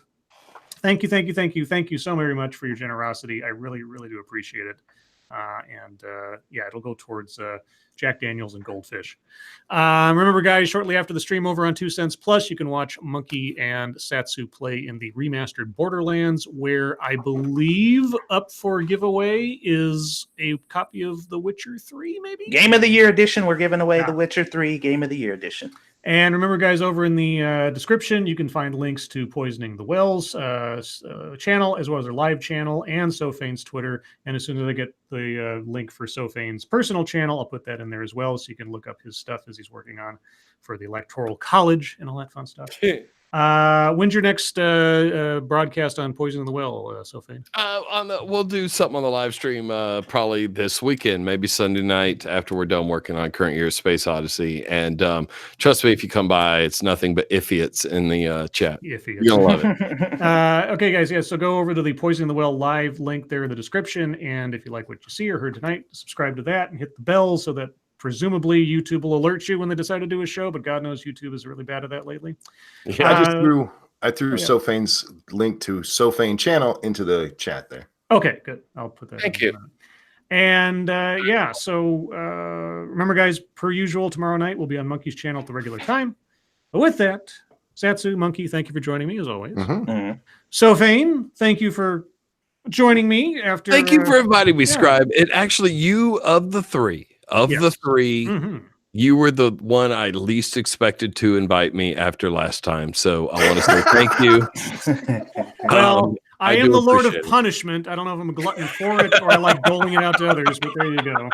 thank you so very much for your generosity. I really, really do appreciate it. It'll go towards Jack Daniels and Goldfish. Remember, guys, shortly after the stream over on 2 Cents Plus, you can watch Monkey and Satsu play in the remastered Borderlands, where I believe up for giveaway is a copy of The Witcher 3, maybe? Game of the Year edition. We're giving away The Witcher 3 Game of the Year edition. And remember, guys, over in the description, you can find links to Poisoning the Wells channel, as well as their live channel and SoFain's Twitter. And as soon as I get the link for SoFain's personal channel, I'll put that in there as well, so you can look up his stuff as he's working on for the Electoral College and all that fun stuff. When's your next broadcast on Poisoning the Well, SoFain? We'll do something on the live stream probably this weekend, maybe Sunday night after we're done working on current year Space Odyssey. And trust me, if you come by, it's nothing but iffiets in the chat. Iffiets. You'll love it. Okay, guys. Yeah, so go over to the Poisoning the Well live link there in the description. And if you like what you see or heard tonight, subscribe to that and hit the bell so that presumably YouTube will alert you when they decide to do a show, but God knows YouTube is really bad at that lately. Yeah, I threw SoFain's link to SoFain channel into the chat there. Okay, good. I'll put that. Thank you. And so remember, guys, per usual, tomorrow night we'll be on Monkey's channel at the regular time. But with that, Satsu, Monkey, thank you for joining me as always. SoFain, thank you for joining me after. Thank you for inviting me, Scribe. It actually, you of the three. You were the one I least expected to invite me after last time. So I want to say thank you. Well, I am the Lord of Punishment. I don't know if I'm a glutton for it or I like doling it out to others, but there you go.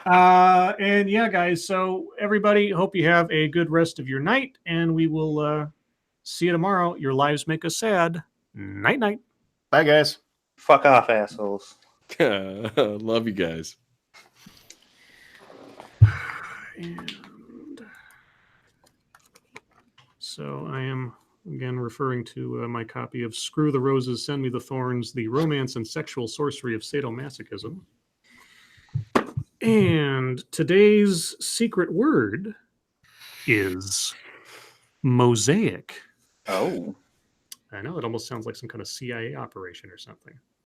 And yeah, guys. So everybody, hope you have a good rest of your night, and we will see you tomorrow. Your lives make us sad. Night, night. Bye, guys. Fuck off, assholes. Love you guys. And so I am again referring to my copy of Screw the Roses, Send Me the Thorns, The Romance and Sexual Sorcery of Sadomasochism. And today's secret word is mosaic. Oh. I know, it almost sounds like some kind of CIA operation or something.